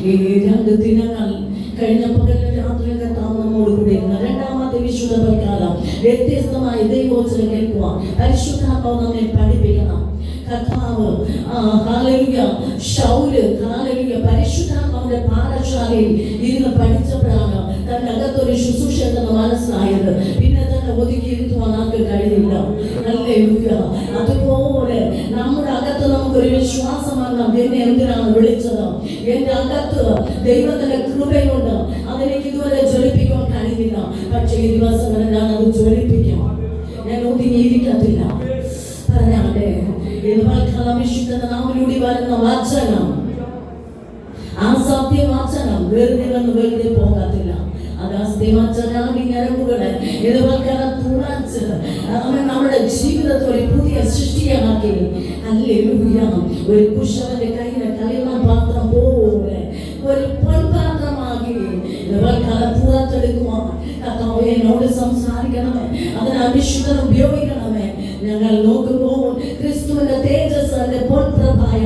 ഈ 2 ദിനങ്ങൾ കഴിഞ്ഞ പകലും രാത്രിയും കർത്താവ് നമ്മോട് കൂടെ ഇരുന്നു. രണ്ടാമത്തെ വിശുദ്ധ പ്രകാരം വ്യത്യസ്തമായി ദൈവവചനം കേൾക്കുവാൻ പരിശുദ്ധാത്മാവ് നമ്മെ പഠിപ്പിക്കണം. കർത്താവ് ഹല്ലേലൂയ ശൗല് ഹല്ലേലൂയ പരിശുദ്ധാത്മാവിന്റെ പാഠശാലയിൽ ഇരുന്ന് പഠിച്ചപ്പോഴാണ് തന്റെ അകത്തൊരു ശുശ്രൂഷ ഉണ്ടെന്ന് മനസ്സിലായത്. പിന്നെ തന്നെ ഒതുക്കിയിരുത്തുവാൻ ആർക്ക് കഴിയില്ല. ഹല്ലേലൂയ. അതുപോലെ നമ്മുടെ അകത്ത് നമുക്കൊരു വിശ്വാസം വരണം. എന്നെ എന്തിനാണ് വിളിച്ചത്? എന്റെ അകത്ത് ദൈവത്തിന്റെ കൃപയുണ്ട്. അതെനിക്ക് ഇതുവരെ ജ്വലിപ്പിക്കാൻ കഴിയില്ല. പക്ഷേ ഈ ദിവസങ്ങളിൽ ഞാൻ അത് ജ്വലിപ്പിക്കും. ഞാൻ ഒതുങ്ങിയിരിക്കത്തില്ല. പറഞ്ഞാട്ടെ നാമിലൂടെ വരുന്ന വചനം, ആ സത്യവചനം വെറുതെ വന്ന് വെറുതെ പോകത്തില്ല. നമ്മുടെ ജീവിതത്തിൽ ഒരു പുതിയ സൃഷ്ടിയാക്കി. ഹല്ലേലൂയ. ഒരു കുശവന്റെ കയ്യിലെ കളിമൺ പാത്രം പോലെ ഒരു പൊൻപാത്രമാക്കി പുറത്തെടുക്കുവാൻ കർത്താവേ എന്നോട് സംസാരിക്കണമേ. അതിന് അഭിഷേകം ഉപയോഗിക്കണമേ. ഞങ്ങൾ നോക്കുമ്പോൾ ക്രിസ്തുവിന്റെ തേജസ്സിന്റെ പൊൻപ്രഭായ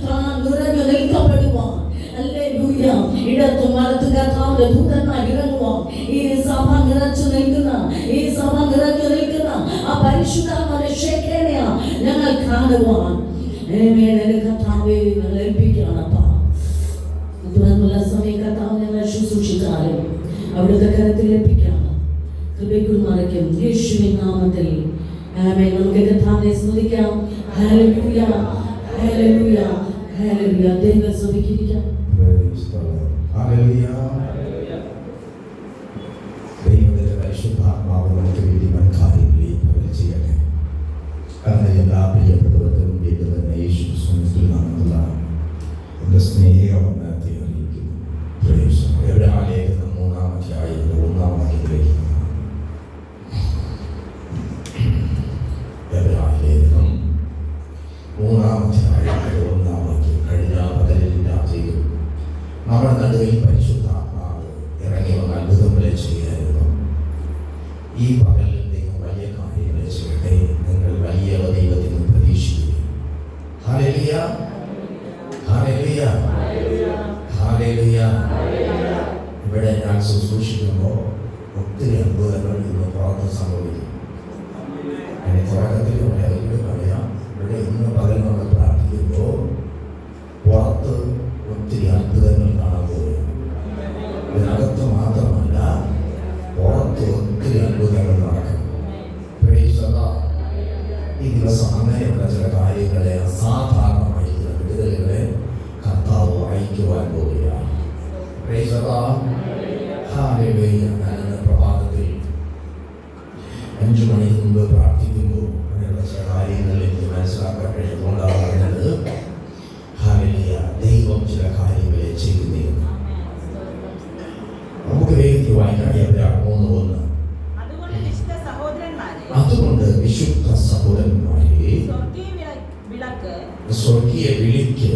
താൻ നിറഞ്ഞു നിൽക്കപ്പെടുവാൻ ഹല്ലേലൂയ ഇടത്തും വലത്തും കർത്താവിന്റെ ദൂതന്മാർ ഇറങ്ങുവാൻ ഈ സഭ നിറച്ചു നിൽക്കുന്ന ആ പരിശുദ്ധാത്മാവിന്റെ ശേഖരണ ഞങ്ങൾ കാണുവാൻ കർത്താവെ ഞങ്ങൾ ഏൽപ്പിക്കുകയാണപ്പാ. തുടർന്നുള്ള സമയം കർത്താവ് ഞങ്ങൾ ശുശ്രൂഷിച്ചാലും അവിടുത്തെ കരത്തിൽ ഏൽപ്പിക്കുകയാണ്. കൃപയ്ക്കുൾ മറയ്ക്കും യേശുവിൻ നാമത്തിൽ ആമേൻ. നമുക്ക് കർത്താവിനെ സ്തുതിക്കാം. Hallelujah hallelujah hallelujah. ദൈവം സ്തുതിക്കാം. ഹല്ലേലൂയ. ദൈവത്തിന്റെ പരിശുദ്ധാത്മാവ് നമുക്ക് വേണ്ടി കാര്യങ്ങളിൽ പ്രവർത്തിച്ച് ചെയ്യട്ടെ. കാരണം എല്ലാ പ്രിയപ്പെട്ടവർക്കും വീട്ടിൽ തന്നെ യേശു ക്രിസ്തുവിന്റെ നാമത്തിലുള്ള എന്റെ സ്നേഹം അറിയിക്കുന്നു. എബ്രായ ലേഖനം 3-ാം അധ്യായത്തിന്റെ 1-ാം വാക്യത്തിലേക്ക് നമ്മുടെ നടുവിൽ പരിശുദ്ധാത്മാവ് ഇറങ്ങി വന്ന അത്ഭുതങ്ങളെ ചെയ്യായിരുന്നു. ഈ പകലിൽ ദൈവം വലിയ കാര്യങ്ങളെ ചെയ്യട്ടെ. നിങ്ങൾ വലിയ ദൈവത്തിൽ നിന്ന് പ്രതീക്ഷിക്കുക. Hallelujah hallelujah hallelujah. ഇവിടെ ഞാൻ ശുശ്രൂഷിക്കുമ്പോൾ ഒത്തിരി അത്ഭുതങ്ങൾ ഇന്ന് പുറത്ത് സംഭവിക്കും. അതിന് തുടക്കത്തിൽ പറയാം, ഇവിടെ ഇന്ന് പകൽ നമ്മൾ പ്രാർത്ഥിക്കുമ്പോൾ പുറത്ത് ഒത്തിരി അത്ഭുതങ്ങൾ കാണാൻ പോകുന്നു. ഇതിനകത്ത് മാത്രമല്ല, പുറത്ത് ഒത്തിരി അത്ഭുതങ്ങൾ നടക്കും. ഈ ദിവസം അങ്ങനെയുള്ള ചില കാര്യങ്ങളെ, അസാധാരണമായി ചില വിടുതലുകളെ കർത്താവ് അയക്കുവാൻ പോവുകയാണ്. ഞാനിന്ന് പ്രഭാതത്തിൽ 5 മണിക്ക് മുമ്പ് പ്രാർത്ഥിക്കുമ്പോൾ അങ്ങനെയുള്ള ചില കാര്യങ്ങൾ എനിക്ക് മനസ്സിലാക്കാൻ കഴിയുന്നതുകൊണ്ടാണ് പറഞ്ഞത്. ദൈവം ചില കാര്യങ്ങളെ ചെയ്യുന്നു. നമുക്ക് വേഗത്തിൽ വായിക്കാൻ 3:1. അതുകൊണ്ട് വിശുദ്ധ സഹോദരന്മാരെ, സ്വർഗീയ വിളിക്ക്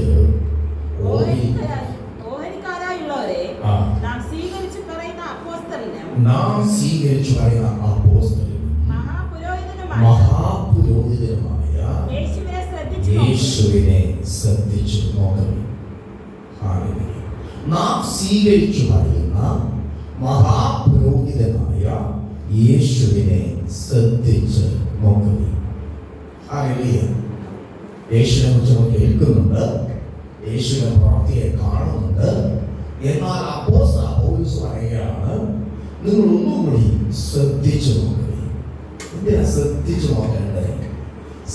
നാം സ്വീകരിച്ചു പറയുന്ന അപ്പോസ്തലനും മഹാപുരോഹിതനുമായ യേശുവിനെ ശ്രദ്ധിച്ചു നോക്കണം. നാം സ്വീകരിച്ചു പറയുന്ന മഹാപുരോഹിതനായ യേശുവിനെ ശ്രദ്ധിച്ച് നോക്കുക. യേശുവിനെ കുറിച്ച് നമ്മൾ കേൾക്കുന്നുണ്ട്, യേശുവിന്റെ പ്രവൃത്തിയെ കാണുന്നുണ്ട്. എന്നാൽ അപ്പോസ്തലൻ പൗലോസ് പറയുകയാണ്, നിങ്ങൾ ഒന്നുകൂടി ശ്രദ്ധിച്ചു നോക്കുക. എന്തിനാ ശ്രദ്ധിച്ചു നോക്കേണ്ടത്?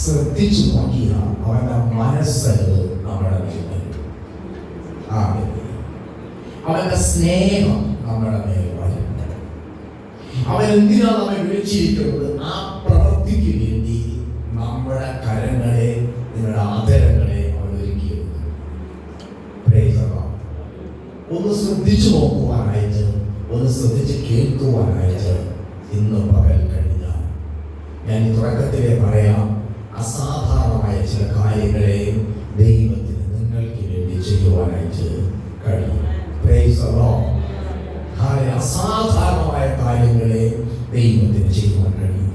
ശ്രദ്ധിച്ചു നോക്കിയാൽ അവന്റെ മനസ്സത് നമ്മുടെ മേൽ വരും. അവന്റെ സ്നേഹം നമ്മുടെ മേൽ വരും. അവൻ എന്തിനാ നമ്മെ വിളിച്ചിരിക്കുന്നത്? ആ പ്രവൃത്തിക്ക് വേണ്ടി നമ്മുടെ കരങ്ങളെ, നിങ്ങളുടെ ആദരങ്ങളെ അവൻ ഒരുക്കിയത്. ഒന്ന് ശ്രദ്ധിച്ചു നോക്കുവാനായിട്ട്, ഒന്ന് ശ്രദ്ധിച്ച് കേൾക്കുവാനായിട്ട് ഇന്ന് പകൽ കഴിഞ്ഞാൽ ഞാൻ തുടക്കത്തിലെ പറയാം, അസാധാരണമായ ചില കാര്യങ്ങളെ ദൈവത്തിന് നിങ്ങൾക്ക് വേണ്ടി ചെയ്യുവാനായിട്ട് കഴിയും. അസാധാരണമായ കാര്യങ്ങളെ ദൈവത്തിന് ചെയ്യുവാൻ കഴിയും.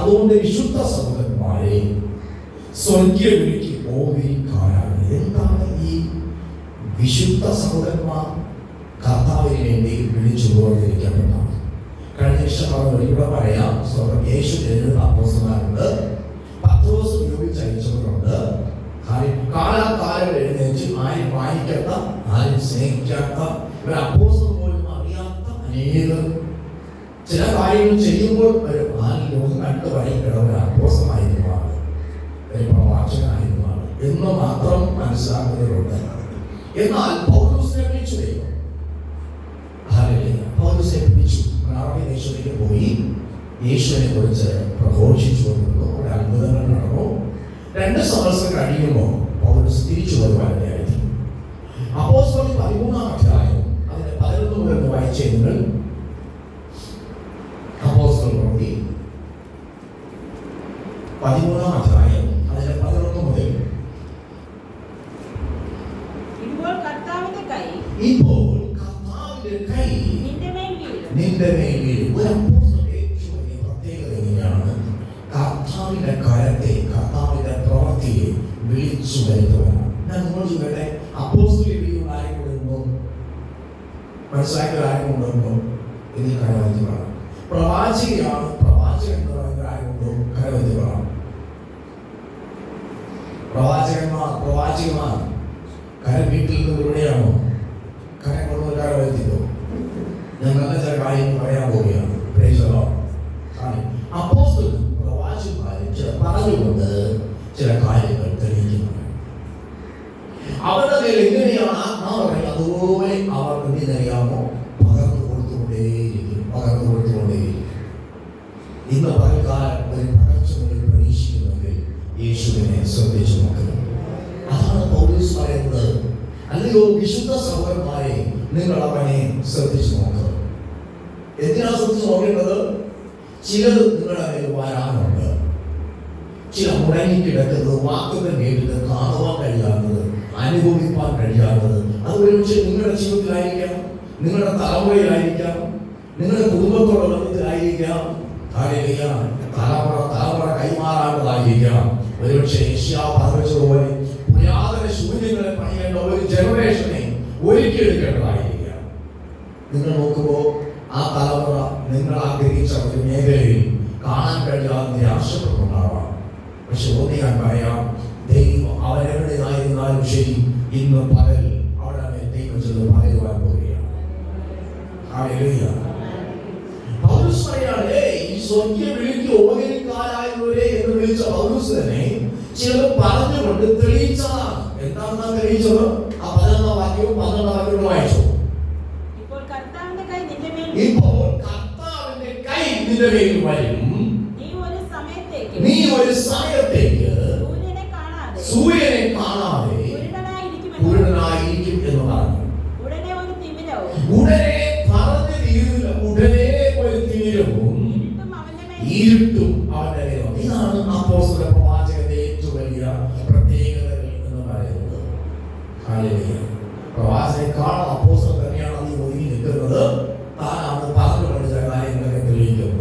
അതുകൊണ്ട് വിശുദ്ധ സഹോദരന്മാരെ, സ്വർഗീയ വിളിക്ക് ഓഹരിക്കാരാണ്. എന്താണ് ഈ വിശുദ്ധ സഹോദരന്മാർ കർത്താവിന് വേണ്ടി വിളിച്ചു വേർതിരിക്കപ്പെട്ടതാണ്. കഴിഞ്ഞ ഇഷ്ടം ഇവിടെ പറയാം. യേശു തിരഞ്ഞെടുത്ത അപ്പോസ്തലന്മാരുണ്ട്, പത്രോസ് ഉപയോഗിച്ചയച്ചവരുണ്ട്. കാലാകാലം എഴുന്നേറ്റ് ആരും വായിക്കാത്ത, ആരും സ്നേഹിക്കാത്ത, ഒരു അപ്പോസ്തലൻ പോലും അറിയാത്ത അനേകം ചില കാര്യങ്ങൾ ചെയ്യുമ്പോൾ ഒരു ലോകം കണ്ട് വഴിക്കിട ഒരു അപ്പോസ്തലനായിരുന്നതാണ്, ഒരു പ്രവാചകനായിരുന്നതാണ് എന്ന് മാത്രം മനസ്സിലാക്കുന്നവരുണ്ട്. എന്നാൽ പൗലോസിനെ വിളിച്ചു ദൈവം. പൗലോസിനെ വിളിച്ചു. അറബി ദേശത്തേക്ക് പോയി യേശുവിനെ കുറിച്ച് പ്രഘോഷിച്ചു കൊണ്ടിരുന്നു. ഒരു അത്ഭുതങ്ങൾ നടന്നു. 2 സംവത്സരം കഴിയുമ്പോൾ പൗലോസ് തിരിച്ചു വരുവാനായിരുന്നു. അപ്പോസ്തലർ 13-ാം അധ്യായം അതിന്റെ 11 മുതൽ വായിച്ച നിങ്ങൾ അപ്പോസ്തലർ പ്രവൃത്തി 13-ാം അധ്യായം അതിന്റെ 11 മുതൽ. ഇപ്പോൾ കർത്താവിന്റെ കൈ നിന്റെ മേൽ വീഴും. ഒരു അപ്പോസ്തലന്റെ പ്രത്യേകത എങ്ങനെയാണ്? കർത്താവിന്റെ കരത്തെ, കർത്താവിന്റെ പ്രവൃത്തിയെ വിളിച്ചു വരുത്തുവാനാണ്. ഞാൻ നിങ്ങൾ ചോദിക്കട്ടെ, അപ്പോസ്തലൻ വിളിക്കുന്ന ആരെ കൊണ്ടുവരുമ്പോൾ മനസ്സിലാക്കിയ ആരെ കൊണ്ടുവരുമ്പോൾ ഇതിൽ കരവത്തി വേണം. പ്രവാചകയാണ്, പ്രവാചകൻ എന്ന് പറയുന്ന ആരെ കൊണ്ടും കരവത്തി വേണം. പ്രവാചകന്മാർ കരം വീട്ടിൽ നിന്ന് എവിടെയാണോ കരം കൊണ്ടുവന്ന് കരവത്തിക്കോ. ഞാൻ നല്ല ചില കാര്യങ്ങൾ പറയാൻ പോവുകയാണ്. അപ്പോസ്തലൻ പ്രവാചകന്മാരും ചില പറഞ്ഞുകൊണ്ട് ചില കാര്യങ്ങൾ തെളിയിക്കുന്നുണ്ട്. അവരുടെ മേൽ എങ്ങനെയാണ് ആത്മാവ് പറയുന്നത് അതുപോലെ അവർക്ക് എന്തിനറിയാമോ പകർന്നു കൊടുത്തുകൊണ്ടേയിരിക്കും. ഇന്ന് പകൽക്കാലം ഒരു പകർച്ചകളിൽ പ്രതീക്ഷിക്കുന്നെങ്കിൽ യേശുവിനെ ശ്രദ്ധിച്ചു നോക്കുക. അതാണ് പൗലോസ് പറയുന്നത്. അല്ലയോ വിശുദ്ധ സഹോദരന്മാരെ, നിങ്ങൾ അവനെ ശ്രദ്ധിച്ചു നോക്കുക. എന്തിനാ ശ്രദ്ധിച്ചു നോക്കേണ്ടത്? ചിലത് നിങ്ങളുടെ മേൽ വരാനുണ്ട്. ചില മുടങ്ങിക്കിടക്കുന്നത്, വാക്കുകൾ കേട്ടിട്ട് കാണുവാൻ കഴിയാത്തത്, അനുഭവിക്കാൻ കഴിയാത്തത്. അത് ഒരുപക്ഷെ നിങ്ങളുടെ ജീവിതത്തിലായിരിക്കാം, നിങ്ങളുടെ തലമുറയിലായിരിക്കാം, നിങ്ങളുടെ കുടുംബത്തോടെ ബന്ധത്തിലായിരിക്കാം, തലമുറ കൈമാറാനുള്ളതായിരിക്കാം. ഒരുപക്ഷെ യേശയ്യാവ് പറഞ്ഞതുപോലെ പുരാതന ശൂന്യങ്ങളെ പണിയേണ്ട ഒരു ജനറേഷനെ ഒരുക്കിയെടുക്കേണ്ടതായിരിക്കാം. നിങ്ങൾ നോക്കുമ്പോൾ ആ തലമുറ നിങ്ങൾ ആഗ്രഹിച്ച ഒരു മേഖലയിൽ കാണാൻ കഴിയാതെ നിരാശപ്പെട്ടുണ്ടാവാം. പക്ഷെ ഒന്ന് ഞാൻ പറയാം, ദൈവം അവരെവിടെയായിരുന്നാലും ശരി, ഇന്ന് പകൽ അവിടെ ദൈവം ചെന്ന് പകരുവാൻ പോവുകയാണ്. പൗലോസ് പറയാണ്, ഈ സ്വർഗീയ വിളിക്ക് ഓഹരിക്കാരായവരെ എന്ന് വിളിച്ച പൗലോസ് തന്നെ ചിലത് പറഞ്ഞുകൊണ്ട് തെളിയിച്ചതാണ്. എന്താണെന്നാ തെളിയിച്ചത്? ആ 11-ാം വാക്യവും 12-ാം വാക്യവും വായിച്ചു. ഇപ്പോൾ കർത്താവിന്റെ കൈ നിന്റെ മേൽ വരും. നീ ഒരു സമയത്തേക്ക് സൂര്യനെ കാണാതെ കുരുടനായിരിക്കും എന്ന് പറഞ്ഞു. ഉടനെ പറഞ്ഞു തീരുന്നില്ല. ഉടനെ ഒരു തിമിരവും ഇരുട്ടും അവന്റെ മേൽ വന്നു. ഇതാണ് അപ്പോസ്തല പ്രവാചകന്റെ ഏറ്റവും വലിയ പ്രത്യേകതകൾ എന്ന് പറയുന്നത്. പ്രവാചകനെക്കാളും അപ്പോസ്തലൻ തന്നെയാണ് നീ ഒതുങ്ങി നിൽക്കുന്നത്. താനാണ് പറഞ്ഞു പഠിച്ച കാര്യങ്ങളൊക്കെ തെളിയിക്കുന്നത്.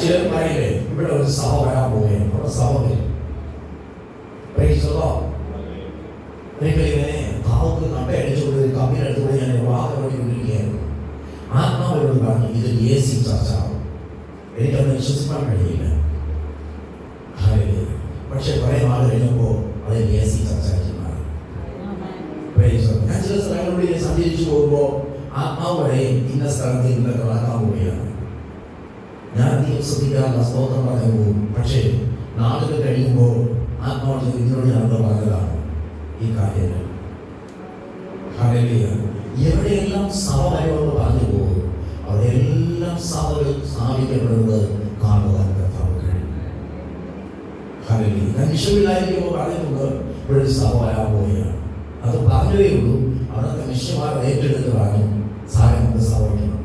ചിലർ പറയില്ലേ, ഇവിടെ ഒരു സഭ വരാൻ പോവുകയാണ്, അവിടെ സഭ വരും. ഒരിക്കലിങ്ങനെ പാവക്ക് കമ്പയടിച്ചുകൊണ്ട് ഒരു കമ്പിനെടുത്തുകൊണ്ട് ഞാൻ വാഹനം കൊണ്ടിരിക്കുകയായിരുന്നു. ആത്മാവിനോട് പറഞ്ഞു, ഇത് AC ചർച്ച ആവും. എനിക്കത് വിശ്വസിക്കാൻ കഴിയില്ല. പക്ഷെ കുറെ നാൾ കഴിഞ്ഞപ്പോൾ അത് AC ചർച്ച ആക്കി മാറി. ഞാൻ ചില സ്ഥലങ്ങളിലൂടെ സഞ്ചരിച്ചു പോകുമ്പോൾ ആത്മാവ് പറയും, ഇന്ന സ്ഥലത്ത് ഇന്നൊക്കെ നടക്കാൻ പോവുകയാണ്. ഞാൻ അധികം ശ്രദ്ധിക്കാനുള്ള സ്തോത്രം പറഞ്ഞു പോകും. പക്ഷേ നാളുകൾ കഴിയുമ്പോൾ ആത്മാവ് ഇതിനോട് ഞാൻ പറഞ്ഞതാണ് ഈ കാര്യങ്ങൾ. എവിടെയെല്ലാം സഭ വരുമെന്ന് പറഞ്ഞു പോകും, അവിടെയെല്ലാം സഭകൾ സ്ഥാപിക്കപ്പെടുന്നത് കാണുവാൻ കർത്താവ് കഴിയും. ഞാൻ വിശ്വമില്ലായിരിക്കുമ്പോൾ പറയുന്നത് ഇവിടെ സഭ വരാൻ പോവുകയാണ്. അത് പറഞ്ഞതേ ഉള്ളൂ. അവിടുത്തെ വിശ്വമാർ ഏറ്റെടുത്ത് പറഞ്ഞു, സാധനം സഭയ്ക്കണം.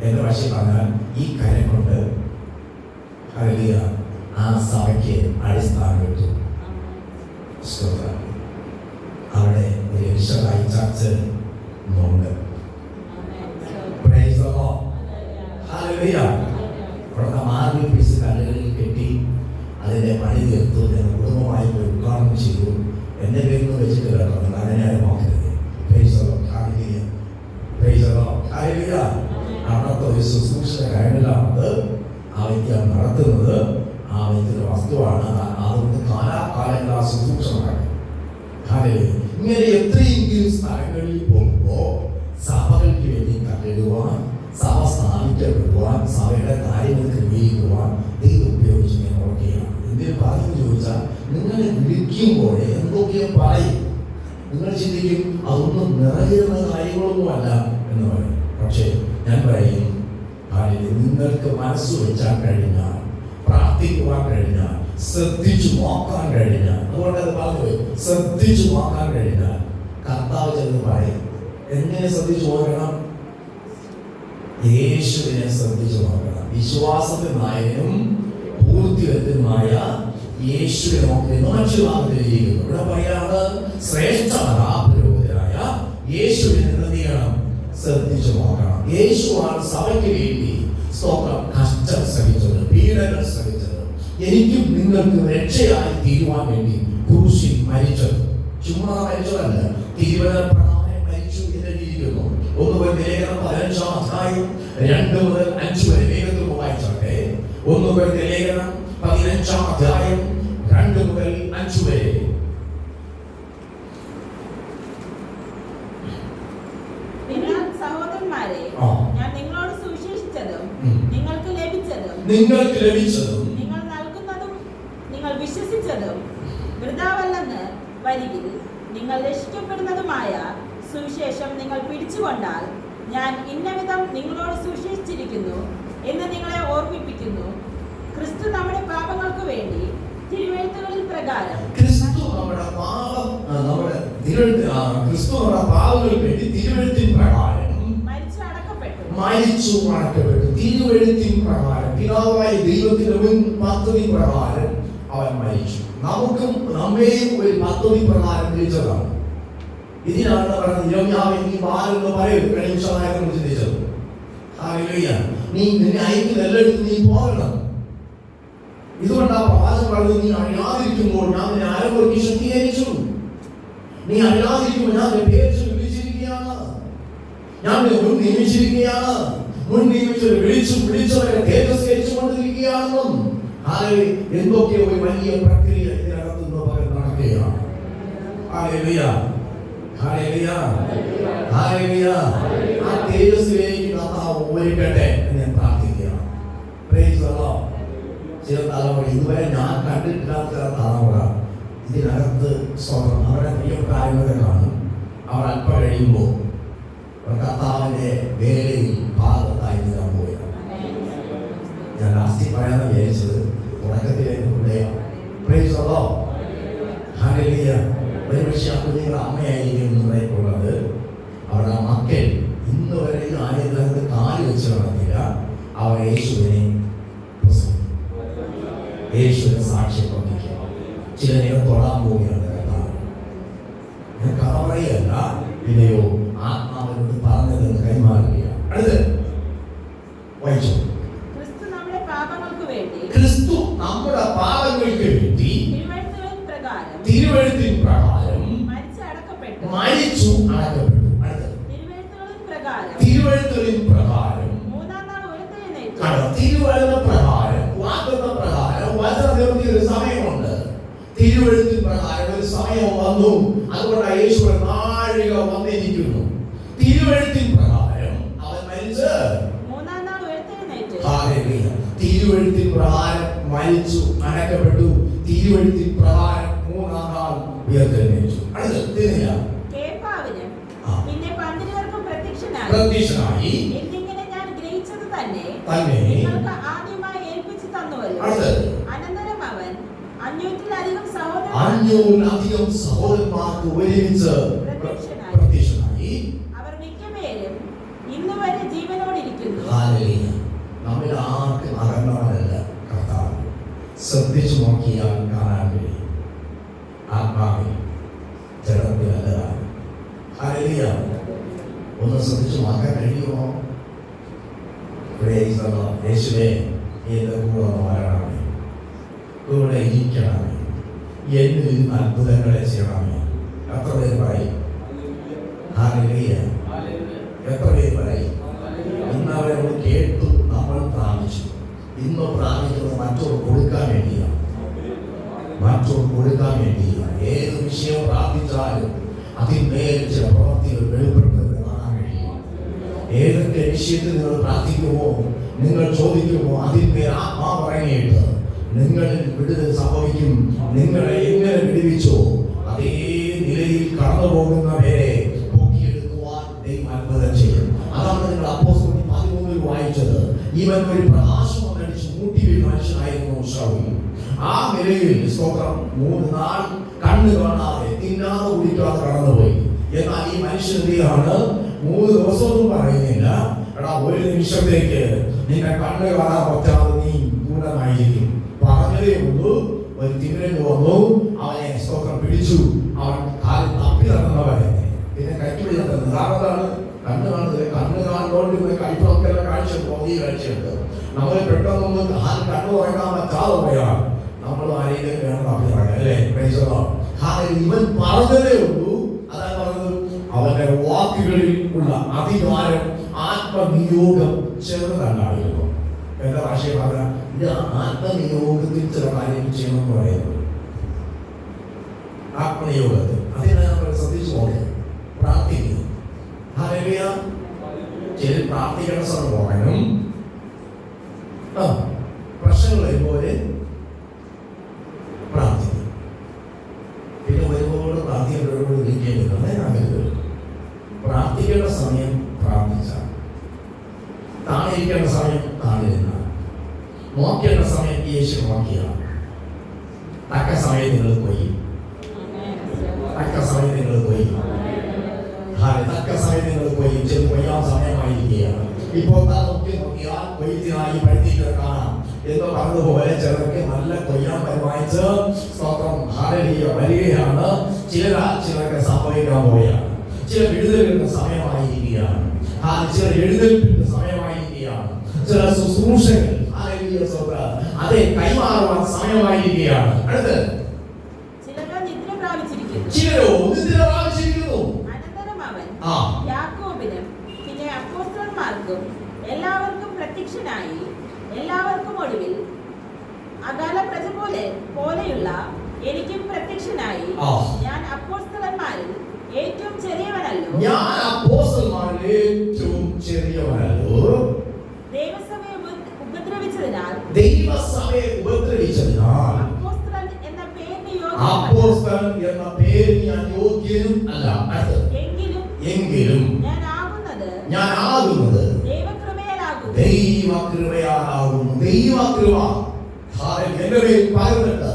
എന്റെ ഭാഷ പറഞ്ഞാൽ ഈ കാര്യം കൊണ്ട് ആ സഭയ്ക്ക് അടിസ്ഥാനം കിട്ടും. അവിടെ ഒരു രക്ഷതായി ചർച്ച് ഉണ്ട്. അവിടുത്തെ മാർബിൾ പീസ് കല്ലുകളിൽ കെട്ടി അതിൻ്റെ പണി തീർത്തു. ഞാൻ കുടുംബമായി പോയി ഉദ്ഘാടനം ചെയ്തു. എൻ്റെ പേരൊന്നും വെച്ചിട്ട് കേട്ടോ, നിങ്ങൾ അങ്ങനെ നോക്കരുത്. അവിടുത്തെ ഒരു ശുശ്രൂഷ കഴിഞ്ഞില്ലാത്തത് ആ വ്യക്തി നടത്തുന്നത് ആ വ്യക്തിയുടെ വസ്തുവാണ്. അതുകൊണ്ട് കാലാകാലങ്ങൾ ആ ശുശ്രൂഷ നടക്കും. ഇങ്ങനെ എത്രയെങ്കിലും സ്ഥലങ്ങളിൽ പോകുമ്പോൾ സഭകൾക്ക് വേണ്ടി കണ്ടിടുവാൻ, സഭ സ്ഥാപിക്കപ്പെടുവാൻ, സഭയുടെ കാര്യങ്ങൾ ക്രമീകരിക്കുവാൻ ദൈവം ഉപയോഗിച്ച് ഞാൻ ഓർക്കുകയാണ്. എന്തിനു പറഞ്ഞു ചോദിച്ചാൽ, നിങ്ങളെ വിളിക്കുമ്പോൾ എന്തൊക്കെയോ പറയും. നിങ്ങൾ ചിന്തിക്കും അതൊന്നും നിറയുന്ന കാര്യങ്ങളൊന്നുമല്ല എന്ന് പറയും. പക്ഷേ ഞാൻ പറയും, നിങ്ങൾക്ക് മനസ്സ് വെച്ചാൽ കഴിഞ്ഞാൽ, പ്രാർത്ഥിക്കുവാൻ കഴിഞ്ഞാൽ, ശ്രദ്ധിച്ചു നോക്കാൻ കഴിഞ്ഞാൽ, അതുകൊണ്ട് അത് പറഞ്ഞു, ശ്രദ്ധിച്ചു നോക്കാൻ കഴിഞ്ഞാൽ കർത്താവ് ചെന്ന് പറയും. എങ്ങനെ ശ്രദ്ധിച്ചു നോക്കണം? യേശുവിനെ ശ്രദ്ധിച്ചു നോക്കണം. വിശ്വാസത്തിന് നായകനും പൂർത്തിവരുത്തുമായ യേശുവിനെ നോക്കി മറ്റു ഭാഗത്തിലിരിക്കുന്നു. ഇവിടെ പറയാണ്, ശ്രേഷ്ഠമരായ യേശുവിനെ എന്ത് ചെയ്യണം? ശ്രദ്ധിച്ചു നോക്കണം. യേശുവാണ് സഭയ്ക്ക് വേണ്ടി കഷ്ടം സഹിച്ചത്, പീഡകൾ സഹിച്ചത്, എനിക്കും നിങ്ങൾക്ക് രക്ഷയായി തീരുവാൻ വേണ്ടി ക്രൂശിൽ മരിച്ചത്. ചുമ്മാ മരിച്ചതല്ല, തിരുവനന്തപുരം മരിച്ചു എന്നിരിക്കുന്നു. 1 ലേഖനം 15-ാം അധ്യായം 2 മുതൽ 5 വരെ വേഗത്തിൽ വായിച്ചാട്ടെ. 1 ലേഖനം 15-ാം അധ്യായം 2 മുതൽ 5 വരെ. ഞാൻ നിങ്ങളോട് സുവിശേഷിച്ചതും നിങ്ങൾക്ക് ലഭിച്ചതും നിങ്ങൾ നൽകുന്നതും നിങ്ങൾ വിശ്വസിച്ചതും വൃഥാവല്ലെന്ന് വരികിൽ നിങ്ങൾ രക്ഷിക്കപ്പെടുന്നതുമായ സുവിശേഷം നിങ്ങൾ പിടിച്ചുകൊണ്ടാൽ ഞാൻ ഇന്നവിധം നിങ്ങളോട് സുവിശേഷിച്ചിരിക്കുന്നു എന്ന് നിങ്ങളെ ഓർമ്മിപ്പിക്കുന്നു. ക്രിസ്തു നമ്മുടെ പാപങ്ങൾക്ക് വേണ്ടി തിരുവെഴുത്തുകളിൽ പ്രകാരം മരിച്ചു അടക്കപ്പെട്ടു. തിരുവെഴുത്തിൻ പ്രകാരം, പിതാവായ ദൈവത്തിന്റെ മുൻ പദ്ധതി പ്രകാരം അവൻ മരിച്ചു. നമുക്കും നമ്മെയും ഒരു പദ്ധതി പ്രകാരം വിളിച്ചതാണ്. ഇതിനാണ് പറഞ്ഞത്, നീ ബാലെന്ന് പറയും. കഴിഞ്ഞ ചിന്തിച്ചത്, നീ നിന്നെ അയക്കുന്ന എല്ലായിടത്തും നീ പോകണം. ഇതുകൊണ്ട് ആ പ്രവാചകൻ പറഞ്ഞത്, നീ അറിയാതിരിക്കുമ്പോൾ ഞാൻ നിന്നെ ആരോഗ്യ ശക്തീകരിച്ചു. നീ അറിയാതിരിക്കുമ്പോൾ ഞാൻ നിന്നെ പേര് വിളിച്ചിരിക്കുകയാണ്. ഞാൻ മുൻ നിയമിച്ചിരിക്കുകയാണ്. മുൻ നിയമിച്ചവരെ വിളിച്ചവരെ തേജസ്കരിച്ചുകൊണ്ടിരിക്കുകയാണെന്നും എന്തൊക്കെ ഒരു വലിയ പ്രക്രിയ ഇതിനകത്ത് നടക്കുകയാണ്. ആ തേജസ്സിലേക്ക് കർത്താവ് ഒരുക്കട്ടെ എന്ന് ഞാൻ പ്രാർത്ഥിക്കുകയാണ്. ചില തലമുറ ഇതുവരെ ഞാൻ കണ്ടിട്ടില്ലാത്ത തലമുറ ഇതിനകത്ത് അവരുടെ പ്രിയപ്രായങ്ങളെ കാണും. അവർ അല്പം കഴിയുമ്പോൾ കർത്താവിന്റെ വേലയിൽ ഭാഗത്തായി നിൽക്കാൻ പോവുകയാണ്. ഞാൻ ലാസ്റ്റിൽ പറയാമെന്ന് വിചാരിച്ചത് തുടക്കത്തിലേക്ക് കൊണ്ടുപോയാ. ഒരുപക്ഷെ ആ കുഞ്ഞുങ്ങളുടെ അമ്മയായിരിക്കും ഉള്ളത്. അവരുടെ മക്കൾ ഇന്ന് വരെ ആദ്യത്തിനകത്ത് കാല് വെച്ച് നടന്നില്ല. അവർ യേശുവിനെ സാക്ഷ്യം വഹിക്കുക. ചിലരെ തൊടാൻ പോവുകയാണ് കർത്താവ്. ഞാൻ കഥ പറയല്ല, പിന്നെയോ ആത്മാവിനോട് പറഞ്ഞതെന്ന് കൈമാറുകയാണ്. അടുത്ത് വായിച്ചു. ക്രിസ്തു നമ്മുടെ പാപങ്ങൾക്ക് വേണ്ടി തിരുവെഴുത്തിൻ പ്രകാരം മരിച്ചു അടക്കപ്പെട്ടു. തിരുവെഴുത്തുകളിൻ പ്രകാരം തിരുവെഴുത്ത പ്രകാരം വാഗ്ദത്ത പ്രകാരം വചനത്തിന്റെ ഒരു സമയമുണ്ട്. തിരുവെഴുത്തിൻ പ്രകാരം ഒരു സമയം വന്നു. അതുകൊണ്ട് യേശു നാഴിക വന്നിരിക്കുന്നു. തിരുവെഴുത്തിൻ പ്രകാരം അവൻ മരിച്ച് തിരുവെഴുത്തിൻ പ്രകാരം മരിച്ചു അടക്കപ്പെട്ടു. തിരുവെഴുത്തിൻ പ്രകാരം 3-ാം നാൾ ഉയർത്തെഴുന്നേറ്റു. അടുത്തില്ല പ്രത്യക്ഷനായി തന്നെ അനന്തരം അവൻ 500-ലധികം സഹോദരന്മാർക്ക് ഒരുമിച്ച് പ്രത്യക്ഷനായി. അവർ മിക്കപേരും ഇന്നുവരെ ജീവനോടിരിക്കുന്നു. നമ്മൾ ആർക്കും അകന്നവരല്ല കർത്താവ്. ശ്രദ്ധിച്ചു നോക്കിയാൽ കാണാൻ കഴിയും. ആത്മാവിൽ ജഡത്തിൽ നല്ലതാണ്. ഒന്ന് ശ്രദ്ധിച്ചു നോക്കാൻ കഴിയുമോ? യേശുവേ എന്റെ കൂടെ മാറണമേ. കൂടെ ഇരിക്കണമേ, എന്നിൽ അത്ഭുതങ്ങളെ ചെയ്യണമേ. എത്ര പേര് പറയും ഹല്ലേലൂയ? എത്ര പേര് പറയും? ഇന്ന് അവരെ കേട്ടു, നമ്മൾ പ്രാപിച്ചു. ഇന്ന് പ്രാപിക്കുന്നത് മറ്റൊരു കൊടുക്കാൻ വേണ്ടിയാണ്, മറ്റൊരു കൊടുക്കാൻ വേണ്ടിയാണ്. ഏത് വിഷയം പ്രാർത്ഥിച്ചാലും അതിന്മേൽ ചില പ്രവൃത്തികൾ വെളിപ്പെടുന്നത് കാണാൻ കഴിയും. ഏതൊക്കെ വിഷയത്തിൽ നിങ്ങൾ പ്രാർത്ഥിക്കുമോ, നിങ്ങൾ ചോദിക്കുമോ, അതിന്മേൽ ആത്മാവ് ഇറങ്ങിയിട്ട് നിങ്ങളിൽ വിടുതൽ സംഭവിക്കും. നിങ്ങളെ എങ്ങനെ വിടുവിച്ചോ അതേ നിലയിൽ കടന്നു പോകുന്നവരെ പൊക്കിയെടുക്കുവാൻ ദൈവം അത്ഭുതം ചെയ്യും. അതാണ് നിങ്ങൾ അപ്പോസ്തലർ 13 വായിച്ചത്. ഇവൻ ഒരു പ്രകാശം വന്നടിച്ച് മൂട്ടി വീണ മനുഷ്യനായിരുന്നു ശൗൽ. ആ നിലയിൽ സ്തോത്രം 3 നാൾ കണ്ണ് കാണാതെ തിന്നാതെ കുടിക്കാതെ കടന്നുപോയി. എന്നാൽ ഈ മനുഷ്യന്റെയാണ് 3 ദിവസമൊന്നും പറയുന്നില്ല. എടാ, ഒരു നിമിഷത്തേക്ക് നിന്നെ കണ്ണ് കാണാൻ പറ്റാതെ നീ പൂർണ്ണമായിരിക്കും. പറഞ്ഞതേ ഉള്ളൂ. ഒരു തിമിരൻ വന്നു, അവനെ സ്തോത്രം പിടിച്ചു. അവൻ കാലിൽ തപ്പി നടന്നവരെ പിന്നെ കൈപ്പിടിച്ചത് നിതാണതാണ്. കണ്ണ് കാണുന്നത്, കണ്ണ് കാണുന്നതുകൊണ്ട് കൈപ്പൊക്കെ കാഴ്ച തോന്നി കാഴ്ചയുണ്ട്. നമ്മൾ പെട്ടെന്നൊന്ന് കണ്ണു തുറക്കാൻ പറ്റാതെ പോയാൽ നമ്മൾ ആരെയും വേണം തപ്പി പറയാം, അല്ലേ? ഇവൻ പറഞ്ഞതേ ഉള്ളൂ. അതാണ് പറഞ്ഞത്, അവന്റെ വാക്കുകളിൽ ഉള്ള അധികാരം ആത്മനിയോഗം ചെറുതല്ലായിരുന്നു. എന്താ ഭാഷയിൽ പറഞ്ഞാൽ ഇത് ആത്മനിയോഗത്തിൽ ചില കാര്യങ്ങൾ ചെയ്യണമെന്ന് പറയുന്നത്. ആത്മനിയോഗത്തിൽ അതിനെ നമ്മൾ ശ്രദ്ധിച്ചു നോക്കുക. പ്രാർത്ഥിക്കുന്നു, ഹല്ലേലൂയ. ചില പ്രാർത്ഥിക്കേണ്ട സമയം പോകാനും പ്രശ്നങ്ങൾ വരുമ്പോൾ പ്രാർത്ഥിക്കും. പിന്നെ ഒരുപാട് പ്രാർത്ഥിക്കേണ്ടവരോട് ഇരിക്കേണ്ടത് പ്രാർത്ഥിക്കേണ്ട സമയം പ്രാർത്ഥിച്ചാൽ, താണിരിക്കേണ്ട സമയം താണിരുന്ന, നോക്കേണ്ട സമയം യേശു നോക്കിയ, തക്ക സമയം നിങ്ങൾ പോയി, തക്ക സമയം നിങ്ങൾ പോയി, തക്ക സമയം നിങ്ങൾ പോയി. ചെന്ന് കൊയ്യാൻ സമയമായിരിക്കുകയാണ്. ഇപ്പോൾ നോക്കിയാൽ കൊയ്ത്തിനായി പഴുത്തിയിട്ട് കാണാം എന്ന് പറഞ്ഞതുപോലെ ചിലർക്ക് നല്ല കൊയ്യാൻ പരിപാലിച്ച് സ്തോത്രം ഹല്ലേലൂയ വരികയാണ്. ചിലർക്ക് സംഭവിക്കാൻ പോവുകയാണ്. ചില വിടുതലിന്റെ സമയമായിരിക്കുകയാണ്. ചില എഴുന്നേൽപ്പിന്റെ സമയമായിരിക്കുകയാണ്. ചില ശുശ്രൂഷകൾ അതെ കൈമാറുവാൻ സമയമായിരിക്കുകയാണ്. അടുത്ത് ചിലരോ നിദ്ര പ്രാപിച്ചിരിക്കുന്നു. അനന്തരം അവൻ യാക്കോബിനും പിന്നെ അപ്പോസ്തലന്മാർക്കും എല്ലാവർക്കും പ്രത്യക്ഷനായി. എല്ലാവർക്കും ഒടുവിൽ അകാല പ്രജ പോലെയുള്ള എനിക്കും പ്രത്യക്ഷനായി. ഞാൻ അപ്പോസ്തലന്മാരിൽ ഏറ്റവും ചെറിയവനല്ലോ. ദൈവസഭയെ ഉപദ്രവിച്ചതിനാൽ അപ്പോസ്തലൻ എന്ന പേരിന് ഞാൻ യോഗ്യനും അല്ല. എങ്കിലും ഞാൻ ആകുന്നത് ദൈവകൃപയാലാകുന്നു. ദൈവകൃപ എന്റെ പേരിൽ പറഞ്ഞിട്ട്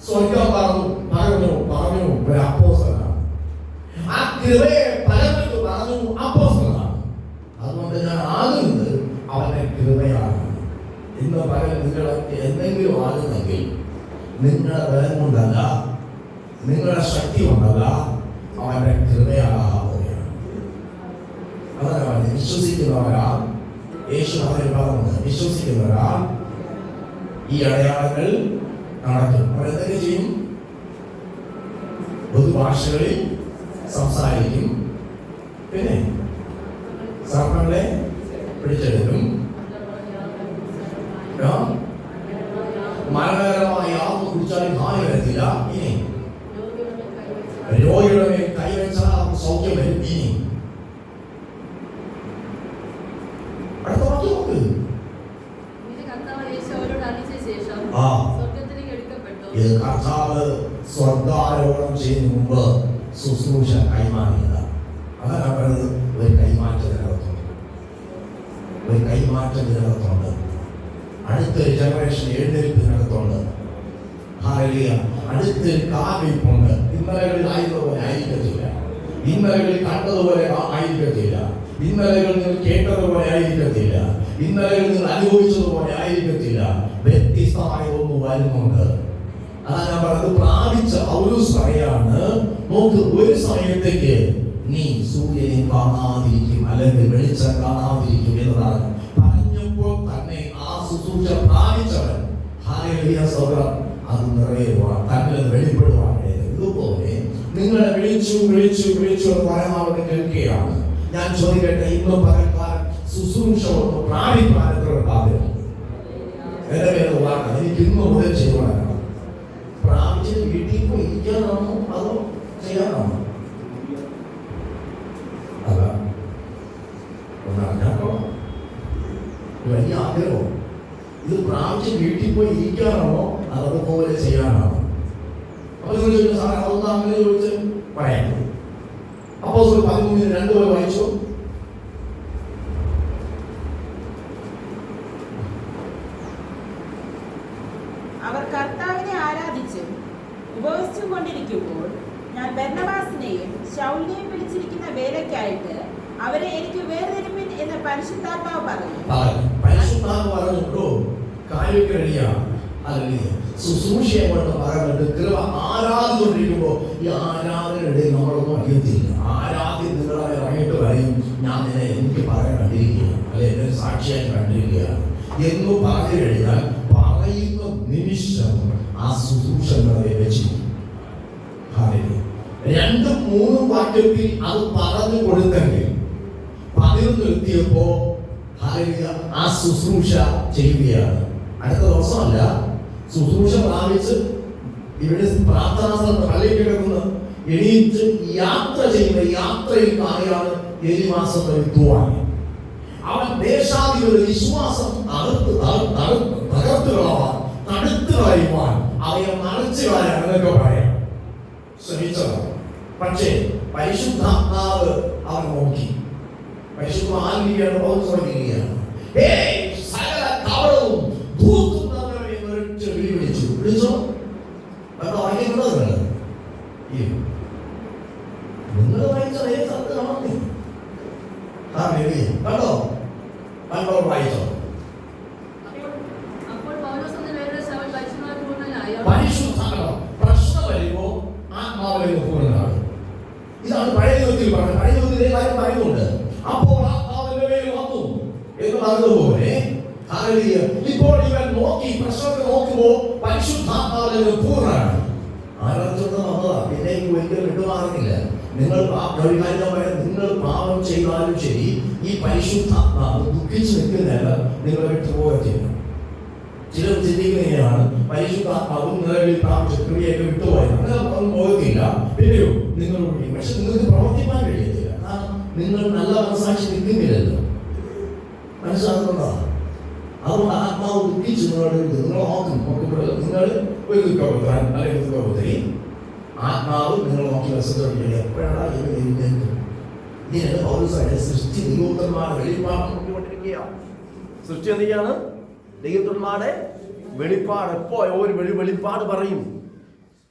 സ്വർഗം പറഞ്ഞു ഒരു അപ്പോസ്തലനാണ്. ആ കൃപയെ പലർക്കും പറഞ്ഞു അപ്പോസ്തലനാണ്. അതുകൊണ്ട് ഞാൻ ആകുന്നത് അവന്റെ കൃപയാണ്. ഇന്ന് പകരം നിങ്ങൾക്ക് എന്തെങ്കിലും ആകുന്നെങ്കിൽ നിങ്ങളുടെ ബലം കൊണ്ടല്ല, നിങ്ങളുടെ ശക്തി കൊണ്ടല്ല, അവന്റെ കൃപയാകുകയാണ്. അതാണ് വിശ്വസിക്കുന്നവരാ. യേശു അവരെ പറഞ്ഞു, വിശ്വസിക്കുന്നവരാ ഈ അടയാളങ്ങൾ നടക്കും. അവരെന്തൊക്കെ ചെയ്യും? പൊതുഭാഷകളിൽ സംസാരിക്കും, പിന്നെ സർപ്പങ്ങളെ പിടിച്ചെടുക്കും, മരണകരമായ യാതൊന്നും കുടിച്ചാലും ഹാനി വരത്തില്ല. ഇനി രോഗിയുടെ മേൽ കൈവച്ചാൽ അവർക്ക് സൗഖ്യം വരും. ഇനി അടുത്ത വാക്യം നോക്ക്. കർത്താവ് സ്വർഗാരോഹണം ചെയ്യുന്ന മുമ്പ് ശുശ്രൂഷ കൈമാറിയത്. അതാണ് പറയുന്നത്. ഒരു കൈമാറ്റത്തിനകത്തുണ്ട്. അടുത്തൊരു ജനറേഷൻ എഴുന്നേൽപ്പിനകത്തുണ്ട്. ഹല്ലേലൂയ. അടുത്തൊരു കാൽവെയ്പ്പുണ്ട്. ഇന്നലകളിൽ ആയതുപോലെ ആയിരിക്കത്തില്ല. ഇന്നലകളിൽ കണ്ടതുപോലെ ആയിരിക്കത്തില്ല. ഇന്നലകളിൽ നിങ്ങൾ കേട്ടതുപോലെ ആയിരിക്കത്തില്ല. ഇന്നലകളിൽ നിങ്ങൾ അനുഭവിച്ചതുപോലെ ആയിരിക്കത്തില്ല. വ്യത്യസ്തമായ ഒന്ന് വരുന്നുണ്ട്. അതാണ് ഞാൻ പറഞ്ഞത്. പ്രാപിച്ച പൗലോസ് പറയാണ്, നോക്ക്, ഒരു സമയത്തേക്ക് നീ സൂര്യനെ കാണാതിരിക്കും, അല്ലെങ്കിൽ വെളിച്ചം കാണാതിരിക്കും എന്നതാണ് പറഞ്ഞപ്പോൾ തന്നെ ആ ശുശ്രൂഷ പ്രാപിച്ചവൻ ഹല്ലേലൂയ സ്തോത്രം അത് നിറയുവാൻ തന്നെ വെളിപ്പെടുവാനായത്. ഇതുപോലെ നിങ്ങളെ വിളിച്ചു എന്ന് പറയാനാവട്ടെ കേൾക്കുകയാണ്. ഞാൻ ചോദിക്കട്ടെ, ഇന്ന് പകൽക്കാലം ശുശ്രൂഷ ഒന്ന് പ്രാപിക്കാൻ എത്ര ഉണ്ടാകുന്നു? എന്റെ പേര് വാർത്ത എനിക്ക് ഇന്ന് മുതൽ ചെയ്യുവാനാണ്. പ്രാപിച്ച് വീട്ടിൽ പോയി ഇരിക്കാനാണോ അതോ ചെയ്യാനാണോ? അതാ ഒന്നറിഞ്ഞാട്ടോ വലിയ ആഗ്രഹം. ഇത് പ്രാപിച്ച് വീട്ടിൽ പോയി ഇരിക്കാനാണോ അതുപോലെ ചെയ്യാനാണോ? അപ്പൊ നിങ്ങൾ ചോദിച്ചു, സാറേ അതൊന്നും അങ്ങനെ ചോദിച്ച് പറയാം. അപ്പോൾ 13:2 പോലെ വായിച്ചു. അവർ കർത്താവിനെ ആരാധിച്ചു ഉപവസിച്ചും കൊണ്ടിരിക്കുമ്പോൾ ഞാൻ ബർന്നബാസിനെയും ശൗലിനെയും വിളിച്ചിരിക്കുന്ന വേലയ്ക്കായിട്ട് അവരെ എനിക്ക് വേർതിരിപ്പിൻ എന്ന് പരിശുദ്ധാത്മാവ് പറഞ്ഞു. പരിശുദ്ധാത്മാവ് പറഞ്ഞിട്ടോ കാര്യമൊക്കെ റെഡിയാണ്. അല്ലെങ്കിൽ ശുശ്രൂഷയെ കൊണ്ട് പറയുന്നുണ്ട്. കൃപ ആരാധിച്ചുകൊണ്ടിരിക്കുമ്പോൾ ഈ ആരാധനയുടെ നമ്മളൊന്നും അറിയത്തില്ല. ആരാധ്യം നിങ്ങളെ ഇറങ്ങിയിട്ട് പറയും, ഞാൻ നിന്നെ എനിക്ക് പറയാൻ കണ്ടിരിക്കുകയാണ്, അല്ലെ എന്നെ സാക്ഷിയായി കണ്ടിരിക്കുകയാണ് എന്ന് പറഞ്ഞു കഴിഞ്ഞാൽ പറയുന്ന നിമിഷം ആ ശുശ്രൂഷ നിങ്ങളെ വെച്ചിരിക്കും. 2-3 വാക്യത്തിൽ അത് പറഞ്ഞു കൊടുത്തെങ്കിൽ 11 എത്തിയപ്പോ ആ ശുശ്രൂഷ ചെയ്യുകയാണ്. അടുത്ത ദിവസമല്ല, ശുശ്രൂഷ പ്രാപിച്ച് ഇവിടെ പ്രാർത്ഥനാ സ്ഥലത്ത് പള്ളിയിൽ കിടക്കുന്ന എണീറ്റ് യാത്ര ചെയ്യുന്ന യാത്രയിൽ കാണുകയാണ് എലിമാസം എത്തുവാൻ. അവൻ ദേശാധിപതിയുടെ വിശ്വാസം തകർത്ത് കളവാൻ, തടുത്തു കളയുവാൻ, അവയെ മറിച്ചു കളയാൻ എന്നൊക്കെ പറയാം ശ്രമിച്ചതാണ്. പക്ഷേ പരിശുദ്ധാത്മാവ് അവൻ നോക്കി. പരിശുദ്ധ ആത്മീയാണ് ശ്രമിക്കുകയാണ്. സകല കവളവും വിളിച്ചോ വായിക്കുന്നത് നിങ്ങൾ വായിച്ചോ ഏത് സ്ഥലത്ത് കാണുന്നു കണ്ടോ കണ്ടോ വായിച്ചോ. പരിശുദ്ധാത്മാവ് പ്രശ്നം വരുമ്പോ ആത്മാവിലെ പൂർണ്ണനാണ്. ഇതാണ് പഴയ നിയമത്തിൽ പറഞ്ഞത്. പഴയ നിയമത്തിൽ ഇതേ കാര്യം പറയുന്നുണ്ട്. അപ്പോൾ ആത്മാവിന്റെ മേൽ വന്നു എന്ന് പറഞ്ഞതുപോലെ ഇപ്പോൾ ഇവൻ നോക്കി പ്രശ്നത്തെ നോക്കുമ്പോൾ പരിശുദ്ധാത്മാവിലെ പൂർണ്ണനാണ്. ആരാധന വന്നതാ. പിന്നെ ഒരിക്കലും വിട്ടുമാറുന്നില്ല. നിങ്ങൾ നിങ്ങൾ പാപം ചെയ്താലും ശരി, ഈ പരിശുദ്ധാത്മാവ് ദുഃഖിച്ച് നിൽക്കുന്നതല്ല, നിങ്ങളെ വിട്ടുപോകത്തില്ല. ചിലർ ചിന്തിക്കുന്നതാണ് പരിശുദ്ധാത്മാവ് നിലവിൽ പ്രാപിച്ച ക്രിയയൊക്കെ വിട്ടുപോയത്, അങ്ങനെ ഒന്നും പോകത്തില്ല. പിന്നെയോ നിങ്ങൾ ഒഴിയും. പക്ഷെ നിങ്ങൾക്ക് പ്രവർത്തിക്കാൻ കഴിയത്തില്ല. നിങ്ങൾ നല്ല മനസ്സാക്ഷി നിൽക്കുന്നില്ലല്ലോ. മനസ്സിലാക്കുന്നുണ്ടോ? അതുകൊണ്ട് ആത്മാവ് ദുഃഖിച്ച് നിങ്ങൾ നോക്കുമ്പോൾ നിങ്ങൾ ഒരു ദുഃഖപുത്രൻ അല്ലെങ്കിൽ ദുഃഖപുത്രി, ആത്മാവ് നിങ്ങൾ നോക്കി വശത്തോടെ എപ്പോഴാണ് ഇതിനെ പൗരസ്വരുടെ സൃഷ്ടി ദൈവോത്തന്മാരുടെ വെളിപ്പാട് നോക്കിക്കൊണ്ടിരിക്കുകയാണ്. സൃഷ്ടി എന്തൊക്കെയാണ്? ദൈവോത്തന്മാരുടെ വെളിപ്പാട്. എപ്പോ ഒരു വെളിപ്പാട് പറയും.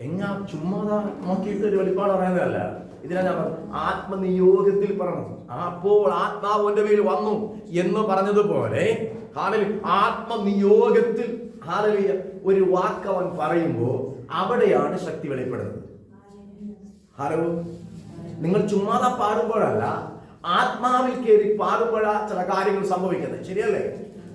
എങ്ങാ ചുമ്മാതാ നോക്കിയിട്ട് ഒരു വെളിപ്പാട് പറയുന്നതല്ല. ഇതിനാ ഞാൻ ആത്മനിയോഗത്തിൽ പറഞ്ഞത്. അപ്പോൾ ആത്മാവിന്റെ മേൽ വന്നു എന്ന് പറഞ്ഞതുപോലെ ആത്മനിയോഗത്തിൽ ഒരു വാക്കവൻ പറയുമ്പോ അവിടെയാണ് ശക്തി വെളിപ്പെടുന്നത്. ഹലോ, നിങ്ങൾ ചുമ്മാതാ പാടുമ്പോഴല്ല, ആത്മാവിൽ കയറി പാടുമ്പോഴാ ചില കാര്യങ്ങൾ സംഭവിക്കുന്നത്. ശരിയല്ലേ?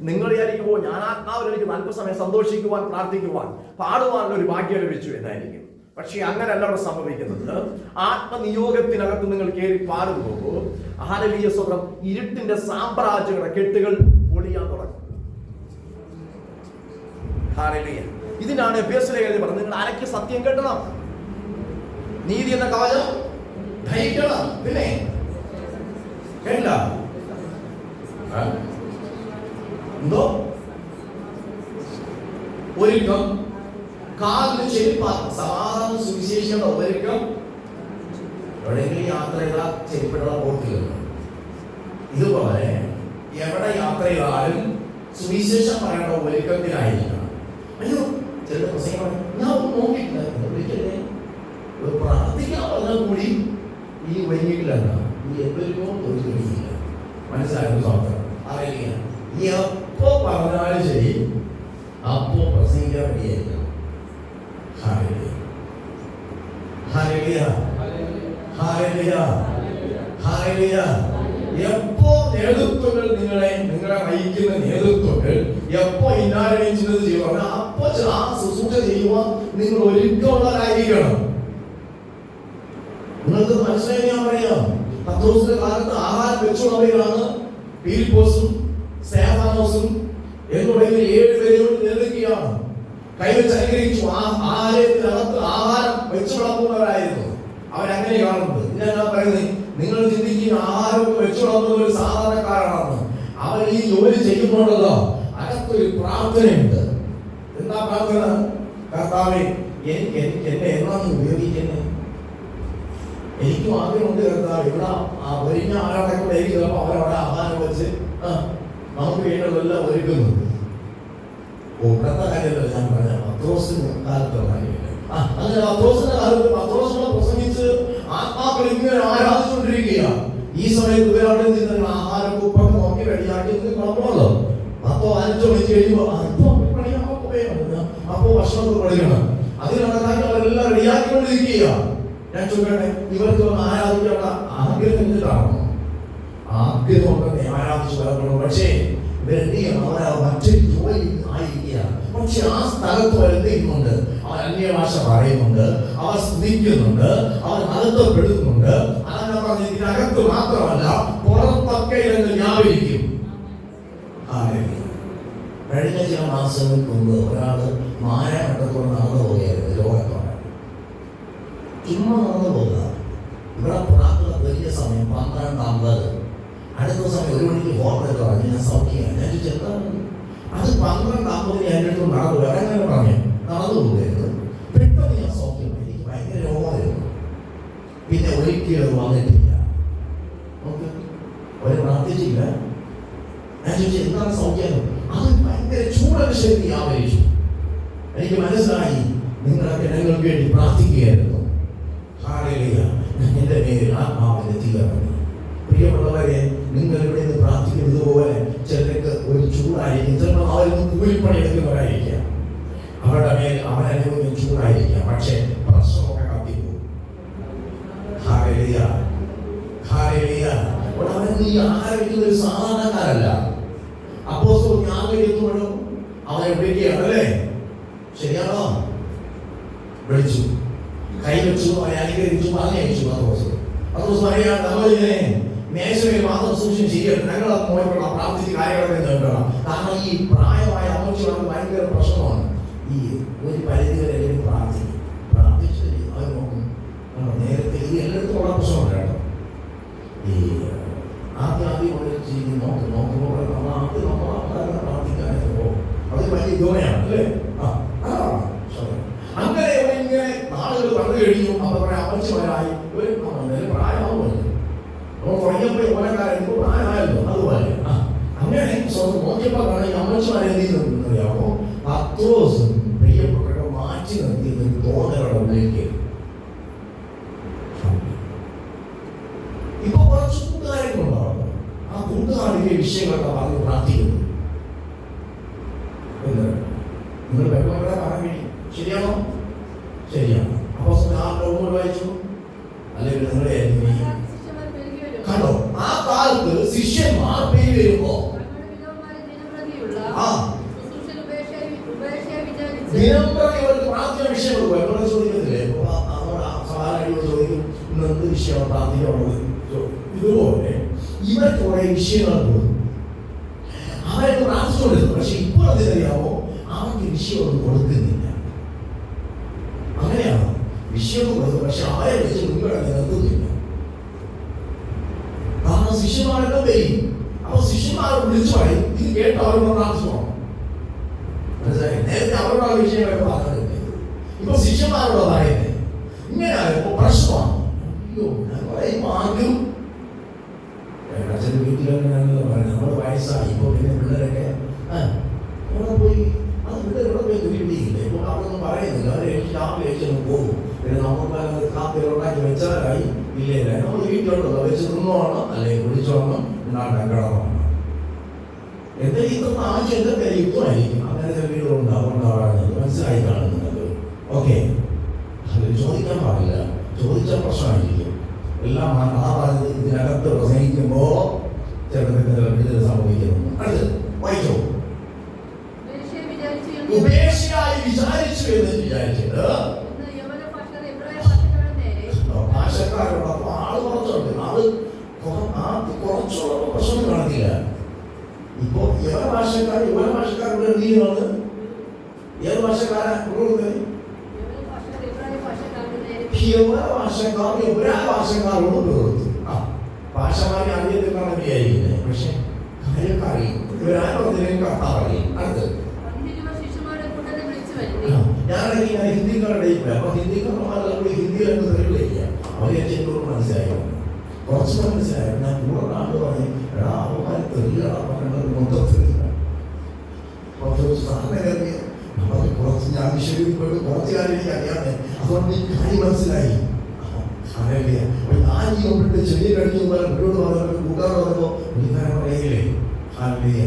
നിങ്ങൾ വിചാരിക്കുമ്പോൾ ഞാൻ ആത്മാവിൽ എനിക്ക് അല്പസമയം സന്തോഷിക്കുവാൻ, പ്രാർത്ഥിക്കുവാൻ, പാടുവാനുള്ള ഒരു ഭാഗ്യം ലഭിച്ചു എന്നായിരിക്കും. പക്ഷെ അങ്ങനെയല്ല അവിടെ സംഭവിക്കുന്നത്. ആത്മനിയോഗത്തിനകത്ത് നിങ്ങൾ കയറി പാടുമ്പോൾ ഹല്ലേലൂയ സ്തോത്രം, ഇരുട്ടിന്റെ സാമ്രാജ്യങ്ങളുടെ കെട്ടുകൾ പൊളിയാൻ തുടങ്ങും. ഹല്ലേലൂയ. ഇതിനാണ് എഫേസ്യർ പറഞ്ഞത്, നിങ്ങൾ അരയ്ക്ക് സത്യം കെട്ടണം, നീതി എന്ന കവചം ധരിക്കണം. പിന്നെ കേട്ടില്ല എന്തോ ഒരുക്കം, കാലിന് ചെരുപ്പാ. സാധാരണ സുവിശേഷങ്ങളുടെ ഒരുക്കം എവിടെയെങ്കിലും യാത്ര ചെയ്താൽ ചെരുപ്പിടാൻ പോകത്തില്ലല്ലോ. ഇതുപോലെ എവിടെ യാത്ര ചെയ്താലും സുവിശേഷം പറയേണ്ട ഒരുക്കത്തിനായിരിക്കണം. അയ്യോ, ചില പ്രസംഗം ഞാൻ നോക്കിയിട്ടില്ല, വിളിക്കല്ലേ പ്രാർത്ഥിക്കാൻ പറഞ്ഞാൽ കൂടി ഈ വൈകിട്ടിലല്ല, ഈ എന്തൊരുക്കോ ഒരു കഴിയില്ല. മനസ്സിലായിരുന്നു സ്വാതന്ത്ര്യം അറിയില്ല. ഈ എപ്പോ പറഞ്ഞാലും ശരി അപ്പോ പ്രസംഗിക്കാൻ റെഡിയായിരിക്കണം. എപ്പോ നേതൃത്വങ്ങൾ നിങ്ങളെ നയിക്കുന്ന നേതൃത്വങ്ങൾ എപ്പോ ഇന്നാരെയും ചിന്തത് ചെയ്യുക, അപ്പൊ ആ ശുശ്രൂഷ ചെയ്യുവാൻ നിങ്ങൾ ഒരുക്കമുള്ളവരായിരിക്കണം. നിങ്ങൾക്ക് മനസ്സിലായി ഞാൻ പറയാം. പത്രോസിന്റെ കാലത്ത് ആഹാരം വെച്ചുള്ളവരാണ് ഫിലിപ്പോസും സ്തെഫാനോസും എന്ന് പറയുന്ന 7 പേരോട് നിലനിൽക്കുകയാണ്. കൈവച്ച് അനുഗ്രഹിച്ചു. ആ ആലയത്തിനകത്ത് ആഹാരം വെച്ചു വിളമ്പുന്നവരായിരുന്നു അവരങ്ങനെ കാണുന്നത്. ഇതെന്നാ പറയുന്നത്, നിങ്ങൾ ചിന്തിക്കുന്ന ആഹാരം വെച്ചു വിളമ്പുന്ന ഒരു സാധാരണക്കാരാണെന്ന്. അവർ ഈ ജോലി ചെയ്യുമ്പോഴല്ലോ അകത്തൊരു പ്രാർത്ഥനയുണ്ട്. എന്താ പ്രാർത്ഥന? കർത്താവേ, എന്നെ എന്നാണ് ഉപയോഗിക്കുന്നത്? എനിക്കും ആഗ്രഹമുണ്ട് കർത്താവ്, ഇവിടെ ഒരിഞ്ഞ ആരാധന കൂടെ ആയിരിക്കും. അവരവിടെ ആഹാരം വെച്ച് നമുക്ക് വേണ്ടതെല്ലാം ഒരുക്കുന്നുണ്ട്. ഇവിടത്തെ കാര്യമല്ല ഞാൻ പറഞ്ഞ, പത്രോസിന്റെ കാലത്തുള്ള കാര്യമില്ല. അങ്ങനെ പത്രോസിന്റെ കാലത്ത് പത്രോസിനെ പ്രസംഗിച്ച് ആത്മാക്കൾ ഇങ്ങനെ ആരാധിച്ചുകൊണ്ടിരിക്കുകയാണ്. ഈ സമയത്ത് ഇവരവിടെ നിന്ന് ആഹാരം കുപ്പൊക്കെ നോക്കി റെഡിയാക്കി കുഴപ്പമല്ലോ. 10-15 മണിക്ക് കഴിയുമ്പോൾ അപ്പോ ഭക്ഷണമൊക്കെ പഠിക്കണം. അതിനകത്താക്കി അവരെല്ലാം റെഡിയാക്കിക്കൊണ്ടിരിക്കുക. ഞാൻ ചോദിക്കട്ടെ, ഇവർക്ക് ആരാധിക്കാനുള്ള ആഗ്രഹം എന്നിട്ടാണോ? ആഗ്രഹം ഉണ്ടെന്നെ ആരാധിച്ചു വരക്കണം. പക്ഷേ ഇവരെന്ത് ചെയ്യണം? അവർ മറ്റൊരു ജോലി ആയിരിക്കുകയാണ്. പക്ഷെ ആ സ്ഥലത്ത് വരുന്നുണ്ട്, അവർ അന്യഭാഷ പറയുന്നുണ്ട്, അവർ സ്തുതിക്കുന്നുണ്ട്, അവർ മഹത്വപ്പെടുത്തുന്നുണ്ട്. അങ്ങനെ പറഞ്ഞ് ഇതിനകത്ത് മാത്രമല്ല പുറത്തൊക്കെ ഇതെന്ന് വ്യാപരിക്കും. കഴിഞ്ഞ ചില മാസങ്ങൾക്ക് മുമ്പ് ഒരാള് മാരാട്ടത്തോടെ നടന്നു പോവുകയായിരുന്നു. രോഗത്തോടെ ചുമ്മാ നടന്നു പോകുക. ഇവിടെ പ്രാർത്ഥന വലിയ സമയം 12:50. അടുത്ത സമയം 1 മണിക്ക് ഫോണിൽ പറഞ്ഞു ഞാൻ സൗഖ്യമാണ്. ഞാൻ ചോദിച്ചെന്താണ്? അത് 12:50 എൻ്റെ അടുത്ത് നടന്നു വരാൻ പറഞ്ഞു നടന്നു പോവുകയായിരുന്നു. പെട്ടെന്ന് ഞാൻ സൗഖ്യമായി. എനിക്ക് ഭയങ്കര രോഗമായിരുന്നു. പിന്നെ ഒരിക്കലും അത് വന്നിട്ടില്ല. ഓക്കെ, അവർ പ്രാർത്ഥിച്ചില്ല. ഞാൻ ചോദിച്ചു എന്താണ് സൗഖ്യം? അത് ഭയങ്കര ചൂടൊക്കെ ശക്തി ആവരിച്ചു. എനിക്ക് മനസ്സിലായി നിങ്ങളൊക്കെ ഞങ്ങൾക്ക് വേണ്ടി പ്രാർത്ഥിക്കുകയായിരുന്നു. എന്റെ പേരിൽ ആത്മാവിന്റെ തീവ്രത. പ്രിയമുള്ളവരെ, നിങ്ങൾ ഇവിടെ നിന്ന് പ്രാർത്ഥിക്കുന്നത് പോലെ ചിലർക്ക് ഒരു ചൂടായിരിക്കും. ചിലപ്പോൾ അവരൊന്നും കൂലിപ്പണി എടുക്കുന്നവരായിരിക്കാം. അവരുടെ മേൽ അവരനുഭവം ചൂടായിരിക്കാം. പക്ഷെ പ്രശ്നമൊക്കെ കത്തിപ്പോകും. അവരൊന്നും ഈ ആഹാരം ഒരു സാധാരണക്കാരല്ല. അപ്പോസ്തലൻ ആഗ്രഹിക്കുമ്പോഴും അവരെ വിളിക്കുകയാണ് അല്ലേ? ശരിയാണോ? വിളിച്ചു, കൈവച്ചു, അവരെ അനുഗ്രഹിച്ചു, പറഞ്ഞയച്ചു. പത്രോസ് പറയുകയാണ്, നമ്മളിങ്ങനെ മേശയിൽ മാത്രം സൂക്ഷ്യം ചെയ്യണം. ഞങ്ങൾ പോയപ്പോഴാ പ്രാർത്ഥിച്ച് കാര്യങ്ങളൊക്കെ നേടണം. കാരണം ഈ പ്രായമായ അമ്മച്ചികൾക്ക് ഭയങ്കര പ്രശ്നമാണ്. ഈ ഒരു പരിധി വരെ എല്ലാവരും പ്രാർത്ഥിച്ചു അവർ നോക്കും. നേരത്തെ ഇത് എല്ലായിടത്തും ഉള്ള പ്രശ്നമുണ്ട് കേട്ടോ. ഈ ആദ്യം ചെയ്ത് നോക്കുമ്പോൾ പ്രാർത്ഥിക്കാനായിട്ട് പോകും. അത് വലിയ ഗുണയാണ് അല്ലേ? അങ്ങനെ ഇങ്ങനെ നാളുകൾ വന്നു കഴിഞ്ഞു. അവരുടെ അമ്മച്ചിമാരായി ഒരു പ്രായമാവുമല്ലോ. നമ്മൾ തുടങ്ങിയപ്പോൾ യൗവനക്കാരൻ പ്രായമായല്ലോ. അതുപോലെ അങ്ങനെ നോക്കിയപ്പോൾ ഈ അമ്മച്ചിമാരെ എന്ത് ചെയ്യുന്നറിയാമോ? പത്രോസ് പ്രിയപ്പെട്ട മാറ്റി നിർത്തിയത് തോന്നലുടെ ഉള്ളിലേക്ക്. ഇപ്പൊ കുറച്ച് കൂട്ടുകാരൊക്കെ ഉണ്ടാവും. ആ കൂട്ടുകാരുടെ വിഷയങ്ങളൊക്കെ പറഞ്ഞ് പ്രാർത്ഥിക്കുന്നു. നിങ്ങൾ വെള്ളങ്ങളെ പറഞ്ഞു ശരിയാണോ? ശരിയാണ്. അപ്പൊ വായിച്ചു അല്ലെങ്കിൽ നിങ്ങളെ കണ്ടോ? ആ കാലത്ത് ശിഷ്യന്മാർ പേര് വരുമ്പോ ദിനംപ്രതി പ്രാർത്ഥന വിഷയങ്ങൾ വെള്ളം ചോദിക്കുന്നില്ലേ? സഹായിയോട് ചോദിക്കും ഇന്നെന്ത് വിഷയമാണ് പ്രാർത്ഥിക്കാനുള്ളത്. ഇതുപോലെ ഇവർക്ക് കുറെ വിഷയങ്ങളുണ്ട്. അവരൊക്കെ പ്രാർത്ഥിച്ചുകൊണ്ടിരുന്നു. പക്ഷെ ഇപ്പോൾ അതിനറിയാമോ? അവർക്ക് വിഷയമൊന്നും കൊടുക്കുന്നില്ല. അങ്ങനെയാണ് വിഷയം കൊടുക്കുന്നത്. പക്ഷെ അവരെ വെച്ച് മുൻഗണന നിർത്തുന്നില്ല. കാരണം ശിഷ്യന്മാരെല്ലാം വരും. അപ്പൊ ശിഷ്യന്മാരെ വിളിച്ചു പറയും, ഇത് കേട്ട് അവരോട് പ്രാർത്ഥിച്ചോ. മനസ്സിലായി? നേരത്തെ അവരുടെ വിഷയങ്ങളൊക്കെ പറഞ്ഞിട്ടുണ്ട്. ഇപ്പൊ ശിഷ്യന്മാരോട് പറയുന്നത് ഇങ്ങനെ ആയപ്പോ പ്രശ്നമാണ്. അയ്യോ, ഞാൻ പറയും ആദ്യം അച്ഛൻ്റെ വീട്ടിലൊക്കെ പറയുന്നത് നമ്മുടെ വയസ്സായി. ഇപ്പൊ പിന്നെ പിള്ളേരൊക്കെ അവിടെ പോയി അത് പിള്ളേർ ഇവിടെ പോയി വീട്ടിലില്ല. ഇപ്പൊ അവരൊന്നും പറയുന്നില്ല. അവരെ രാവിലെ കഴിച്ചൊന്നും പോകും. പിന്നെ നമുക്ക് കാപ്പി ഉണ്ടാക്കി വെച്ചാലായി ഇല്ലേ? നമ്മൾ വീട്ടിലുണ്ടല്ലോ, വെച്ച് തിന്നോണം അല്ലെങ്കിൽ വിളിച്ചോണം, ഉണ്ടാക്കാൻ കിടന്നോണം. എന്തെങ്കിലും ഇതൊന്നും ആവശ്യം എന്തൊക്കെ യുക്തമായിരിക്കും. അങ്ങനത്തെ വീടുകളുണ്ട്. അതുകൊണ്ടാണ് മനസ്സിലായി കാണുന്നത്. ഓക്കെ, അത് ചോദിക്കാൻ പാടില്ല. ചോദിച്ചാൽ പ്രശ്നമായിരിക്കും. എല്ലാം മഹാഭാരത ഇതിനകത്ത് പ്രസംഗിക്കുമ്പോൾ ചിലതൊക്കെ സംഭവിക്കുന്നു. അടുത്ത് വായിച്ചോ. ഉപേക്ഷയായി വിചാരിച്ചു എന്ന് വിചാരിച്ചിട്ട് ഭാഷക്കാരോടൊപ്പം ആള് കുറച്ചുണ്ട്. ആള് കുറച്ചുള്ള പ്രശ്നം കാണത്തില്ല. ഇപ്പൊ യവന ഭാഷക്കാരോട് എന്ത് ചെയ്യുന്നത്? ഏത് ഭാഷക്കാരാ യവന ഭാഷക്കാർ എബ്രായ ഭാഷക്കാരോട് പ്രവർത്തി. ഭാഷമാരെ അറിയത്തിലാണ് വിചാരിക്കുന്നത്. പക്ഷെ കാര്യമൊക്കെ അറിയും. ഇവരാരും കർത്താവ് അറിയും. അടുത്ത് ഞാനാണെങ്കിൽ ഹിന്ദിക്കാരുടെ അപ്പൊ ഹിന്ദിക്കാരന്മാരുടെ ഹിന്ദിയിലൊക്കെ തെളിവില്ല. അവരെ എന്നോട് മനസ്സിലായോ? കുറച്ച് മനസ്സിലായോ? ഞാൻ കൂടെ നാട് പറഞ്ഞു എടാ അവന്മാരെ തെളിയാ പറഞ്ഞത് മൊത്തത്തിൽ കുറച്ച് ഞാൻ വിഷയപ്പെട്ട് കുറച്ച് കാര്യം എനിക്ക് അറിയാതെ അതുകൊണ്ട് ഈ കാര്യം മനസ്സിലായി. അറിയില്ല. അപ്പൊ ഞാൻ ഈ കൊണ്ടിട്ട് ചെറിയ കഴിഞ്ഞു വീട്ടോട് പറഞ്ഞപ്പോൾ കൂട്ടുകാരോട് പറഞ്ഞപ്പോ പുള്ളിക്കാരൻ പറയില്ലേ അറിയില്ല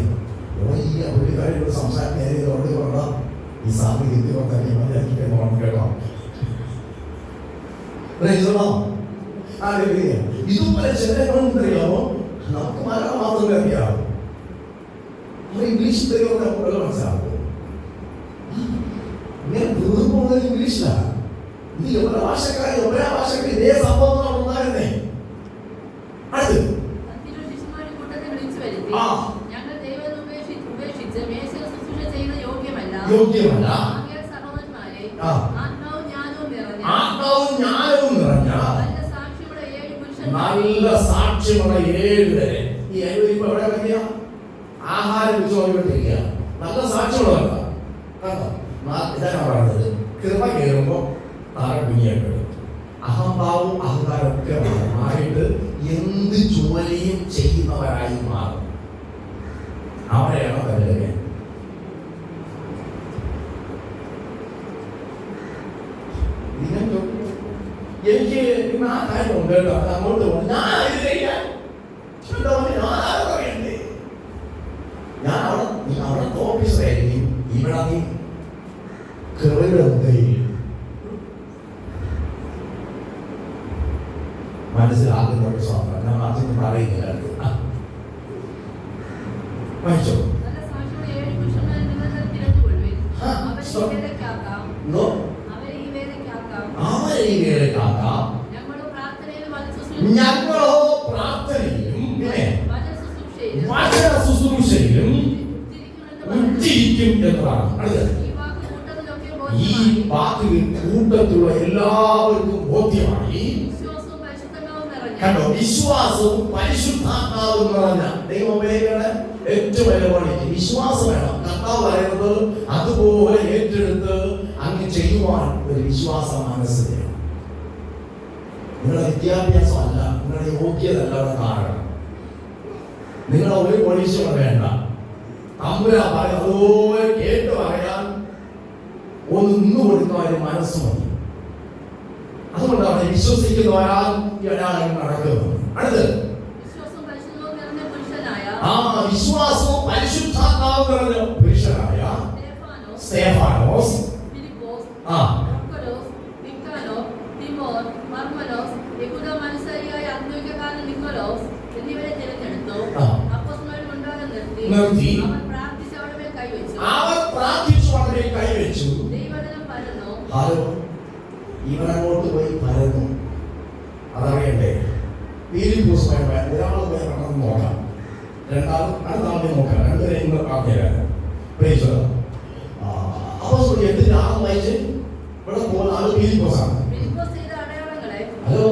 ഈ പുള്ളിക്കാരോട് സംസാരിക്കാൻ പറഞ്ഞ ഈ സാമി ഹിന്ദി പറഞ്ഞാൽ കേട്ടോ. ഇതുപോലെ ചിലറിയാമോ? നമുക്ക് മലയാളം മാത്രമേ അറിയാവൂ. ഇംഗ്ലീഷ് തരുമെന്ന് മനസ്സിലാവും. ഇങ്ങനെ പോകുന്നത് ഇംഗ്ലീഷിലാണ്. ഇത് യവന ഭാഷക്കാർ യവന ഭാഷക്കാർ ഇതേ സംഭവങ്ങളാണ് ഉണ്ടാകുന്നേ. അടുത്ത് യോഗ്യമല്ല ആത്മാവും ജ്ഞാനവും നിറഞ്ഞ നല്ല സാക്ഷ്യമുള്ള 7 പേരെ. ഈ 7 ഇപ്പൊ എവിടെ വയ്ക്കുക? ആഹാരം വെച്ചുകൊണ്ടിരിക്കുക. നല്ല സാക്ഷ്യമുള്ളതല്ല കേട്ടോ. ഇതാണ് പറയുന്നത്. കൃപ കയറുമ്പോ താരപ്പിണിയായിട്ട് അഹംഭാവവും അഹങ്കാരമൊക്കെ മാറിയിട്ട് എന്ത് ജോലിയും ചെയ്യുന്നവരായി മാറും. അവരെയാണ് തല്ലുക. എനിക്ക് ഇന്ന് ആ കാര്യം ഉണ്ട് കേട്ടോ. അത് അങ്ങോട്ട് പോകും. ഞാൻ അവിടുത്തെ ഓഫീസറായിരിക്കും. ഇവിടെ നീ കൃപയുടെ മനസ്സിലാക്കുന്ന ഒരു സ്വാതന്ത്ര്യം ഞാൻ ആദ്യം പറയുന്നില്ല. വായിച്ചോ. ഞങ്ങളോ പ്രാർത്ഥനയിലും വചന ശുശ്രൂഷയിലും ഉറ്റിരിക്കും എന്നതാണ്. ഈ വാക്കുകൾ കൂട്ടത്തിലുള്ള എല്ലാവർക്കും ബോധ്യമായി. കണ്ടോ? വിശ്വാസവും പരിശുദ്ധാത്മാവും നിറഞ്ഞ ദൈവമേഖലയുടെ ഏറ്റവും വലിയ ക്വാളിറ്റി വിശ്വാസം വേണം. കർത്താവ് പറയുന്നത് അതുപോലെ ഏറ്റെടുത്ത് അങ്ങ് ചെയ്യുവാൻ ഒരു വിശ്വാസ മനസ്സ് വേണം. നിങ്ങളുടെ വിദ്യാഭ്യാസം അല്ല, നിങ്ങളുടെ യോഗ്യതല്ല അവിടെ കാരണം. നിങ്ങളുടെ ഒരു പൊളിച്ചോ വേണ്ട. തമ്പുരാ പറയാം അതുപോലെ കേട്ട് പറയാൻ ഒന്ന് നിന്ന് കൊടുക്കാൻ ഒരു മനസ്സ് മതി. അതുകൊണ്ടാണ് വിശ്വസിക്കുന്നവരാൽ ഒരാളെ നടക്കുന്നത്. അടുത്ത് വിശ്വാസവും പരിശുദ്ധാത്മാവും നിറഞ്ഞ പുരുഷനായ സ്തെഫാനോസ്, നിർത്തി അവർ പ്രാർത്ഥിച്ചു അവരെ കൈവച്ചു. ഇവനങ്ങോട്ട് പോയി പരന്നു. അതറിയണ്ടേ? ഫിലിപ്പോസുമായി ഒരാൾ പോയി കടന്നു നോക്കാം, അടുത്താളെ നോക്കാം. രണ്ടുപേരെ ഇന്ന് പ്രാർത്ഥിക്കാൻ അപ്പൊ എന്തിന് ആളും വായിച്ച് ഇവിടെ പോകുന്ന ആള് ഫിലിപ്പോസാണ്. ഹലോ,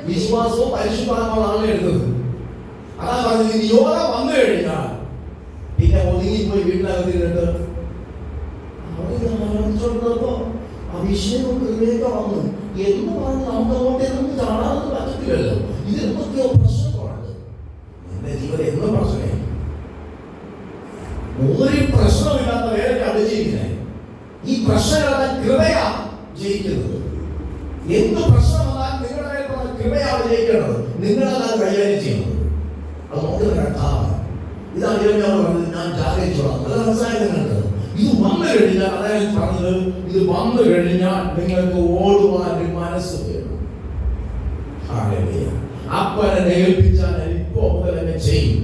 വിശ്വാസവും പരിശുദ്ധാത്മാവും ആളെ എടുത്തത്. അതാ പറഞ്ഞത് നിയോഗം വന്നു കഴിഞ്ഞാൽ പിന്നെ ഒതുങ്ങിപ്പോയി വീട്ടിനകത്തിരുന്നിട്ട് ആലോചിച്ചോണ്ടപ്പോ അഭിഷേകം കൃപയൊക്കെ വന്നു എന്ന് പറഞ്ഞ് നമുക്ക് അങ്ങോട്ടേക്കൊന്നും കാണാനൊന്നും പറ്റത്തില്ലല്ലോ. ഇതെന്തൊക്കെയോ പ്രശ്നമാണ്. എന്റെ ജീവിതം എന്നും പ്രശ്നമേ. ഒരു പ്രശ്നമില്ലാത്ത വേറെ അവിടെ ജയിക്കുന്നത്. ഈ പ്രശ്നങ്ങളെ കൃപയാ ജയിക്കുന്നത്. എന്ത് പ്രശ്നം വന്നാൽ നിങ്ങളുടെ കൃപയാണ് ജയിക്കേണ്ടത്. നിങ്ങളെല്ലാം കൈകാര്യം ചെയ്യുന്നത്. അത് നോക്കുന്ന കർത്താവാണ്. ഇതാണ് പറഞ്ഞത്. ഞാൻ ജാഗ്രഹിച്ചോളാം. അത് മനസ്സിലായി നിങ്ങൾക്ക്. ഇത് വന്നു കഴിഞ്ഞാൽ, അതായത് പറഞ്ഞത്, ഇത് വന്നു കഴിഞ്ഞാൽ നിങ്ങൾക്ക് ഓടുവാൻ മനസ്സ് വേണം. അപ്പനെ ഏൽപ്പിച്ചാൽ ഇപ്പോ മുതൽ തന്നെ ചെയ്യും.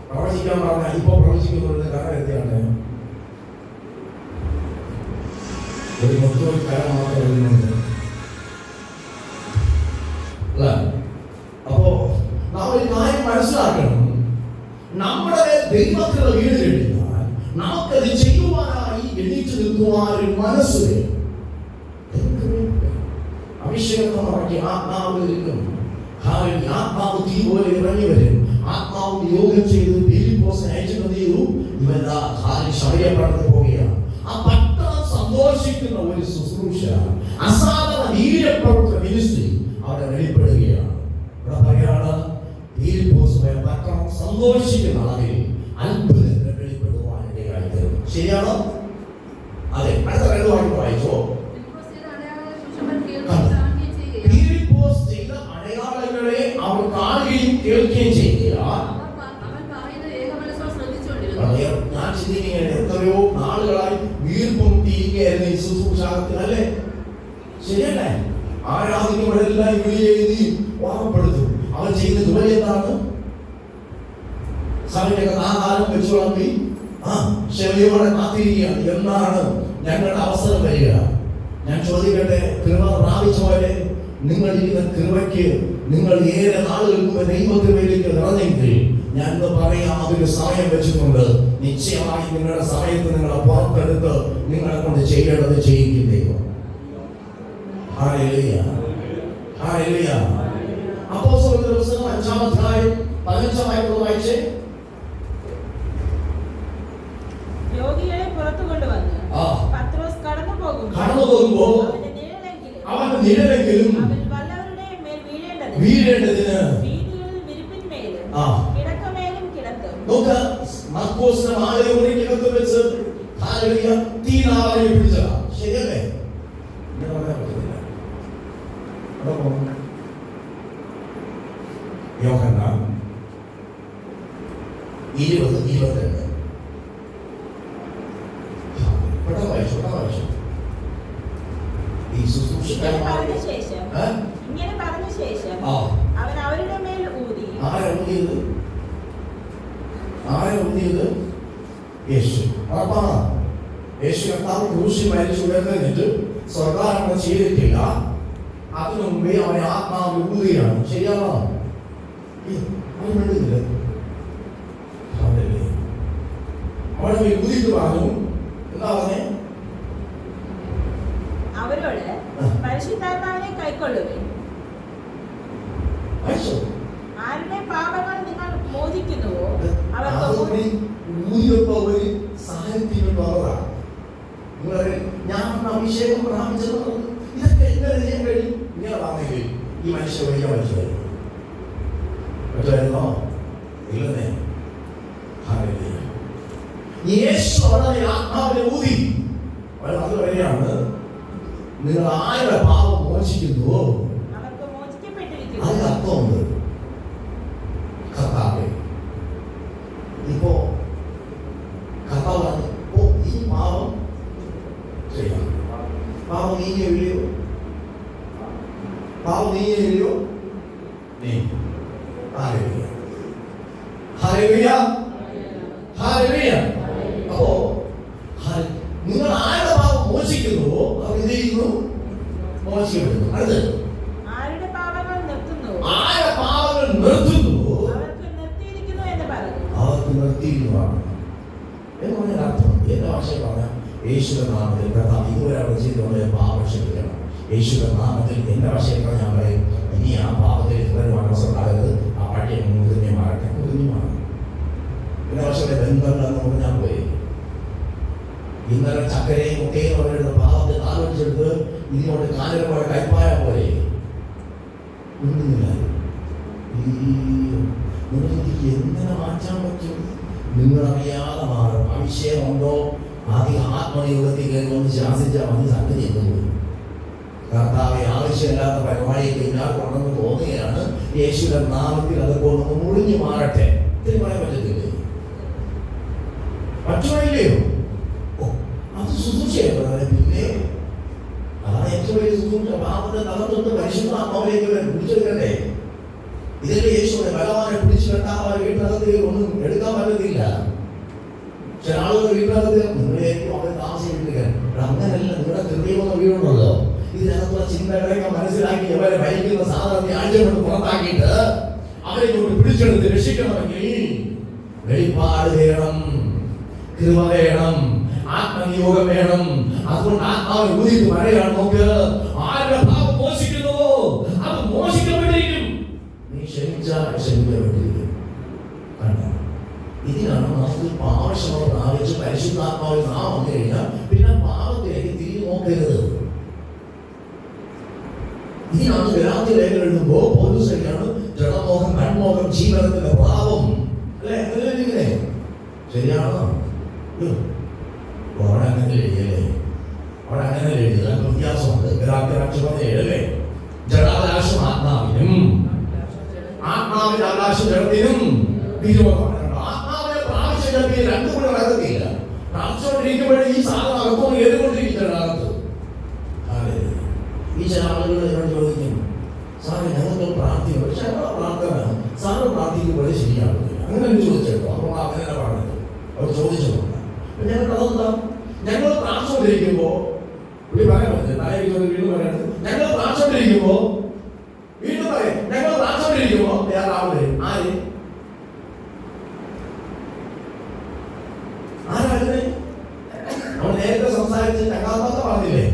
പ്രവചിക്കാൻ പറഞ്ഞാൽ ഇപ്പൊ പ്രവചിക്കുന്നത് കാരണം എന്താണ്? ഒരു മൊത്തം കരം മാത്രം വരുന്നുണ്ട്. അല്ല, അപ്പോ നാം ഒരു കാര്യം മനസ്സിലാക്കണം. നമ്മുടെ ദൈവത്തിലുള്ള വീട് കഴിഞ്ഞാൽ നമുക്കത് ചെയ്യുവാനായി എണീറ്റ് നിൽക്കുവാൻ ഒരു മനസ്സ് അഭിഷേകം നടത്തി ആത്മാവിലും ആത്മാവ് തീ പോലെ ഇറങ്ങി വരും. ആത്മാവ് യോഗം ചെയ്ത് ഫിലിപ്പോസിനെ അയച്ചിട്ട് ചെയ്തു. ഇവൻ ശരീരപ്പെടുന്നു പോവുകയാണ്. ആ പട്ടണം സന്തോഷിക്കുന്ന ഒരു ശുശ്രൂഷ, അസാധാരണ വീര്യപ്രവർത്തന മിനിസ്ട്രി അവിടെ വെളിപ്പെടുകയാണ്. ഇവിടെ പറയാണ് ഫിലിപ്പോസ് പട്ടണം സന്തോഷിക്കുന്ന അളവിൽ അത്ഭുതങ്ങൾ വെളിപ്പെടുവാനിടയായി തീർന്നു. ശരിയാണോ? അതെ. അടുത്ത രണ്ട് വാക്യം വായിച്ചോ. ഫിലിപ്പോസ് ചെയ്ത അടയാളങ്ങളെ അവർ കാണുകയും കേൾക്കുകയും ചെയ്യുക. ഞാൻ ചിന്തിക്കുകയാണ്, എത്രയോ നാളുകളായി വീർപ്പൊട്ടിയിരിക്കുകയായിരുന്നു ഈ ശുശ്രൂഷാകത്തിൽ, അല്ലേ? ശരിയല്ലേ? ആരാധിക്കുമ്പോഴെല്ലാം ഇവരെഴുതി ഓർമ്മപ്പെടുത്തും. അവൻ ചെയ്യുന്ന ജോലി എന്താണ്? സഭയൊക്കെ ആഹാരം വെച്ചു വളർത്തി ക്ഷമയോടെ കാത്തിരിക്കുകയാണ്. എന്നാണ് ഞങ്ങളുടെ അവസരം വരിക? ഞാൻ ചോദിക്കട്ടെ, കൃപ പ്രാപിച്ചവരെ, നിങ്ങൾ ഇരിക്കുന്ന കൃപയ്ക്ക് നിങ്ങൾ ഏറെ നാളുകൾക്ക് മുമ്പ് ദൈവകൃപയിലേക്ക് നിറഞ്ഞെങ്കിൽ ഞാൻ പറയാം, അതൊരു സമയം വെച്ചിട്ടുണ്ട്. നിശ്ചയമായി നിങ്ങളുടെ സമയത്ത് നിങ്ങളെ പുറത്തെടുത്ത് നിങ്ങളെ കൊണ്ട് ചെയ്യേണ്ടത് ചെയ്യിക്കും ദൈവം. Hallelujah, hallelujah. അപ്പോസ്തലരുടെ പുസ്തകം 5-ാം അധ്യായം 15-ാം വാക്യം വായിച്ചേ. രോഗികളെ പുറത്തു കൊണ്ടുവന്ന് പത്രോസ് കടന്നു പോകുമ്പോൾ അവന്റെ നിഴലെങ്കിലും വീഴേണ്ടതിന് കിടക്കമേലും കിടത്തും. മർക്കോസിന്റെ മാലയൊന്നിനകത്ത് വെച്ച് തീനാളെ പിടിച്ചതാ. ശരിയല്ലേ? യോഹന്നാൻ 20:22. ഇങ്ങനെ പറഞ്ഞ ശേഷം അവൻ അവരുടെ മേൽ ഊതി. ആരെ ഊതിയത്? യേശു. യേശു കർത്താവ് ക്രൂശിൽ മരിച്ചു ഉയർന്നിട്ട് സ്വർഗ്ഗാരോഹണം ചെയ്തിട്ടില്ല. അതിനു മുമ്പേ അവനെ ആത്മാവ് ഊതുകയാണ്. ശരിയാണോ? അവൻ വേണ്ടിയില്ല. അവനെ ഊതിട്ട് പറഞ്ഞു. എന്താ പറഞ്ഞേ? അവരോട് പരിശുദ്ധാത്മാവിനെ കൈക്കൊള്ളുവിൻ. ആരുടെ പാപങ്ങൾ നിങ്ങൾ മോചിക്കുന്നുവോ അവർക്ക് ഞാൻ അഭിഷേകം പ്രാപിച്ചത് ഇതൊക്കെ എങ്ങനെ ചെയ്യാൻ കഴിയും? ഇങ്ങനെ പറഞ്ഞെങ്കിൽ ഈ മനുഷ്യ വലിയ മനുഷ്യരായിരുന്നു. പറ്റുമായിരുന്നോ? ഇല്ലെന്നേ. യേശു അവരുടെ ആത്മാവിനെ ഊതി. അത് വരെയാണ്, നിങ്ങൾ ആരുടെ പാപം മോചിക്കുന്നുവോ അവർക്ക് മോചിക്കപ്പെട്ടിരിക്കുന്നു. അതിന് അർത്ഥമുണ്ട്. കർത്താവേ, ഇപ്പോ കർത്താവ് ഈ പാപം ചെയ്യാം. പാപം നീങ്ങിയോ? പാപം നീങ്ങിയോ? Hallelujah, hallelujah, hallelujah. അപ്പോ നിങ്ങൾ ആരുടെ പാപം മോചിക്കുന്നുവോ അവർ എന്ത് ചെയ്യുന്നു? മോചിക്കപ്പെടുന്നു. അടുത്ത് ആരുടെ പാപങ്ങൾ നിർത്തുന്നുവോ ആരുടെ പാപങ്ങൾ നിർത്തുന്നുവോ അവർക്ക് നിർത്തിയിരിക്കുന്നു എന്ന് പറഞ്ഞു. അവർക്ക് നിർത്തിയിരിക്കുന്നതാണ് എന്ന് പറഞ്ഞാൽ അർത്ഥം എന്റെ ഭാഷയിൽ പറഞ്ഞാൽ യേശുവിന്റെ നാമത്തിൽ കർത്താവ് ഇതുവരെ അവിടെ ചെയ്തുകൊണ്ട് പാപം ക്ഷമിക്കണം. യേശുവിന്റെ നാമത്തിൽ എന്റെ ഭാഷയിൽ ഞാൻ പറയും, ഇനി ആ പാപത്തിൽ തുടരുവാൻ അവസരം ഉണ്ടാകരുത്. ആ പട്ടിയെ മുതിർന്നെ മാറട്ടെ. മുതിർന്നു മാറും. എന്റെ ഭാഷയുടെ ബന്ധങ്ങൾ എന്ന് ഞാൻ പോയി. ഇന്നലെ ചക്കരയും മുട്ടയും അവരുടെ പാപത്തെ ആലോചിച്ചെടുത്ത് ഇതിനോട് കാലം പോലെ കൈപ്പായ പോലെ നിങ്ങൾക്ക് എങ്ങനെ മാറ്റാൻ പറ്റും? നിങ്ങളറിയാതെ മാറും. അഭിഷേകമുണ്ടോ? ആദ്യം ആത്മനിയോഗത്തിൽ കയറുമെന്ന് ശാസിച്ചാൽ മതി. സംഗതി എന്ന് പോയി. കർത്താവെ ആവശ്യമില്ലാത്ത പരിപാടിയൊക്കെ എല്ലാവർക്കും ഉണ്ടെന്ന് തോന്നുകയാണ്. യേശുവിന്റെ നാമത്തിൽ അതൊക്കെ ഒന്ന് മുറിഞ്ഞു മാറട്ടെ. ഇതിന് പറയാൻ പറ്റത്തില്ലേ? പറ്റുമല്ലയോ? അത് ശുശ്രൂഷയാണ്. പിന്നെ അതാണ് ഏറ്റവും വലിയ ശുശ്രൂഷ. പാപത്തെ തകർത്തിട്ട് പരിശുദ്ധ ആത്മാവിലേക്ക് പിടിച്ചെടുക്കണ്ടേ? ഇതിന്റെ യേശുവിനെ ബലവാനെ പിടിച്ചു കെട്ടാൻ അവരെ വീട്ടിനകത്ത് ഒന്നും എടുക്കാൻ പറ്റത്തില്ല. ചില ആളുകൾ വീട്ടിനകത്ത് നിങ്ങളേക്കും അവരെ താമസിപ്പിക്കുക. അങ്ങനെയല്ല. നിങ്ങളുടെ കൃത്യം ചിന്തകളെയൊക്കെ മനസ്സിലാക്കി അവരെ ഭരിക്കുന്ന സാധനത്തെ ആഴ്ചപ്പെട്ട് പുറത്താക്കിയിട്ട് അവരെ കൊണ്ട് പിടിച്ചെടുത്ത് രക്ഷിക്കണമെങ്കിൽ വെളിപ്പാട് വേണം, കൃപ വേണം, ആത്മനിയോഗം വേണം. അതുകൊണ്ട് ആത്മാവ് ഊതിയിട്ട് പറയുകയാണ്, നോക്ക്, ആരുടെ പാപം മോശിക്കുന്നുവോ അത് മോശിക്കപ്പെട്ടിരിക്കും, നീ ക്ഷമിച്ചാൽ ക്ഷമിക്കപ്പെട്ടിരിക്കും. കണ്ടോ? ഇതിനാണ് നമുക്ക് പാപക്ഷമ പ്രാപിച്ച് പരിശുദ്ധാത്മാവിൽ നാം വന്നു കഴിഞ്ഞാൽ പിന്നെ പാപത്തിലേക്ക് തിരിഞ്ഞു നോക്കരുത്. ഇതിനാണ് ഗലാത്യ ലേഖനം എഴുതുമ്പോൾ പൗലോസ് പറയുകയാണ്, ജഡമോഹം, കൺമോഹം, ജീവനത്തിന്റെ പാപം, അല്ലെ? അങ്ങനെ ശരിയാണോ? അവിടെ അങ്ങനെ എഴുതിയല്ലേ? അവിടെ അങ്ങനെ എഴുതിയത് അതിന് വ്യത്യാസമുണ്ട്. ഗലാത്യല്ലേ? ജഡാവകാശം ആത്മാവിനും, ആത്മാവിന്റെ അവകാശം ജഡത്തിനും വിരോധമാണ്. ആത്മാവിനെ പ്രാപിച്ച രണ്ടും കൂടെ നടക്കത്തില്ല. പ്രാപിച്ചുകൊണ്ടിരിക്കുമ്പോഴേ ഈ സാധനം അകത്തോട് ഏതുകൊണ്ടിരിക്കുന്നത്. ഈ ചില ആളുകൾ എന്നോട് ചോദിക്കും, സാറേ ഞങ്ങൾക്ക് പ്രാർത്ഥിക്കും, പക്ഷെ ഞങ്ങളുടെ പ്രാർത്ഥന സാറ് പ്രാർത്ഥിക്കുമ്പോഴേ ശരിയാകുന്നില്ല. അങ്ങനെ ചോദിച്ചേട്ടോ. അപ്പോൾ അങ്ങനെ പറഞ്ഞത് അവർ ചോദിച്ചിട്ടുണ്ട്. ഞങ്ങൾക്ക് അതെന്താ, ഞങ്ങൾ പ്രാർത്ഥിച്ചുകൊണ്ടിരിക്കുമ്പോ പറയാൻ പറ്റില്ല, തലയിൽ വീണ്ടും പറയണത്, ഞങ്ങൾ പ്രാർത്ഥിച്ചുകൊണ്ടിരിക്കുമ്പോ വീണ്ടും പറയും, ഞങ്ങൾ പ്രാർത്ഥിച്ചുകൊണ്ടിരിക്കുമ്പോ വേറെ ആൾ വരും. ആരായിരുന്നു? നമ്മൾ നേരത്തെ സംസാരിച്ച് ചങ്ങാത്ത പറഞ്ഞില്ലേ,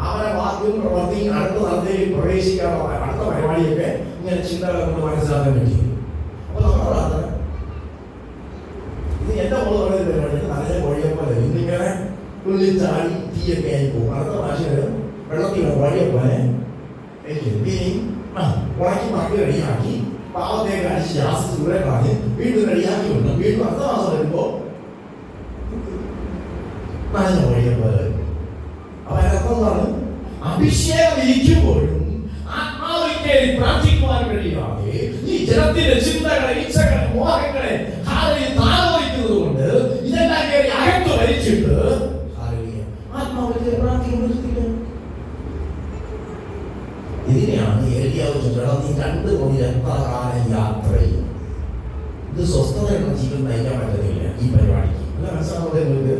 അവരെ വാക്കും പ്രവർത്തിയും അടുത്ത നടത്തിയിൽ പ്രവേശിക്കാനുള്ള അടുത്ത പരിപാടിയൊക്കെ ഇങ്ങനെ ചിന്തകളെ കൊണ്ട് മനസ്സിലാക്കാൻ പറ്റി. അപ്പൊ നമ്മുടെ പ്രാർത്ഥന ഇത് എന്റെ മോള് പറയുന്ന പരിപാടി നല്ല വഴിയെപ്പോലെ ഇന്നിങ്ങനെ തുള്ളി ചാടി തീയൊക്കെ ആയി പോകും. അടുത്ത ഭാഷകൾ വെള്ളത്തിൽ വഴിയെപ്പോലെ ഉണക്കി മക്കി റെഡിയാക്കി പാവത്തേക്ക് അടിച്ച് ജാസ്തി ദൂരെ കളഞ്ഞ് വീണ്ടും റെഡിയാക്കി വിടണം. വീണ്ടും അടുത്ത മാസം വരുമ്പോ നല്ല വഴിയെപ്പോലെ. അപ്പൊ അതിനർത്ഥം അഭിഷേകം ഇരിക്കുമ്പോഴും ആത്മാവിനെ പ്രാർത്ഥിക്കുവാൻ കഴിയാതെ ഈ ജനത്തിന്റെ ചിന്തകളെ, ഇച്ഛകളെ, മോഹങ്ങളെ താലോലിക്കുന്നത് കൊണ്ട് ഇതെല്ലാം കയറി അകത്ത് വലിച്ചിട്ട് ആത്മാവിനെ പ്രാർത്ഥിക്കാൻ പറ്റത്തില്ല. ഇതിനെയാണ് ഏലിയാവ് ചൊല്ലണം, നീ 2 കോടി എത്ര കാലം യാത്ര ചെയ്യും. ഇത് സ്വസ്ഥതയുള്ള ജീവിതം നയിക്കാൻ പറ്റത്തില്ല ഈ പരിപാടിക്ക്. അല്ല, മനസ്സിലാവുന്നത്?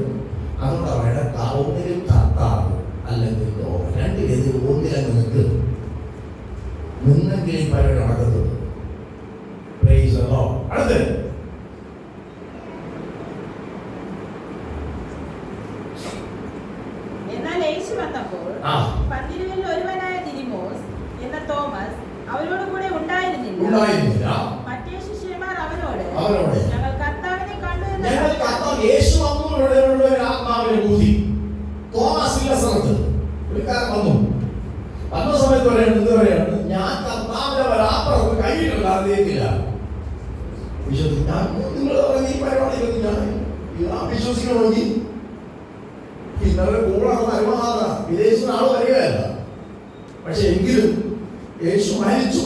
അതുകൊണ്ടാണ് വേണ്ട ഒന്നിലും കർത്താവ് അല്ലെങ്കിൽ ലോകം, രണ്ടിലെതിൽ ഒന്നിലങ്ങ് നിന്നെങ്കിൽ ഈ പരിപാടി നടക്കത്തുള്ളൂ. അടുത്ത് എന്നാൽ യേശു വന്നപ്പോൾ 12 ഒരുവനായ ദിദിമോസ് എന്ന തോമസ് അവരോട് കൂടെ ഉണ്ടായിരുന്നില്ല. മറ്റേ ശിഷ്യന്മാർ അവനോട് ഞങ്ങൾ കർത്താവിനെ കണ്ടു എന്ന് യേശു ആത്മാവിനെ ഊതി തോമസിന്റെ സ്ഥലത്ത് വന്ന സമയത്ത് പറയാണ്, ഞാൻ കർത്താവിനെ വരാപ്പുറത്ത് കയ്യിലുള്ള അറിയില്ല. നിങ്ങൾ ഈ പരിപാടി ഞാൻ വിശ്വസിക്കണമെങ്കിൽ ഇന്നലെ കൂടെ അനുവാദ വിദേശത്ത് ആൾ വരികയല്ല. പക്ഷെ എങ്കിലും യേശു മരിച്ചു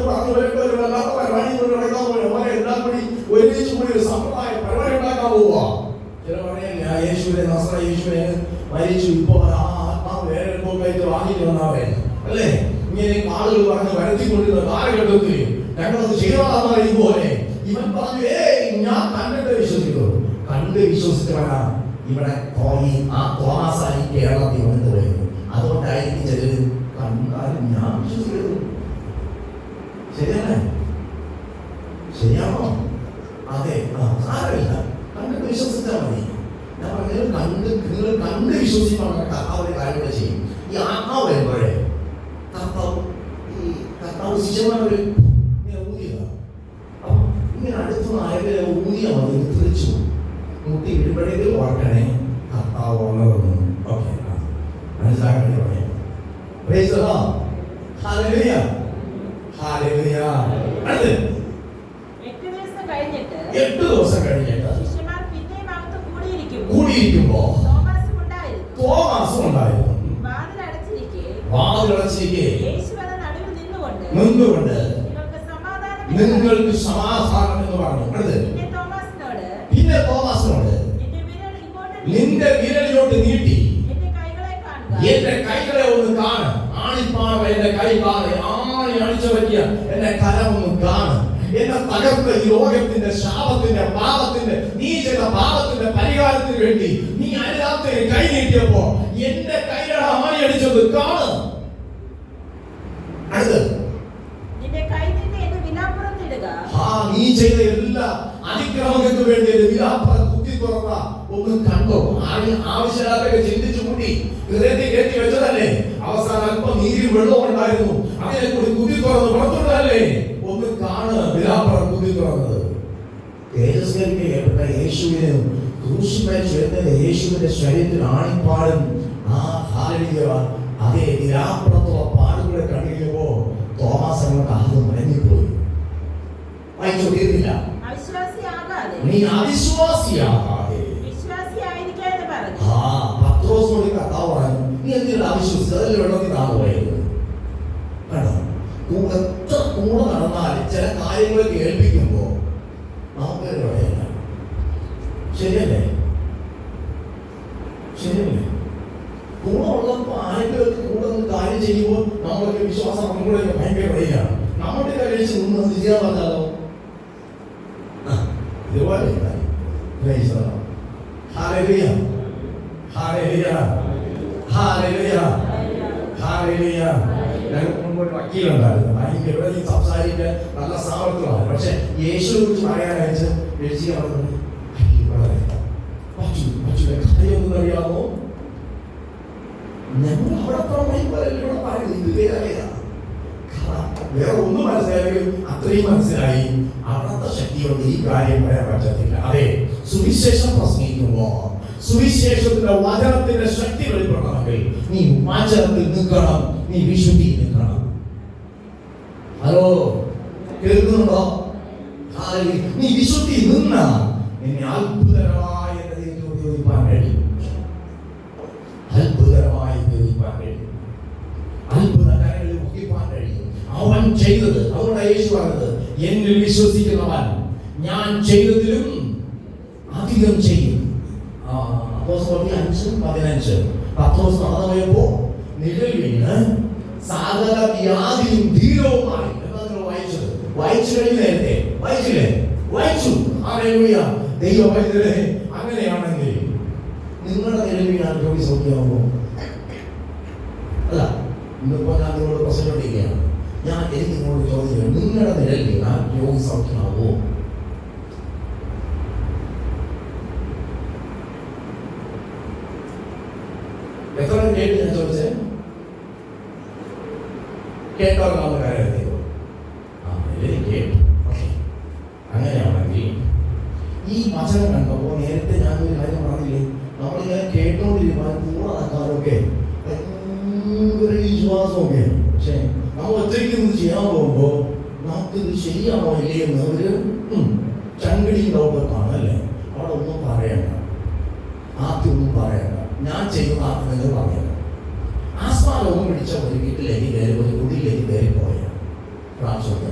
പറഞ്ഞു ഒരു വല്ലാത്ത പരിപാടി നടക്കാൻ പോലെ എല്ലാം കൂടി ഒരുമിച്ച് കൂടി ഒരു സമ്പ്രദായ പരിപാടി ഉണ്ടാക്കാൻ പോവുക. ചില പറയില്ല, യേശുവിനെ യേശുവിനെ മരിച്ചു, ഇപ്പൊ ആത്മാവ് വേറെ എന്തോക്കായിട്ട് വാങ്ങിട്ട് വന്നാവേ, അല്ലേ? ഇങ്ങനെ ആളുകൾ പറഞ്ഞ് വരുത്തിക്കൊണ്ടിരുന്ന കാലഘട്ടത്തിൽ ഞങ്ങളത് ചെയ്തോളാന്ന് പറയുമ്പോലെ ഇവൻ പറഞ്ഞു, ഞാൻ കണ്ടിട്ട് വിശ്വസിക്കുന്നു. കണ്ട് വിശ്വസിച്ചവനാ ഇവിടെ തോമാസായി കേരളത്തിൽ വന്നു പറയുന്നു. അതുകൊണ്ടായിരിക്കും ചിലർ കണ്ടാലും ഞാൻ വിശ്വസിക്കുന്നു. ശരിയല്ലേ? ശരിയാണോ? അതെ, സാരമില്ല, കണ്ടിട്ട് വിശ്വസിച്ചാൽ മതി. ഞാൻ പറഞ്ഞത് നിങ്ങൾ കണ്ട് വിശ്വസിക്കണം. കർത്താവിന്റെ കാര്യങ്ങൾ ചെയ്യും. ഈ ആത്മാവ് വരുമ്പോഴേ കർത്താവ് ശിഷ്യന്മാരൊരു ഇങ്ങനെ ഊതിയതാ. അപ്പൊ ഇങ്ങനെ അടുത്ത് ആരെങ്കിലും ഊതിയ മതി, തിരിച്ചു മുട്ടി വിടുമ്പോഴേക്ക് ഓർക്കണേ കർത്താവ് വന്നതെന്ന്. ഓക്കെ, മനസ്സിലാക്കാൻ വേണ്ടി പറയാം. അടുത്ത് 8 ദിവസം കഴിഞ്ഞിട്ട് കൂടിയിരിക്കുമ്പോ തോമാസും ഉണ്ടായിരുന്നു. വാതിലടച്ചിരിക്കെ നിന്നുകൊണ്ട് നിങ്ങൾക്ക് സമാധാനം എന്ന് പറഞ്ഞു. പിന്നെ തോമാസിനോട് നിന്റെ വിരലിലോട്ട് നീട്ടി എന്റെ കൈകളെ ഒന്ന് കാണ്. ആണിപ്പാറ എന്റെ കൈ കാണ്. ആണി അടിച്ചു പറ്റിയ എന്റെ കരം ഒന്ന് കാണ്. എന്നെ തകർത്ത ഈ ലോകത്തിന്റെ ശാപത്തിന്റെ പാപത്തിന്റെ നീ ചെയ്ത പാപത്തിന്റെ പരിഹാരത്തിന് വേണ്ടി നീ അതിനകത്ത് കൈ നീട്ടിയപ്പോ എന്റെ കൈയുടെ ആണി അടിച്ചത് കാണ്. ചെയ്ത എല്ലാ അതിക്രമങ്ങൾക്ക് വേണ്ടി വിലാപം കുത്തി തുറന്ന ഒന്ന് കണ്ടോ? ആവശ്യമില്ലാത്തൊക്കെ ചിന്തിച്ചു കൂട്ടി ഹൃദയത്തിൽ കയറ്റി വെച്ചതല്ലേ? അവസാനം അല്പം നീരും വെള്ളവും ഉണ്ടായിരുന്നു, അതിനെ കൂടി കുത്തി തുറന്ന് പുറത്തുള്ളതല്ലേ? ഒന്ന് കാണ് വിലാപം കുത്തി തുറന്നത്. തേജസ്കരിക്കപ്പെട്ട യേശുവിനെ ക്രൂശിന്മേൽ ചുമന്ന യേശുവിന്റെ ശരീരത്തിൽ ആണിപ്പാടും അതേ വിലാപ്പുറത്തുള്ള പാടുകളെ കണ്ടിരിക്കുമ്പോ തോമസ് അങ്ങോട്ട് ആദ്യം മടങ്ങിപ്പോയി. വായിച്ചു തീർന്നില്ല. നീ അവിശ്വാസിയാകാതെ പത്രോസിനോട് കർത്താവ് പറഞ്ഞു, നീ എന്തിനാ അവിശ്വസിച്ചത്? അതിൽ വെള്ളത്തിൽ താഴെ പോയത് കേട്ടോ. എത്ര കൂടെ നടന്നാലും ചില കാര്യങ്ങൾ കേൾപ്പിക്കുമ്പോ നമുക്കൊരു വഴിയല്ല. ശരിയല്ലേ? ശരിയല്ലേ? കൂടെ ഉള്ളപ്പോ ആരെങ്കിലും കൂടെ നിന്ന് കാര്യം ചെയ്യുമ്പോൾ നമ്മളൊക്കെ വിശ്വാസം നമ്മുടെ ഭയങ്കര വഴിയാണ്. നമ്മുടെ കഴിച്ച് നിന്ന് ചെയ്യാൻ പറഞ്ഞാലോ ഇതുപോലെ വക്കീലുണ്ടായിരുന്നു, ഭയങ്കര സംസാരിക്കാൻ നല്ല സാമർത്ഥ്യമാണ്. പക്ഷെ യേശുവിനെ കുറിച്ച് പറയാനയച്ച് കാര്യമൊന്നും അറിയാമോ? ഞങ്ങൾ അവിടെ പറയുന്നത് വേറെ ഒന്നും മനസ്സിലായെങ്കിലും അത്രയും മനസ്സിലായി. അവിടുത്തെ ശക്തിയോട് ഈ കാര്യം പറയാൻ പറ്റത്തില്ല. അതെ, സുവിശേഷം പ്രസംഗിക്കുമ്പോ സുവിശേഷത്തിന്റെ വചനത്തിന്റെ ശക്തി വെളിപ്പെടണമെങ്കിൽ നീ വചനത്തിൽ നിൽക്കണം, നീ വിശുദ്ധി നിൽക്കണം. ഹലോ, കേൾക്കുന്നുണ്ടോ? നീ വിശുദ്ധി നിന്ന നിന്നെ അത്ഭുതകരമായ ഉപയോഗിക്കാൻ കഴിയും. അത്ഭുതകരമായി ഉപയോഗിക്കാൻ കഴിയും. അത്ഭുതകരങ്ങളിൽ ഉപയോഗിക്കാൻ കഴിയും. അവൻ ചെയ്തത്, അതുകൊണ്ട് യേശു പറഞ്ഞത്, എന്നിൽ വിശ്വസിക്കുന്നവൻ ഞാൻ ചെയ്തതിലും അധികം ചെയ്യും. 5:15 പത്രോസ് നടന്നു പോയപ്പോ നിഴൽ വീണ് സകല വ്യാധിയും ധീരവുമായി. എന്താ നിങ്ങൾ വായിച്ചത്? വായിച്ചു കഴിഞ്ഞ നേരത്തെ വായിച്ചില്ലേ? വായിച്ചു. ഹല്ലേലൂയ. ദൈവമൈതലേ, അങ്ങനെയാണെങ്കിൽ നിങ്ങളുടെ നിഴൽ വീണാൽ രോഗി സൗഖ്യമാകുമോ? അല്ല, ഇന്നിപ്പോ ഞാൻ നിങ്ങളോട് പ്രശ്നപ്പെട്ടിരിക്കുകയാണ്. എനിക്ക് നിങ്ങളോട് ചോദിക്കുകയാണ്, നിങ്ങളുടെ നിഴൽ വീണാൽ രോഗി സൗഖ്യമാകുമോ? എത്ര കേട്ട് ഞാൻ ചോദിച്ചേ? കേട്ടോളാവുന്ന കാര്യമോ? കേട്ടു. അങ്ങനെയാണെങ്കിൽ ഈ വചനം കണ്ടപ്പോൾ നേരത്തെ ഞാനൊരു കാര്യം പറഞ്ഞില്ലേ, നമ്മളിങ്ങനെ കേട്ടോണ്ടിരിക്കുമ്പോൾ കൂടെ നടക്കാനൊക്കെ ഭയങ്കര വിശ്വാസമൊക്കെ. പക്ഷെ നമ്മൾ ഒറ്റയ്ക്ക് ഇത് ചെയ്യാൻ പോകുമ്പോൾ നമുക്കിത് ശരിയാണോ ഇല്ലേ എന്ന് ഒരു ചങ്കിടി ഡൗട്ട് കാണല്ലേ. അവിടെ ഒന്നും പറയണ്ട, ആദ്യം ഒന്നും പറയണ്ട. ഞാൻ ചെയ്യുന്ന ആത്മങ്ങൾ പറയണം. ആസ്മാരോഗം പിടിച്ച ഒരു വീട്ടിലേക്ക് കയറി, ഒരു കുടിയിലേക്ക് കയറി പോയ പ്രാർത്ഥന.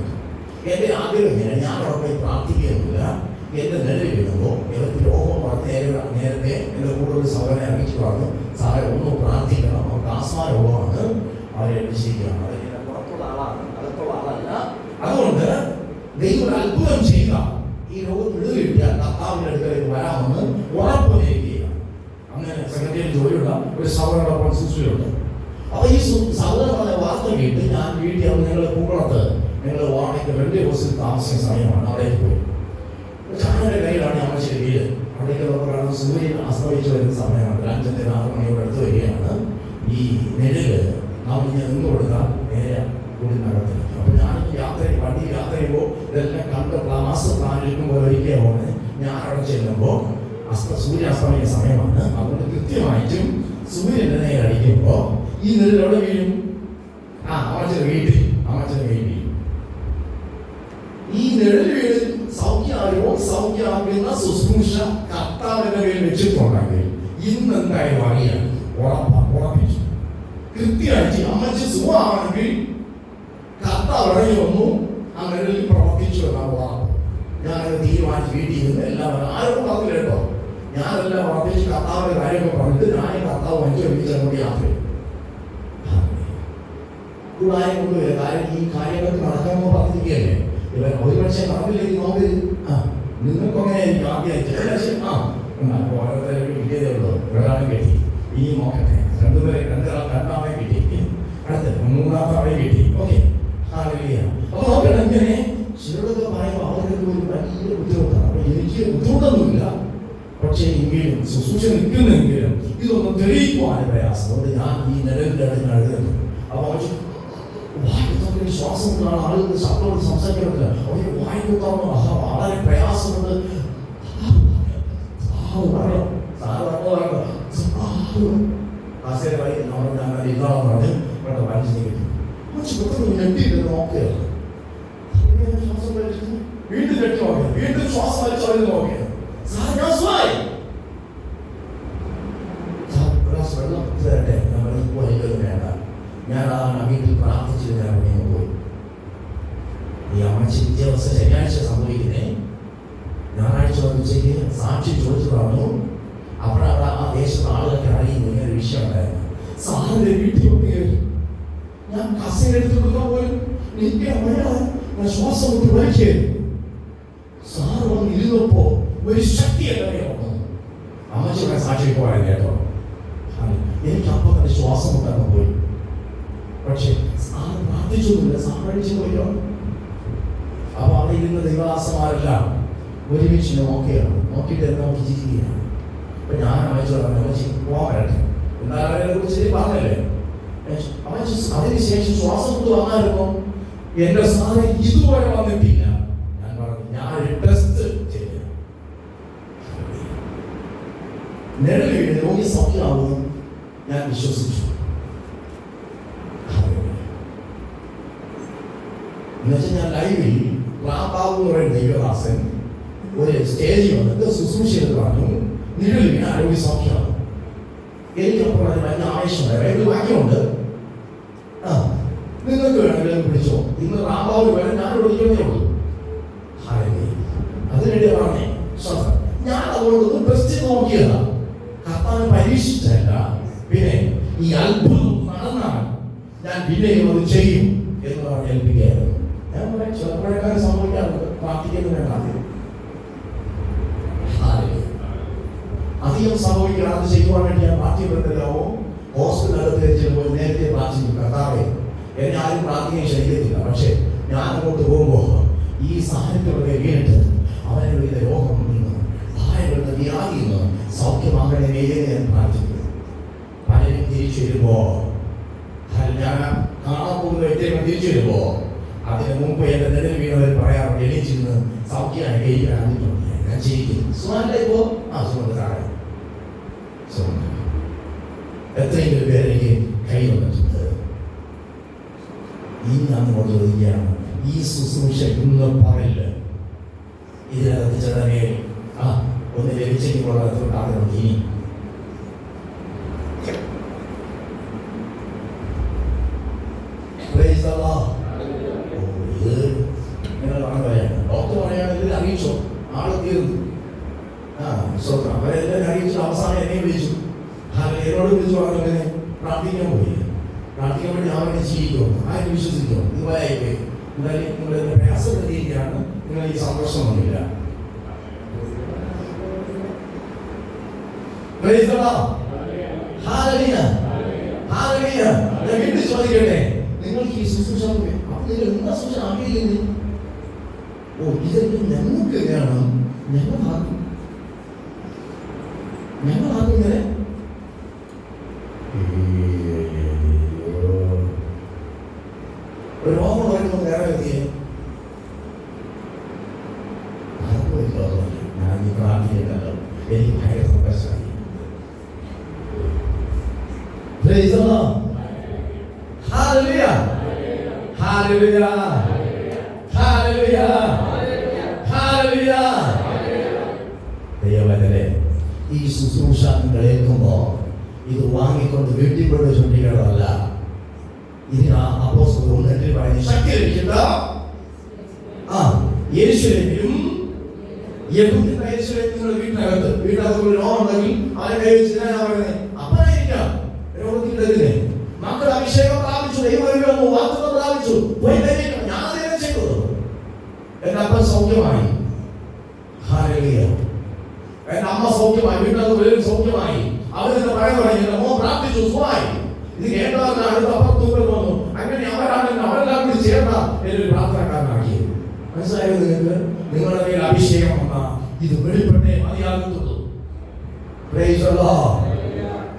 എൻ്റെ ആഗ്രഹം ഇങ്ങനെ, ഞാൻ അവിടെ പോയി പ്രാർത്ഥിക്കുന്നില്ല. എൻ്റെ നിലയിൽ വീഴുമ്പോൾ ഇവർക്ക് രോഗം നേരത്തെ എൻ്റെ കൂടെ ഒരു സഹോദരനെ അറിയിച്ചു പറഞ്ഞു, സാറെ ഒന്ന് പ്രാർത്ഥിക്കണം, അവർക്ക് ആസ്മാരോഗമാണ്, അവരെ രക്ഷിക്കുകയാണ്. അതിൻ്റെ പുറത്തുള്ള ആളാണ്, അകത്തുള്ള ആളല്ല. അതുകൊണ്ട് ദൈവം അത്ഭുതം ചെയ്യുക, ഈ രോഗം വിടുകിട്ടിയാൽ കർത്താവിൻ്റെ അടുക്കലേക്ക് വരാമെന്ന് ഉറപ്പ് നൽകുക. അങ്ങനെ സെക്രട്ടറിയിൽ ജോലിയുള്ള ഒരു സഹോദരനോടൊപ്പം ശുശ്രൂഷയുണ്ട്. അപ്പൊ ഈ സഹോദരൻ പറഞ്ഞ വാർത്ത കേട്ട് ഞാൻ വീട്ടിൽ ഞങ്ങളുടെ പൂക്കളത്ത് ഞങ്ങൾ വാടകയ്ക്ക് 2 ദിവസം താമസിക്കുന്ന സമയമാണ്. അവിടേക്ക് പോയി. ചാനയുടെ കയ്യിലാണ് അമ്മശ്ശേരി വീട്. അവിടേക്ക് നോക്കുകയാണ്, സൂര്യൻ അസ്തമിച്ചു വരുന്ന സമയമാണ്. 5-6 മണിയോട് അടുത്ത് വരികയാണ്. ഈ നെല്ലില് നാം ഇങ്ങനെ നിന്ന് കൊടുക്കാൻ നേരെ കൂടിനകത്ത്. അപ്പൊ ഞാൻ വണ്ടി യാത്ര ചെയ്യുമ്പോൾ ഇതെല്ലാം കണ്ട് ക്ലാസ് പ്ലാനിരിക്കുമ്പോൾ ഒരിക്കൽ പോകുന്നത്. ഞാൻ അവിടെ ചെല്ലുമ്പോൾ സൂര്യൻ അസ്തമിക്കുന്ന സമയമാണ്. അതുകൊണ്ട് കൃത്യമായിട്ടും സൂര്യൻ്റെ നേരെ അടിക്കുമ്പോൾ ഈ നെല്ലിൽ എവിടെ വീഴും? അമ്മച്ചൻ്റെ വീട്ടിൽ വീഴും. ഈ നെല്ലിൽ വീട് സൗഖ്യമാക്കുന്ന ശുശ്രൂഷ കർത്താവിന്റെ പേരിൽ വെച്ചിട്ടുണ്ടെങ്കിൽ ഇന്ന് എന്തായാലും അറിയാം, ഉറപ്പിച്ചു. കൃത്യമായിട്ട് അമ്മച്ചി സുഖമാണെങ്കിൽ കർത്താവ് ഇറങ്ങി വന്നു, ആ നെല്ലിൽ പ്രവർത്തിച്ചു എന്നാണ് ഉറപ്പ്. ഞാനത് തീരുമാനിച്ച് വീട്ടിൽ നിന്ന് എല്ലാവരും ആരും പറഞ്ഞില്ല കേട്ടോ. ഞാനെല്ലാം ഉറപ്പിച്ച് കർത്താവിന്റെ കാര്യമൊക്കെ പറഞ്ഞിട്ട് ഞാൻ കർത്താവ് മനുഷ്യർ യാത്ര കൂടാരം കൊണ്ടുവരിക. കാര്യം ഈ കാര്യങ്ങൾക്ക് നടക്കാമെന്ന് പറഞ്ഞിരിക്കുകയല്ലേ. ഇവർ ഒരുപക്ഷെ നടന്നില്ലെങ്കിൽ നമുക്ക് നിങ്ങൾക്കൊങ്ങനെ ആദ്യമായിട്ട് ഓരോരുത്തരും കിട്ടിയതേ ഉള്ളൂ. ഒരാളെ കിട്ടി, ഇനി നോക്കട്ടെ, രണ്ടാമെ കിട്ടി, അടുത്ത് 3-ാമത്തെ ആളെ കിട്ടി. ഓക്കെ, അപ്പൊ നോക്കണം, ഇങ്ങനെ ചിലരൊക്കെ പറയുമ്പോൾ അവർക്ക് ഒരു വലിയ ബുദ്ധിമുട്ടാണ്. അപ്പൊ എനിക്ക് ബുദ്ധിമുട്ടൊന്നുമില്ല, പക്ഷേ എങ്കിലും ശുശ്രൂഷ നിൽക്കുന്നെങ്കിലും ഇതൊന്നും തെളിയിക്കുവാൻ പ്രയാസം. അതുകൊണ്ട് ഞാൻ ഈ നിലവിലെ എഴുതുന്നു. അപ്പൊ വായിക്കുന്നവർക്ക് ശ്വാസം കൊണ്ടാണ് ആളുകൾ ശബ്ദത്തോട് സംസാരിക്കുന്നത്. അവർക്ക് വായിക്കുന്ന വളരെ പ്രയാസമുണ്ട്. വീണ്ടും കെട്ടി നോക്കിയത്, വീണ്ടും ശ്വാസം വലിച്ചവര് നോക്കിയത്. വെള്ളം തരട്ടെ, ഞാൻ വേണ്ട, ഞാൻ ആ വീട്ടിൽ പ്രാർത്ഥിച്ചത് ഞാൻ പോയി. ഈ അമ്മച്ചി വിദ്യാഭ്യാസ ശനിയാഴ്ച സംഭവിക്കുന്നേ, ഞായറാഴ്ച വന്നിച്ചേക്ക് സാക്ഷി ചോദിച്ചു പറഞ്ഞു. അപ്പോഴാണ് ആ ദേശത്ത് ആളുകളൊക്കെ അറിയുന്നു ഇങ്ങനെ വിഷയം ഉണ്ടായിരുന്നു. സാറിന്റെ വീട്ടിൽ വന്ന് ഞാൻ കസേര എടുത്ത് കൊടുക്കാൻ പോലും എനിക്ക് ഞാൻ ശ്വാസം വിട്ട് വലിക്കുകയായിരുന്നു. സാറ് വന്ന് ഇരുന്നപ്പോ ഒരു ശക്തി എന്നെ വന്നു. അമ്മച്ചിയുടെ സാക്ഷി പോയാൽ കേട്ടോ, എനിക്ക് അപ്പം തന്നെ ശ്വാസം വിട്ടങ്ങ് പോയി. പക്ഷെ സാറ് പ്രാർത്ഥിച്ചൊന്നുമില്ല, സാറടിച്ചു പോയോ. അപ്പൊ അവിടെ ഇരുന്ന ദൈവദാസന്മാരെല്ലാം ഒരുമിച്ച് നോക്കിയിട്ട് എന്നെ നോക്കി ചിരിക്കുകയാണ്. അപ്പൊ ഞാൻ അമ്മച്ചി അമ്മച്ചി പോകാൻ വരട്ടെ, എന്നാൽ അവരെ കുറിച്ച് പറഞ്ഞല്ലേ. അമ്മച്ചി അതിനുശേഷം ശ്വാസം കൊണ്ട് വന്നായിരുന്നു. എന്റെ സാറ് ഇതുവരെ വന്നിട്ടില്ല. ഞാൻ പറഞ്ഞു ഞാനൊരു ടെസ്റ്റ് ചെയ്യാം, നിഴൽ രോഗി സൗഖ്യമാകും ഞാൻ വിശ്വസിച്ചു. എന്നുവെച്ചാൽ ഞാൻ ലൈവിൽ റാംബാബു എന്ന് പറയുന്ന ദൈവദാസൻ ഒരു സ്റ്റേജിൽ വന്നിട്ട് ശുശ്രൂഷ ചെയ്ത് പറഞ്ഞു നിഴലിന് ആരോഗ്യ സൗഖ്യമാകും. എനിക്കപ്പോൾ അത് ഭയങ്കര ആവേശമുണ്ടായി. ഒരു വാക്യമുണ്ട്, നിങ്ങൾക്ക് വേണമെങ്കിൽ പിടിച്ചോ, ഇന്ന് റാംബാബു വേണം, ഞാൻ വിളിക്കുന്നേ ഉള്ളൂ. അതിനിടെ പറഞ്ഞേ ഞാൻ അതുകൊണ്ടൊന്നും ടെസ്റ്റ് നോക്കിയതാ, കർത്താവ് പരീക്ഷിച്ചല്ല. പിന്നെ ഈ അത്ഭുതം നടന്നാൽ ഞാൻ പിന്നെയും അത് ചെയ്യും എന്ന് പറഞ്ഞ് ഏൽപ്പിക്കുകയായിരുന്നു. ഞാൻ പറയാം ചെറുപ്പക്കാരെ സംഭവിക്കാറുണ്ട്, പ്രാർത്ഥിക്കുന്നത് വേണ്ട. അധികം സംഭവിക്കണം, അത് ചെയ്യുവാൻ വേണ്ടി ഞാൻ പ്രാർത്ഥിക്കപ്പെട്ടല്ലോ. ഹോസ്പിറ്റലകത്ത് ചെല്ലുമ്പോൾ നേരത്തെ പ്രാർത്ഥിക്കും, കർത്താവേ എന്നെ ആരും പ്രാർത്ഥിക്കാൻ ക്ഷണിക്കത്തില്ല, പക്ഷെ ഞാൻ അങ്ങോട്ട് പോകുമ്പോൾ ഈ സാഹചര്യത്തിലൊക്കെ വീണിട്ട് അവരുടെ രോഗം നിന്ന് ഭാര്യകളുടെ വ്യാധി നിന്ന് സൗഖ്യമാകണമേ ഞാൻ പ്രാർത്ഥിക്കുന്നു. പലരും തിരിച്ചു വരുമ്പോ, ഞാൻ കാണാൻ പോകുന്ന വ്യക്തികൾ തിരിച്ചു വരുമ്പോ അതിന് മുമ്പ് എന്റെ നിലയിൽ വീണവർ പറയാറുണ്ട്, എണീച്ചിരുന്ന് സൗഖ്യമായി കഴിക്കാൻ ഞാൻ ചെയ്യിക്കുന്നു. സുഖാനിപ്പോ സുഖം താഴെ എത്രയെങ്കിലും പേരെനിക്ക് കൈ വന്നിട്ടുണ്ട്. ഈ നമ്മോട് ചോദിക്കുകയാണ്, ഈ ശുശ്രൂഷ ഇന്ന് പറയില്ല, ഇതിനകത്ത് ചെന്നമേ ഒന്ന് ലഭിച്ചെങ്കിലുള്ള ആഗ്രഹം ഇനി ഡോക്ടർ പറയുകയാണെങ്കിൽ അറിയിച്ചോ, ആള് തീർന്നു. അവരെല്ലാം അറിയിച്ചു. അവസാനം എന്നെ വിളിച്ചു, എന്നോട് വിളിച്ചു പറഞ്ഞിങ്ങനെ പ്രാർത്ഥിക്കാൻ പോയി. പ്രാർത്ഥിക്കാൻ വേണ്ടി അവരെ ജീവിക്കുമോ, ആരും വിശ്വസിക്കുമോ, ഇതുപോലെയായിപ്പോയി. എന്തായാലും നിങ്ങളുടെ പ്രയാസം രീതിയാണ്, നിങ്ങൾ ഈ സന്തോഷമൊന്നുമില്ല. വീണ്ടും ചോദിക്കട്ടെ, നിങ്ങൾക്ക് ഈ ശുശ്രൂഷ നിങ്ങൾ എന്താ ശുശ്രൂഷ ആഗ്രഹിക്കുന്നത്? ഇതെല്ലാം ഞങ്ങൾക്ക് വേണം, ഞങ്ങളാക്കും ഇങ്ങനെ. ഒരു രോഗം പറയുമ്പോൾ നേരെ എത്തിയേ ഞാൻ ഈ പ്രാർത്ഥിക്കല്ലോ, എനിക്ക് ഭയങ്കര സന്തോഷമായി. Hallelujah. Hallelujah. Hallelujah. Hallelujah. ദൈവമേ, ഈ ശുശ്രൂഷ നിങ്ങൾ ഏൽക്കുമ്പോൾ ഇത് വാങ്ങിക്കൊണ്ട് വീട്ടിൽ കൊണ്ട് ചുണ്ടികളല്ല. ഇതിന് അപ്പോസ്തലൻ നെറ്റിൽ പറയുന്ന ശക്തി ലഭിക്കുന്ന യേശുവിനും നിങ്ങളുടെ വീട്ടിനകത്ത് ഒരു രോഗം ഉണ്ടെങ്കിൽ അവരെ കൈവച്ചിട്ടാ ഞാൻ പറയുന്നത് അപ്പനായിരിക്കാം രോഗത്തിൻ്റെ മക്കൾ അഭിഷേകം പ്രാപിച്ചു, ദൈവം വാർത്തകൾ പ്രാപിച്ചു, പോയി ദൈവം ഞാൻ ദൈവം ചെയ്തത് എന്റെ അപ്പൻ സൗഖ്യമായി. എന്റെ അമ്മ സൗഖ്യമായി, വീട്ടിനകത്ത് വലിയ സൗഖ്യമായി. അവരെന്നെ പറയാൻ തുടങ്ങി, എന്റെ മോൻ പ്രാർത്ഥിച്ചു, സുഖമായി. ഇത് കേട്ടവർക്ക് അടുത്ത അപ്പുറത്ത് വന്നു. അങ്ങനെ അവരാണ് അവരെല്ലാം കൂടി ചേർന്ന എന്നൊരു പ്രാർത്ഥനക്കാരനാക്കിയത്. മനസ്സിലായോ നിങ്ങൾക്ക്? നിങ്ങളുടെ മേൽ അഭിഷേകം വന്ന ഇത് വെളിപ്പെട്ടേ മതിയാകത്തുള്ളൂ. Praise the Lord.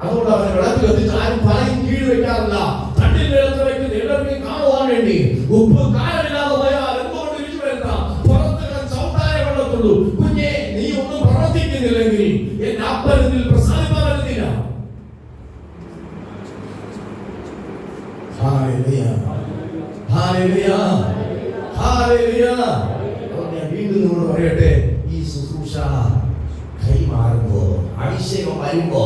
അതുകൊണ്ട് അവനെ വിളക്ക് കത്തിച്ച് ആരും പറയും കീഴ് വെക്കാറില്ല. തട്ടിൽ നിലത്ത് വെക്കുന്ന എല്ലാവരെയും കാണുവാൻ വേണ്ടി ഉപ്പ് കാരമില്ലാതെ പോയാൽ എന്തുകൊണ്ട് രുചി വരുത്താം? പുറത്ത് ചവിട്ടാനേ കൊള്ളത്തുള്ളൂ. കുഞ്ഞെ, നീ ഒന്നും പ്രവർത്തിക്കുന്നില്ലെങ്കിൽ എന്റെ അപ്പൻ ഇതിൽ പ്രസാദിപ്പാൻ പറ്റുന്നില്ല. Hallelujah. Hallelujah. Hallelujah. അപ്പോൾ ഞാൻ വീണ്ടും നിങ്ങളോട് പറയട്ടെ, ഈ ശുശ്രൂഷ കൈമാറുമ്പോ, അഭിഷേകം വരുമ്പോ,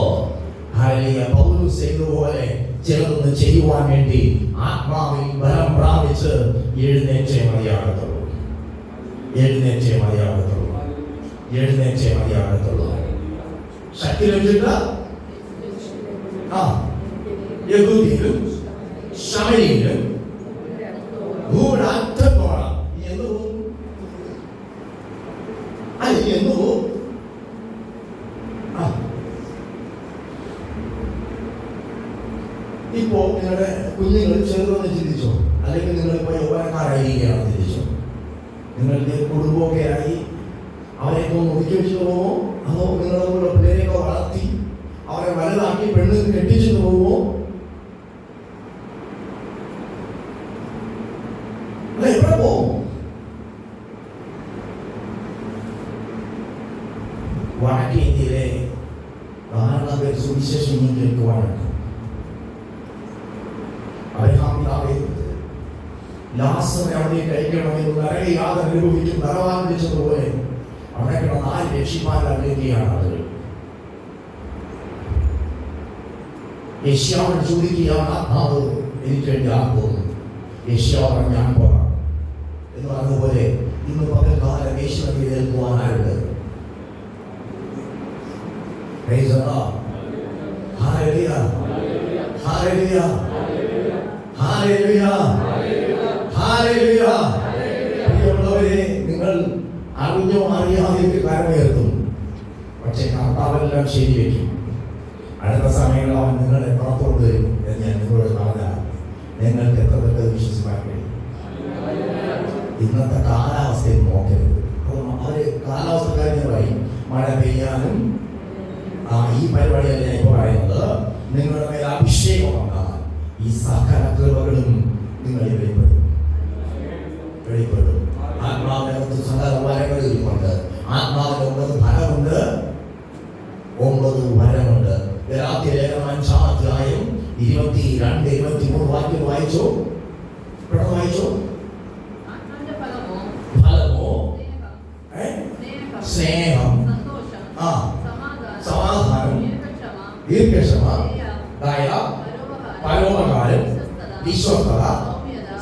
പൗലോസ് ചെയ്തതുപോലെ ചിലതൊന്ന് ചെയ്യുവാൻ വേണ്ടി ആത്മാവിൽ ബലം പ്രാപിച്ച് എഴുന്നേറ്റേ മതിയാകത്തുള്ളൂ. എഴുന്നേറ്റേ മതിയാകത്തുള്ളൂ. എഴുന്നേറ്റേ മതിയാകത്തുള്ളൂ. ശക്തി ലഭിച്ചിട്ട് യഹൂദിയിലും ശമരിയിലും ഭൂരാറ്റത്തോളം എന്ന് പോകും. അത് എന്ന് പോകും. ഇപ്പോ നിങ്ങളുടെ കുഞ്ഞുങ്ങൾ ചെറുതെന്ന് ചിന്തിച്ചോ, അല്ലെങ്കിൽ നിങ്ങളിപ്പോ യൗവനക്കാരായിരിക്കുകയാണെന്ന് ചിന്തിച്ചോ. നിങ്ങളുടെ കുടുംബമൊക്കെ ആയി അവരെയൊക്കെ ഒതുക്കി വെച്ചിട്ട് പോകുമോ, അതോ നിങ്ങളുടെ പിള്ളേരെയൊക്കെ വളർത്തി അവരെ വലുതാക്കി പെണ്ണ് കെട്ടിച്ചിട്ട് പോകുമോ? അല്ല, എവിടെ പോകും? വടക്കേ ഇന്ത്യയിലെ ധാരാളം പേർ സുവിശേഷം കേൾക്കുവാനുണ്ട്. ലാസറിനെ അവിടെ കഴിക്കണമെന്ന് നരകയാത അനുഭവിക്കും നരവാന്തിച്ചതുപോലെ അവിടെ കിടന്ന 4 രക്ഷിമാരെ അറിയുകയാണ് ആളുകൾ. യേശുവിനോട് ചോദിക്കുകയാണ്, ആത്മാവ് എനിക്ക് വേണ്ടി ആകുന്നു. യേശുവ ഞാൻ പോകാം എന്ന് പറഞ്ഞതുപോലെ ഇന്ന് പകൽക്കാലം യേശുവിനെ കേൾക്കുവാൻ ആരുണ്ട്? Hallelujah. Hallelujah. Hallelujah. Hallelujah. പ്രിയമുള്ളവരെ, നിങ്ങൾ അറിഞ്ഞോ അറിയാതെയൊക്കെ കരമുയർത്തും. പക്ഷെ കർത്താവെല്ലാം ശരിവെക്കും. അടുത്ത സമയങ്ങളിൽ അവൻ നിങ്ങളെ പുറത്തോട്ട് വരും എന്ന് ഞാൻ നിങ്ങളോട് പറഞ്ഞാൽ നിങ്ങൾക്ക് എത്ര പേർക്ക് വിശ്വസിക്കാൻ കഴിയും? ഇന്നത്തെ കാലാവസ്ഥയിൽ നോക്കരുത്. അവര് കാലാവസ്ഥക്കാരെന്ന് പറയും മഴ പെയ്യാനും ഈ പരിപാടിയല്ല ഞാൻ ഇപ്പോൾ പറയുന്നത്. നിങ്ങളുടെ മേൽ അഭിഷേകം വന്നാൽ ഈ സകല കൃപകളും നിങ്ങളിൽ വെളിപ്പെടും. ആത്മാവിനകത്ത് സകല വരങ്ങളുണ്ട്. ആത്മാവിന്റെ 9 ഫലമുണ്ട്, 9 വരമുണ്ട്. ഗലാത്യ ലേഖനം 5-ാം അധ്യായം 22-23 വാക്യം വായിച്ചോ, പെട്ടെന്ന് വായിച്ചോ. ഫലമോ സ്നേഹം, സമാധാനം, ദീർഘക്ഷമ, ദയ, പരോപകാരം, വിശ്വസ്തത,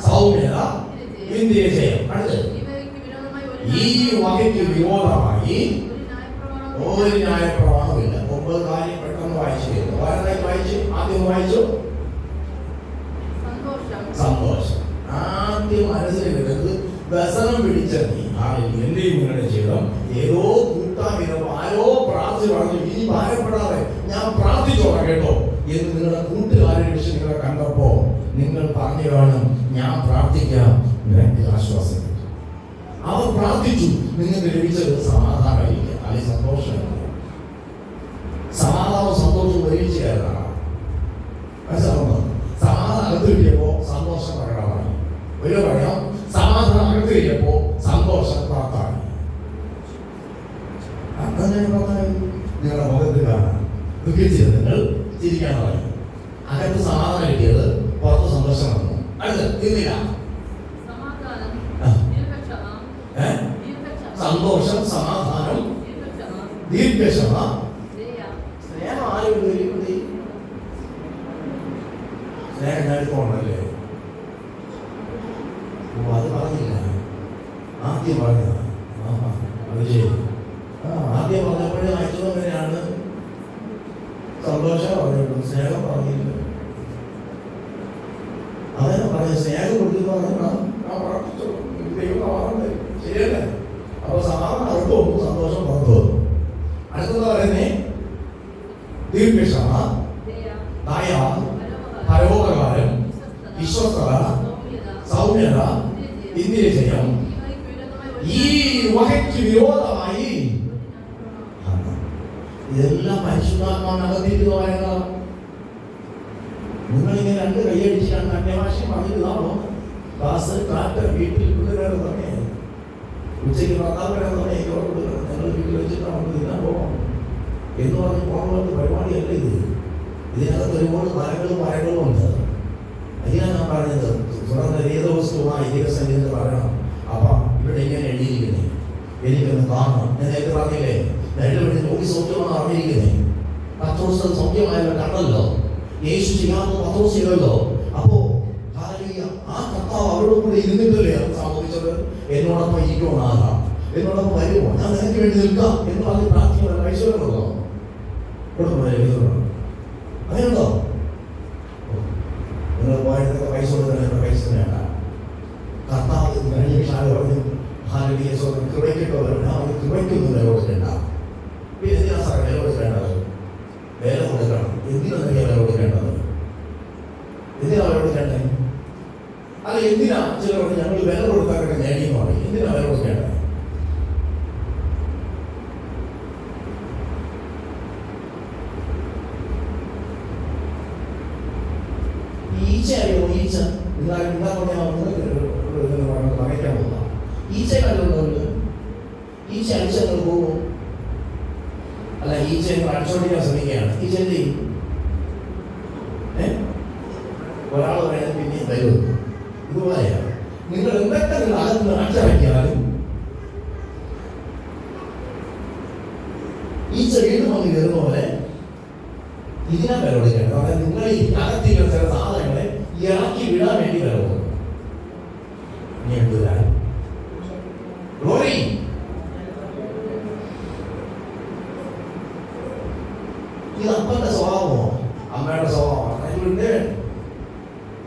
സൗമ്യത, ഇന്ദ്രിയജയം. അടുത്തത്, ഈ വകയ്ക്ക് വിരോധമായി ഒരു ന്യായപ്രമാണമില്ല. 9 കാര്യം പെട്ടെന്ന് വായിച്ചു വരുന്നു. വായിച്ചു. ആദ്യം വായിച്ചു സന്തോഷം. ആദ്യം മനസ്സിൽ വരുന്നത് വ്യസനം പിടിച്ച നീ എന്റെയും നിങ്ങളുടെ ജീവിതം ഏതോ കൂട്ടാമിതം ആരോ പ്രാർത്ഥിച്ചു പറഞ്ഞു, ഇനി ഭാരപ്പെടാതെ ഞാൻ പ്രാർത്ഥിച്ചോളാം കേട്ടോ എന്ന് നിങ്ങളുടെ കൂട്ടുകാരെ വിളിച്ച് നിങ്ങളെ കണ്ടപ്പോ നിങ്ങൾ പറഞ്ഞു കാണും, ഞാൻ പ്രാർത്ഥിക്കാം, നിനക്ക് ആശ്വാസം. അവർ പ്രാർത്ഥിച്ചു, നിങ്ങൾക്ക് ലഭിച്ചത് സമാധാനമായിരിക്കും, അല്ലെങ്കിൽ സന്തോഷമായിരിക്കും. സമാധാനവും സന്തോഷവും ഒരുമിച്ച് കയറാണ്. മനസ്സിലാവുന്നു? സമാധാനം അകത്ത് കിട്ടിയപ്പോ സന്തോഷം പ്രകടമായി. ഒരു പറയാം, സമാധാനം അകത്ത് കിട്ടിയപ്പോ സന്തോഷം പുറത്താണ്. അങ്ങനെ നിങ്ങളുടെ മുഖത്ത് കാണാം. ദുഃഖിച്ചത് നിങ്ങൾ ചിരിക്കാൻ തുടങ്ങി. അകത്ത് സമാധാനം കിട്ടിയത് പുറത്ത് സന്തോഷം വന്നു. അടുത്ത് തിന്നില്ല. സന്തോഷം, സമാധാനം, ദീർഘക്ഷമ, സ്നേഹം. ആരും സ്നേഹം എടുത്തോണ്ടല്ലേ? അത് പറഞ്ഞില്ല, ആദ്യം പറഞ്ഞതാ. അത് ശരി. ആദ്യം പറഞ്ഞപ്പോഴേ അയച്ചത് അങ്ങനെയാണ്. സന്തോഷം പറഞ്ഞിട്ടു, സ്നേഹം പറഞ്ഞില്ല. അങ്ങനെ പറഞ്ഞ സ്നേഹം കൊടുത്തു ശരിയല്ലേ? അപ്പൊ സമാധാനം അകത്ത് വന്നു, സന്തോഷം പുറത്തു വന്നു. അടുത്തത് പറയുന്നേ ദീർഘക്ഷമ, ദയ, പരോപകാരം, വിശ്വസ്തത, സൗമ്യത, ഇന്ദ്രിയജയം. ഈ വകയ്ക്ക് വിരോധമായി. ഇതെല്ലാം പരിശുദ്ധാത്മാവിനകത്തിരിക്കുന്ന കാര്യങ്ങളാണ്. നിങ്ങളിങ്ങനെ രണ്ട് കൈയടിച്ച് രണ്ട് അന്യഭാഷയും പറഞ്ഞിട്ടാണോ ക്ലാസ് കാറ്റ് വീട്ടിൽ പിള്ളേരുടെ സമയം ഉച്ചയ്ക്ക് ഭർത്താവിനെ സമയം ഞങ്ങൾ വീട്ടിൽ വെച്ചിട്ടാണ് തിന്നാൻ പോകാം എന്ന് പറഞ്ഞ് പോകുന്ന പരിപാടിയല്ല ഇത്. ഇതിനകത്ത് ഒരുപാട് മരങ്ങളും ഉണ്ട്. അതിനാണ് ഞാൻ പറഞ്ഞത് തുടർന്ന് വേദവസ്തുവായി ദൈവസന്നിധിയിൽ പറയണം. അപ്പം ഇവിടെ ഇങ്ങനെ എഴുതിയിരിക്കുന്നത് എനിക്കൊന്ന് കാണണം. ഞാൻ നേരത്തെ പറഞ്ഞില്ലേ, രണ്ടുപേരും രോഗി സൗഖ്യമാണ് അറിഞ്ഞിരിക്കുന്നത്. പത്രോസ് സൗഖ്യമായവർ കണ്ടല്ലോ, യേശു ചെയ്യാമെന്ന് പത്രോസ് ചെയ്തല്ലോ. അപ്പോ ആ കർത്താവ് അവരോട് കൂടെ ഇരുന്നിട്ടല്ലേ അത് സംഭവിച്ചത്. എന്നോടൊപ്പം ഇരിക്കുമോ, ആകാം, എന്നോടൊപ്പം വരുമോ, ഞാൻ നിനക്ക് വേണ്ടി നിൽക്കാം എന്ന് പറഞ്ഞ് പ്രാർത്ഥിക്കുന്ന പൈസ കൊടുക്കണോ? അങ്ങനെയുണ്ടോ? നിങ്ങൾ പോയതൊക്കെ പൈസ കൊടുക്കുന്ന പൈസ വേണ്ട. കർത്താവ് കഴിഞ്ഞ പറഞ്ഞു കൃപയ്ക്കൊന്നും വില കൊടുക്കണ്ട. പിന്നെ എന്തിനാ സാർ വില കൊടുക്കേണ്ടത്? വില കൊടുക്കണം. എന്തിനാണ് വില കൊടുക്കേണ്ടത്? എന്തിനാ വില കൊടുക്കേണ്ടത്? അല്ല, എന്തിനാ ചിലർ ഞങ്ങൾ വില കൊടുക്കാനൊക്കെ നേടിയെന്ന് പറയും. എന്തിനാ വില കൊടുക്കേണ്ടത്? ഈച്ച അറിയോ? ഈച്ച മകയ്ക്കാൻ പോകുന്ന ഈച്ച കണ്ടുകൊണ്ട് ഈച്ച അടിച്ചങ്ങൾ പോകും. അല്ല, ഈച്ച അടിച്ചോണ്ടിരിക്കാൻ ശ്രമിക്കുകയാണ്. ഈച്ച എന്ത് ചെയ്യും? ഒരാൾ പറയുന്നത് പിന്നെയും തരും. ഇതുപോലെയാണ് നിങ്ങൾ എന്തൊക്കെ നിങ്ങൾ അകത്ത് അടിച്ചിറക്കിയാലും ഈച്ച വീണ്ടും വന്ന് കയറുന്ന പോലെ ഇതിനാ വില കൊടുക്കേണ്ടത്. അതായത് നിങ്ങൾ ഈ അകത്തിരിക്കുന്ന ചില സാധനങ്ങളെ ഇറക്കി വിടാൻ വേണ്ടി വില കൊടുക്കും. ഇത് അപ്പന്റെ സ്വഭാവമോ അമ്മയുടെ സ്വഭാവമോ? അതിലുണ്ട്.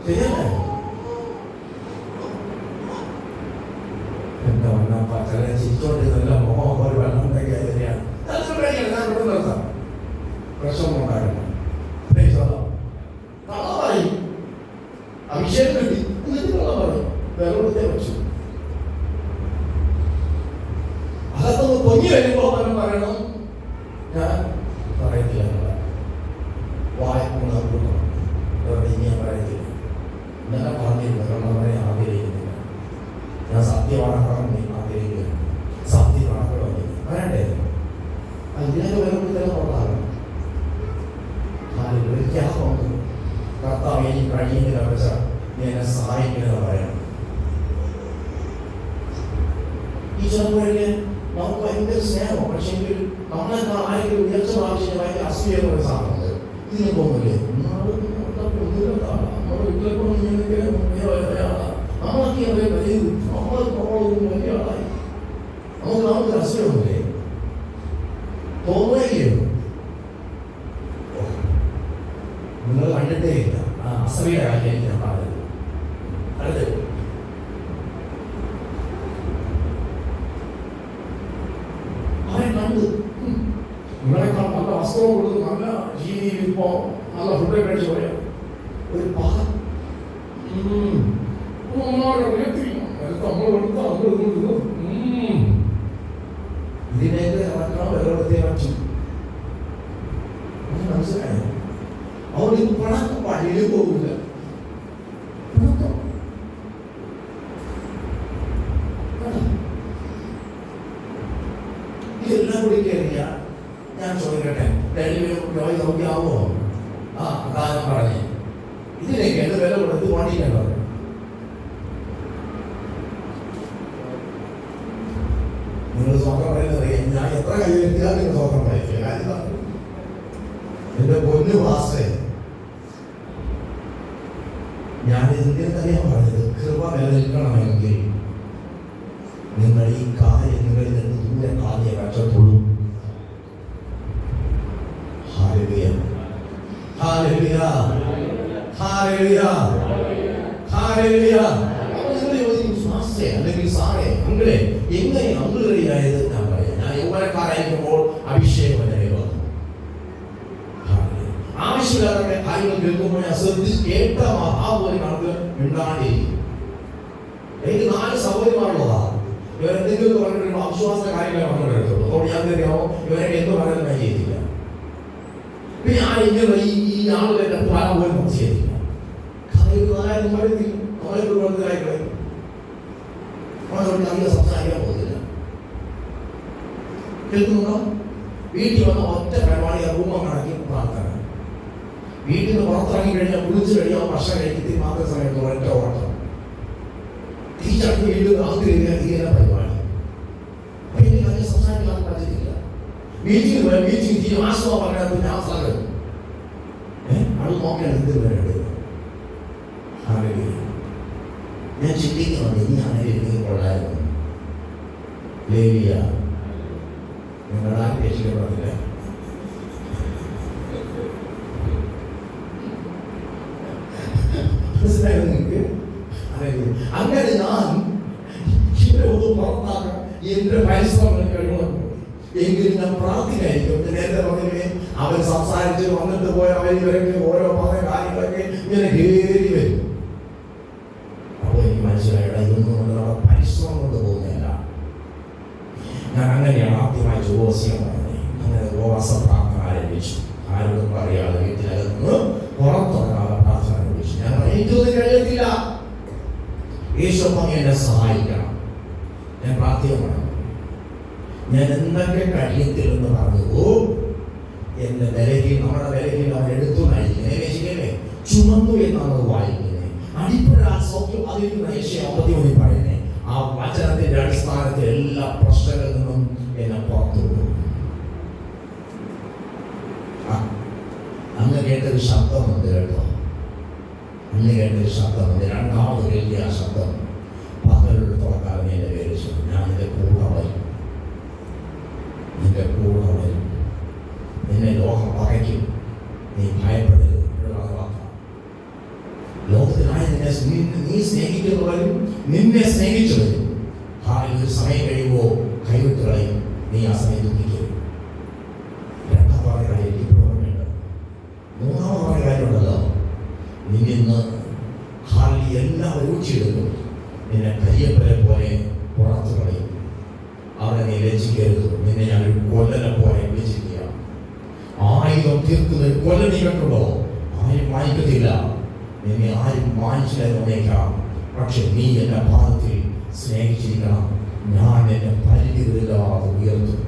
ശരിയല്ലേ? എന്താ വന്നപ്പ ചില ചിരിച്ചോണ്ടിരുന്നല്ല മോഹം ഒരു വെള്ളം ഉണ്ടെങ്കിൽ അതിനെയാണ് ഞാൻ ഇവിടെ നിർത്താം. പ്രശ്നം ഉണ്ടാകണം. കള്ളം പറയും. അഭിഷേകം കിട്ടി എന്നിട്ട് കള്ളം പറയും. വേറെ വെച്ചു അതൊക്കെ പൊങ്ങി വരുമ്പോ അവൻ പറയണം ഞാൻ പറയത്തില്ല. വായ്പ ഞാൻ പറയത്തില്ല. ഇന്നലെ പറഞ്ഞിരുന്നു കള്ളം പറയാൻ ആഗ്രഹിക്കുന്നില്ല. ഞാൻ സത്യമാണ് ആഗ്രഹിക്കുക. സത്യമാണ് പറയണ്ടേ? ഇതിനൊക്കെ വരുമ്പോൾ തന്നെ പുറത്താകണം. കർത്താവ് എനിക്ക് കഴിയുന്നില്ല വെച്ചാൽ നീ എന്നെ സഹായിക്കുന്നത് പറയണം. ഈ ചെറുപ്പഴേ നമുക്ക് ഭയങ്കര സ്നേഹമോ, പക്ഷേ നമ്മളെ ആരെങ്കിലും ഉയർച്ച പ്രാവശ്യം ഭയങ്കര അസൂയെന്ന് ഒരു സാധനമുണ്ട്. ഇതിന് പോകുന്നില്ലേ? നമ്മളൊക്കെ വലിയ ആളായി നമുക്ക് അസൂയൊന്നുമില്ലേ? തോന്നുകയോ? നിങ്ങൾ കണ്ടിട്ടേ ഇല്ല. ആ അസൂയ കാര്യം ഞാൻ പറഞ്ഞത്. അടുത്ത് അവരെ കണ്ട് നിങ്ങളെക്കാൾ നല്ല വസ്ത്രവും കൊടുത്ത് നല്ല രീതിയിൽ ഇപ്പോ നല്ല ഫുഡ് കഴിച്ചു പോയ ഒരു പാകം ഇതിനേക്ക് ഇറക്കണം. വെറുതെ വെച്ചു മനസ്സിലായോ? അവിടെ പണക്കം പള്ളിയിൽ പോകില്ല. ഇതെല്ലാം കൂടി കയറിയ ഞാൻ ചോദിക്കട്ടെ, രോഗി സൗഖ്യമാവോ? ആ അതാണ് പറഞ്ഞേ. ഇതിലേക്ക് എന്ത് വില കൊടുത്ത് പാടിയില്ലല്ലോ. നിങ്ങൾ സ്വന്തം പറയുന്നത് ഞാൻ എത്ര കയ്യിലെത്തിയാൽ നിങ്ങൾ സ്വന്തം പറയില്ല. കാര്യം എന്റെ പൊന്നു വാസേ, ഞാൻ ഇതിന്റെ തന്നെയാ പറഞ്ഞത്. കൃപ നിലനിൽക്കണമെങ്കിൽ നിങ്ങൾ ഈ കാര്യങ്ങളിൽ നിന്ന് ദൂരെ കാര്യം രക്ഷപ്പെടും. Hallelujah, hallelujah, hallelujah, hallelujah. അല്ലെങ്കിൽ സാറേ അങ്കിളെ എങ്ങനെ അങ്കിളിയായത് ഞാൻ പറയാം. ഞാൻ യൗവനക്കാരായിരിക്കുമ്പോൾ അഭിഷേകം ആവശ്യമില്ലാത്ത കാര്യങ്ങൾ കേൾക്കുമ്പോൾ ഞാൻ ശ്രദ്ധിച്ച് കേട്ട ആ ഒരു കണക്ക് മിണ്ടാണ്ടിരിക്കും. എനിക്ക് 4 സൗകര്യമാണുള്ളതാ. ഇവരെന്തെങ്കിലും പറഞ്ഞിട്ടുള്ള അവിശ്വാസ കാര്യങ്ങളെ പറഞ്ഞിട്ടുള്ളൂ. അതുകൊണ്ട് ഞാൻ അറിയാമോ ഇവരൊക്കെ എന്ത് പറയുന്നത് ഞാൻ ചെയ്തില്ല. പിന്നെ ഞാൻ ഇങ്ങനെ ഈ ആളുകളുടെ പ്രായം പോലും നമുക്ക് ചെയ്തില്ല. പറയുന്നില്ല നമ്മളെ കുടുംബത്തിലായിക്കളെ അതുകൊണ്ട് അധികം സംസാരിക്കാൻ പോകുന്നില്ല. കേൾക്കുന്നുണ്ടോ? വീട്ടിൽ വന്ന ഒറ്റ പരിപാടി റൂമം കണക്കി പ്രാർത്ഥന. വീട്ടിൽ നിന്ന് പുറത്തിറങ്ങി കഴിഞ്ഞാൽ കുളിച്ചു കഴിഞ്ഞാൽ ഭക്ഷണം കഴിക്കത്തിൽ മാത്രം സമയത്ത് ഒറ്റ ഓട്ടം. തിരിച്ചടങ്ങി വീണ്ടും ആഗ്രഹിക്കാൻ തീരെ പരിപാടി. അപ്പൊ എനിക്ക് അധികം സംസാരിക്കാൻ പറ്റത്തില്ല. മീറ്റിംഗ് മീറ്റിംഗ് ആശ്രമം പറഞ്ഞാൽ പിന്നെ ആ സ്ഥലം അത് നോക്കാൻ എന്ത് വേണ്ടത്. ഞാൻ ചിന്തിക്കുന്നുണ്ട് ഇനി അങ്ങനെ കൊള്ളായിരുന്നു. ലേവിയ നിങ്ങളുടെ ആരും രക്ഷിക്കപ്പെടുന്നില്ല. നിങ്ങൾക്ക് അങ്ങനെ ഞാൻ ഒന്നും പുറത്താക്കാം എന്റെ പരിശ്രമം കഴിയണം. എങ്കിലും ഞാൻ പ്രാർത്ഥിക്കായിരിക്കും. നേരത്തെ പറഞ്ഞേ അവർ സംസാരിച്ച് വന്നിട്ട് പോയ അവരിവരൊക്കെ ഓരോ പറഞ്ഞ കാര്യങ്ങളൊക്കെ ഇങ്ങനെ കയറി വരും. അപ്പോൾ എനിക്ക് മനസ്സിലായിട ഇതൊന്നും കൊണ്ട് നമ്മുടെ പരിശ്രമം കൊണ്ട് പോകുന്നില്ല. ഞാൻ അങ്ങനെയാണ് ആദ്യമായി ജോസ്യം പറഞ്ഞത്. അങ്ങനെ ഉപവാസ പ്രാർത്ഥന ആരംഭിച്ചു. ആരോടും പറയാതെ വീട്ടിനകത്ത് പുറത്തിറങ്ങാതെ പ്രാർത്ഥന ആരംഭിച്ചു. ഞാൻ എനിക്കൊന്നും കഴിയത്തില്ല, യേശുപ്പം എന്നെ സഹായിക്കണം. ഞാൻ പ്രാർത്ഥിക്കണം. ഞാൻ എന്തൊക്കെ കഴിയത്തില്ലെന്ന് പറഞ്ഞു എന്റെ ബലഹീന നമ്മുടെ ബലഹീന അവൻ എടുത്തു നയിക്കുന്നേ ചുമന്നു എന്നാണ് വായിക്കുന്നത്. അടിപ്പുഴ സൗഖ്യം അതിരിക്കുന്ന യേശുവിൽ പറയുന്നേ ആ വചനത്തിന്റെ അടിസ്ഥാനത്തിൽ എല്ലാ പ്രശ്നങ്ങളിൽ നിന്നും എന്നെ പുറത്തു വിടും. അന്ന് കേട്ടൊരു ശബ്ദമുണ്ട് കേട്ടോ. അന്ന് കേട്ടൊരു ശബ്ദമുണ്ട്. രണ്ടാമത് കേൾക്കിയ ആ ശബ്ദം പകലുള്ള തുറക്കാരനെ എന്റെ പേര് ഞാൻ നിന്റെ കൂടെ വരും, നിന്റെ കൂടെ വരും, നിന്നെ ലോകം പകയ്ക്കും, നീ ഭയപ്പെടരുത്. ലോകത്തിനായി നീ സ്നേഹിക്കുന്നവരും നിന്നെ സ്നേഹിച്ചവരും ഒരു സമയം കഴിയുമ്പോൾ കൈവിട്ട് കളയും. നീ ആ സമയം ദുഃഖിക്കരുത്. രണ്ടാമത്തെ കാര്യം ഇപ്പോഴും വേണ്ട. മൂന്നാമത്തെ കാര്യമുണ്ടല്ലോ, നിന്നിന്ന് ഹാലി എല്ലാം ഊച്ചിയെടുക്കും. നിന്നെ കരിയപ്പലെ പോലെ പുറത്തു കളയും. അവരെ നീ ലജ്ജിക്കരുത്. നിന്നെ ഞാനൊരു കൊല്ലനെ പോലെ വിളിച്ചിരിക്കുക. ആയുധം തീർക്കുന്ന ഒരു കൊല്ലൻ നീ കണ്ടുണ്ടോ? ആരും വായിക്കത്തില്ല. നിന്നെ ആരും വാങ്ങിച്ചില്ലാന്നേക്കാം. പക്ഷെ നീ എന്റെ ഭാഗത്തിൽ സ്നേഹിച്ചിരിക്കണം. ഞാൻ എന്റെ പരിധികളില്ലാതെ ഉയർത്തും.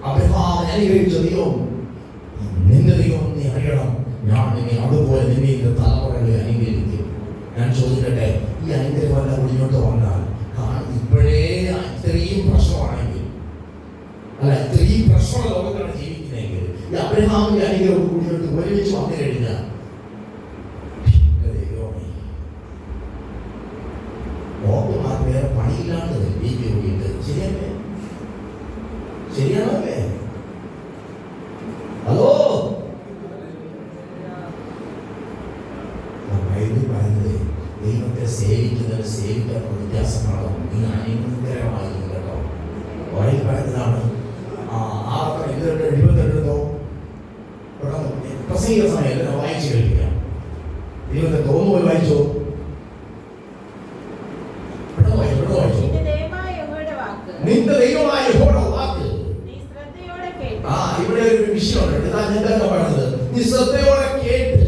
അബ്രഹാം അനുഗ്രഹിച്ച ദൈവം നിന്റെ ദൈവം നീ അറിയണം. ഞാൻ നിന്നെ അതുപോലെ നിന്നെ ഇന്റെ തലമുറകളെ അനുഗ്രഹിക്കും. ഞാൻ ചോദിക്കട്ടെ, ഈ അനുഗ്രഹമെല്ലാം മുന്നോട്ട് വന്നാൽ ഇപ്പോഴേ ഇത്രയും പ്രശ്നമാണെങ്കിൽ അല്ല ഇത്രയും പ്രശ്നം ലോകത്താണ് ജീവിക്കുന്നതെങ്കിൽ ഈ അബ്രഹാമിന്റെ അനുഗ്രഹം മുന്നോട്ട് ഒരുമിച്ച് വന്നു കഴിഞ്ഞാൽ ഡോക്ടർമാർക്ക് വേറെ പണിയില്ലാണ്ട് ബി പി കൂടിയിട്ട് ശരിയല്ലേ? ശരിയാണല്ലേ? ഹലോ, പറയുന്നത് ദൈവത്തെ സേവിക്കുന്നത് സേവിക്കാൻ വ്യത്യാസമാണോ? നീ അനുഗ്രഹമായിരുന്നു കേട്ടോ. വഴി പറയുന്നതാണ്. ഇരുപത്തെട്ടോ പ്രസംഗിക സമയത്ത് വായിച്ചു കേൾപ്പിക്കാം. 28 ഒന്ന് പോയി വായിച്ചോ. നിന്റെ ദൈവമായ യഹോവയുടെ വാക്ക് ഇവിടെ ഒരു വിഷയമുണ്ട്. ഞാൻ പറഞ്ഞത് നീ ശ്രദ്ധയോടെ കേട്ട്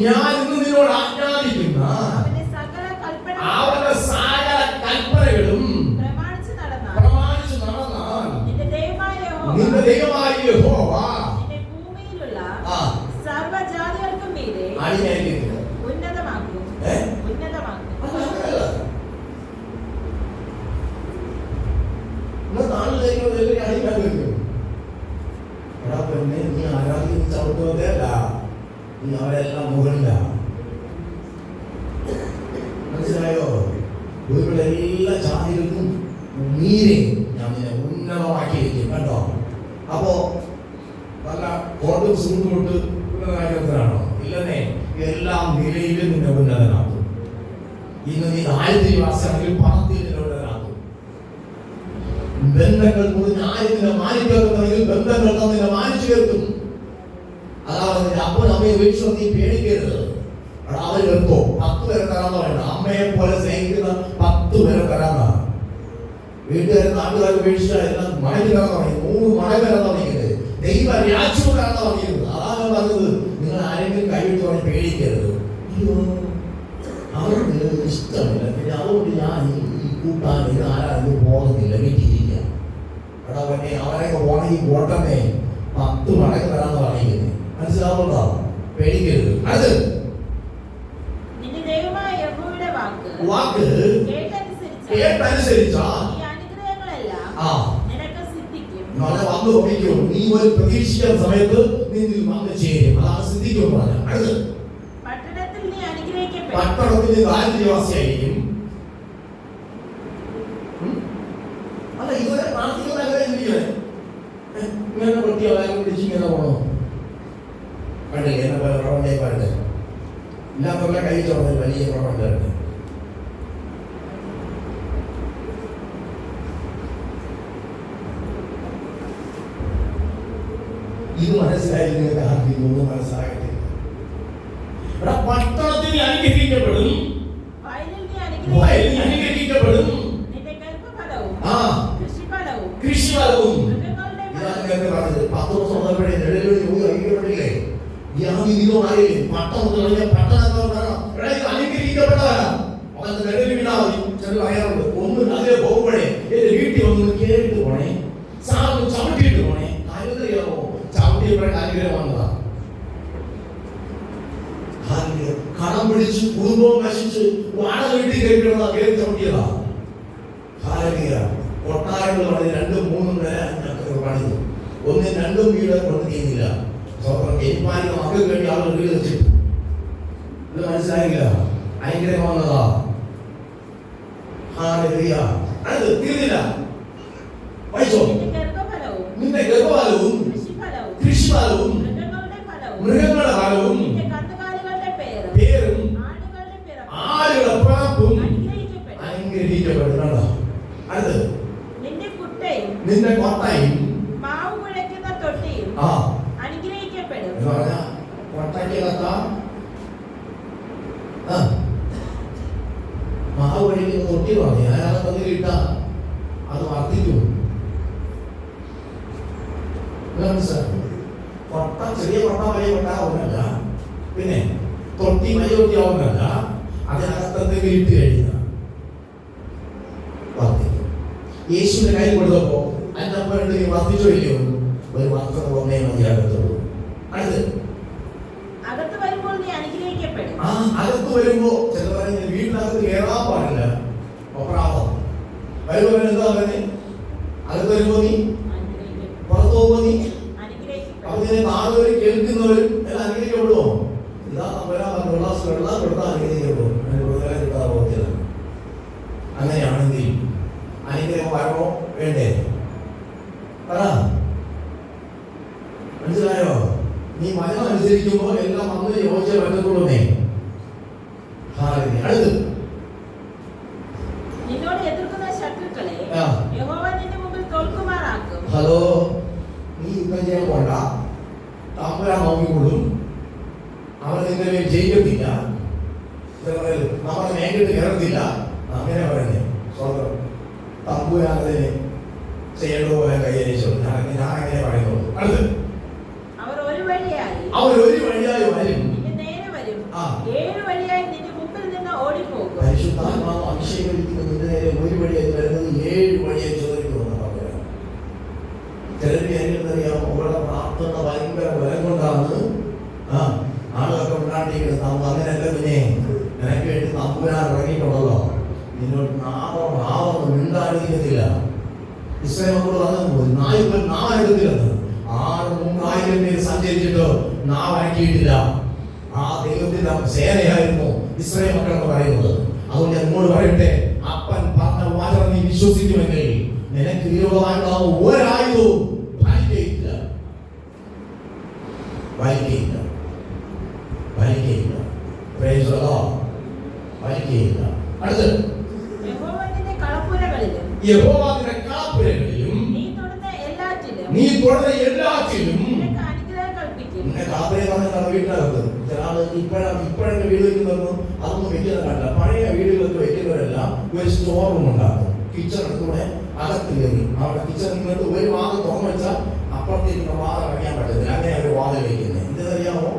ഞാൻ ഇന്ന് നിന്നോട് ആജ്ഞാപിക്കുന്ന അവന്റെ സകല കൽപ്പനകളും പ്രമാണിച്ചു നടന്നാൽ നിന്റെ ദൈവമായ യഹോവ സർവ്വജാതികൾക്കും മീതെ ഉന്നതമാക്കും. നീ ആരാധിക്കുന്ന ചവിട്ടുന്നതേ അല്ല, നീ അവരെല്ലാം മുകളില. മനസ്സിലായോ? ഇവിടെ എല്ലാ ജാതികൾക്കും മീരെ ഞാൻ നിന്നെ ഉന്നതമാക്കിയിരിക്കും കേട്ടോ. അപ്പോ നല്ല കോട്ടും സൂട്ടും തൊട്ട് ഉന്നതനാക്കത്തിലാണോ? ഇല്ലെന്നേ, എല്ലാ നിലയിലും നിന്നെ ഉന്നതനാക്കും. ഇന്ന് നീ ആയിരത്തിവാസിയാണെങ്കിൽ പണത്തിൽ നിന്നെ ഉന്നതനാക്കും. ബന്ധങ്ങൾ മുറിഞ്ഞ് ആരും നിന്നെ മാനിക്കേർക്കുന്നെങ്കിൽ ബന്ധങ്ങൾ നിന്നെ മാനിച്ചു കേൾക്കും. അതാണ് നിന്റെ അപ്പൻ അമ്മയെ വീഴ്ച നീ പേടിക്കരുത്. അവർ എടുത്തോ 10 പേരെ തരാന്ന് പറയുന്നത്. അമ്മയെ പോലെ സ്നേഹിക്കുന്ന 10 പേരെ തരാന്നാണ്. വീട്ടുകാരും നാട്ടുകാരും ഉപേക്ഷിച്ചാൽ എല്ലാം മടങ്ങി തരാൻ തുടങ്ങി. 3 മടങ്ങ് തരാൻ തുടങ്ങിയത്. ദൈവ രാജ്യം തരാൻ തുടങ്ങിയത്. അതാണ് പറഞ്ഞത്. നിങ്ങൾ ആരെങ്കിലും കൈവിട്ട് പറഞ്ഞ് പേടിക്കരുത്. അയ്യോ അവർക്ക് ഇഷ്ടമില്ല, പിന്നെ അതുകൊണ്ട് ഞാൻ ഈ കൂട്ടാൻ ഇത് ആരാരും പോകുന്നില്ല, വീട്ടിലിരിക്കുക. എടാ പിന്നെ അവരൊക്കെ പോണെങ്കിൽ പോട്ടന്നെ 10 മടങ്ങ് തരാന്ന് പറയുന്നത്. മനസ്സിലാവുന്നുണ്ടോ? പേടിക്കരുത്. അത് നിന്റെ ദൈവമായ യഹോവയുടെ വാക്ക് കേട്ടനുസരിച്ചാ ഈ അനുഗ്രഹങ്ങളെല്ലാം നിനക്ക് സിദ്ധിക്കും. വന്നു ഭവിക്കും. നീ ഒരു പ്രതീക്ഷിക്കുന്ന സമയത്ത് നീ വന്ന് ചേരും. അതാണ് സിദ്ധിക്കും പറഞ്ഞത്. അടുത്ത് പട്ടണത്തിൽ നീ അനുഗ്രഹിക്കപ്പെടും. പട്ടണത്തിൽ നീ ദാരിദ്ര്യവാസിയായിരിക്കും. അല്ല ഇതുവരെ പ്രാർത്ഥിക്കുന്ന ഇങ്ങനെ പൊട്ടി അവരെ പിടിച്ച് ഇങ്ങനെ പോണോ? കണ്ടില്ലേ എന്നെ പോലെ പ്രവണതയെ പാടില്ല. ഇല്ലാത്തവരെ കൈ ചോർന്ന വലിയ പ്രവണതയുണ്ട്. ഇത് മനസ്സിലായി നിങ്ങൾക്ക് ആർക്കും ഇതൊന്നും മനസ്സിലാകട്ടെ. ഇവിടെ പട്ടണത്തിൽ അനുഗ്രഹിക്കപ്പെടും, വയലിൽ അനുഗ്രഹിക്കപ്പെടും, നിന്റെ ഗർഭഫലവും കൃഷിഫലവും കൃഷിഫലവും. ഇതാണ് നേരത്തെ പറഞ്ഞത്. 10 ദിവസം വന്നപ്പോഴേ നെടുവേലി അനുഗ്രഹിക്കപ്പെട്ടില്ലേ? വ്യാധി ഇതോ ആയില്ലേ? പട്ടണത്തിൽ അനുഗ്രഹിക്കപ്പെട്ടവരാ. അതൊക്കെ നെടുവേലി വീണാൽ മതി. ചിലർ പറയാറുണ്ട്, ഒന്നും അതിലെ പോകുമ്പോഴേ എന്റെ വീട്ടിൽ ഒന്ന് കേറിട്ട് പോണേ, സാധനം ചവിട്ടിയിട്ട് പോണേ. കാര്യമോ ചവിട്ടിയപ്പോഴേ അനുഗ്രഹം വന്നതാ. കടം പിടിച്ച് കുടുംബവും നശിച്ച് വാടക വീട്ടിൽ കേൾക്കണതാ, കേറി ചവിട്ടിയതാ. കൊട്ടാരങ്ങൾ പണിത് 2, 3 വരെ പണിതു. 1, 2 വീട് കൊണ്ട് ചെയ്യുന്നില്ല. ജനിപ്പാനിക്ക് മക്കൾക്ക് വേണ്ടി ആളുകൾ വീട് വെച്ചിട്ടു. ഇത് മനസ്സിലായില്ല. അനുഗ്രഹം വന്നതാ. അത് തീർന്നില്ല. വായിച്ചോ. നിന്റെ ഗർഭഫലവും കൃഷിഫലവും മൃഗങ്ങളുടെ ഫലവും പേരും ആടുകളുടെ പിറപ്പും അനുഗ്രഹിക്കപ്പെടുന്നുണ്ടോ? അടുത്ത് നിന്റെ കൊട്ടയും മാവ് കുഴയ്ക്കുന്ന തൊട്ടിയും അനുഗ്രഹിക്കപ്പെടും. കൊട്ടയ്ക്കകത്ത മാവ് കഴിക്കുന്ന തൊട്ടി പറഞ്ഞു. അതിനകത്ത് ഇട്ട അത് വർദ്ധിക്കും. കൊട്ട ചെറിയ കൊട്ട വലിയ കൊട്ട ആവുന്നല്ല, പിന്നെ തൊട്ടി വലിയ തൊട്ടി ആവുന്നല്ല. അതിനകത്തെന്തെങ്കിലും ഇട്ട് കഴിയുന്ന വർദ്ധിക്കും. യേശുവിന്റെ കൈ കൊടുത്തപ്പോ അതിനപ്പോ വർദ്ധിച്ചോ ഇല്ലയോ? ഒരു വർദ്ധന ഒന്നേ മതിയാകത്തുള്ളൂ. അടുത്ത് അകത്ത് വരുമ്പോൾ നീ അനുഗ്രഹിക്കപ്പെടും. അകത്ത് വരുമ്പോ ചില പറയുന്നത് വീട്ടിനകത്ത് കയറാൻ പാടില്ല. അപ്രാപം വരുമ്പോ എന്താ പറയുന്നത്? അകത്ത് വരുമ്പോ നീ, പുറത്തു പോകുമ്പോ നീ. അതിനെ നാലുപേരും കേൾക്കുന്നവരും എല്ലാം അനുഗ്രഹിക്കപ്പെടുമോ? ഇതാ വരാൻ വെള്ളം കൊടുത്താൽ അനുഗ്രഹിക്കപ്പെടും. കിട്ടാൻ പോകത്തില്ല. അങ്ങനെയാണെങ്കിൽ അനുഗ്രഹം വരണോ വേണ്ടേ? പറ, മനസ്സിലായോ? നീ മനം അനുസരിക്കുമ്പോൾ എല്ലാം വന്ന് യോജിച്ചേ പറ്റത്തുള്ളൂന്നേ. അടുത്ത് നിന്നോട് എതിർക്കുന്ന ശത്രുക്കളെ യഹോവ നിന്റെ മുമ്പിൽ തോൽക്കുമാറാക്കും. ഹലോ, നീ യുദ്ധം ചെയ്യാൻ പോണ്ട. തമ്പുരാൻ നോക്കിക്കൊള്ളും. അവൻ നിന്റെ മേൽ ജയിക്കത്തില്ല. നമ്മളെ മേക്കിട്ട് കയറത്തില്ല. അങ്ങനെ പറയുന്നേ. സ്വന്തം തമ്പുരാനെ ചെയ്യേണ്ട പോലെ കൈകരിച്ചു. ഞാൻ അങ്ങനെ പറയുന്നുള്ളൂ. അടുത്ത് അവർ ഒരു വഴിയായി വരും. നേരെ വരും. 7 വഴിയായി നിന്റെ മുമ്പിൽ നിന്ന് ഓടിപ്പോകും. പരിശുദ്ധാത്മാവ് അഭിഷേകിക്കുന്നതിന്റെ നേരെ ഒരു വഴിയായി വരുന്നത് 7 വഴിയായി ചോദിക്കുമെന്ന് പറയാം. ചിലര് അറിയാം, അവരുടെ പ്രാർത്ഥന ഭയങ്കര ബലം കൊണ്ടാണ് ആളുകളൊക്കെ ഉണ്ടാണ്ടിരിക്കുന്നത്. അങ്ങനെയല്ല. പിന്നെ നിനക്ക് വേണ്ടി തമ്പുരാൻ ഇറങ്ങിയിട്ടുള്ളല്ലോ. നിന്നോട് നാവൊന്നും മിണ്ടാതിരിക്കത്തില്ല. ഇസ്രായേലിനോട് പറഞ്ഞു, നാവ് എടുത്തില്ലെന്ന്. 6,000 പേര് സഞ്ചരിച്ചിട്ട് നാവ് അനക്കിയിട്ടില്ല. ആ ദൈവത്തിന്റെ സേനയായിരുന്നു ഇസ്രായേൽ മക്കൾ എന്ന് പറയുന്നത്. അതുകൊണ്ട് എന്നോട് പറയട്ടെ, അപ്പൻ പറഞ്ഞ വാചകം നീ വിശ്വസിക്കുമെങ്കിൽ നിനക്ക് വിരോധമായിട്ടുള്ള ഒരായുധവും ഫലിക്കയില്ല. അടുത്ത് യഹോവയുടെ കളപ്പുരകളിലും നീ തൊടുന്ന എല്ലാറ്റിലും നിനക്ക് വീട്ടിനകത്ത് ചില ആള് ഇപ്പോഴൊക്കെ വീട് വയ്ക്കുന്നതൊന്നും അതൊന്നും വെക്കുന്ന കണ്ടില്ല. പഴയ വീടുകളൊക്കെ വെക്കുന്നവരെല്ലാം ഒരു സ്റ്റോർ റൂം ഉണ്ടാക്കും. കിച്ചണടുത്തൂടെ അകത്ത് കയറി അവിടെ കിച്ചണിൽ നിന്ന് ഒരു വാതിൽ തുറന്നു വെച്ചാൽ അപ്പുറത്തേക്ക് വാതിൽ അടയ്ക്കാൻ പറ്റത്തില്ല. അങ്ങനെ അവർ വാതിൽ വയ്ക്കുന്നത് എന്തെന്നറിയാമോ?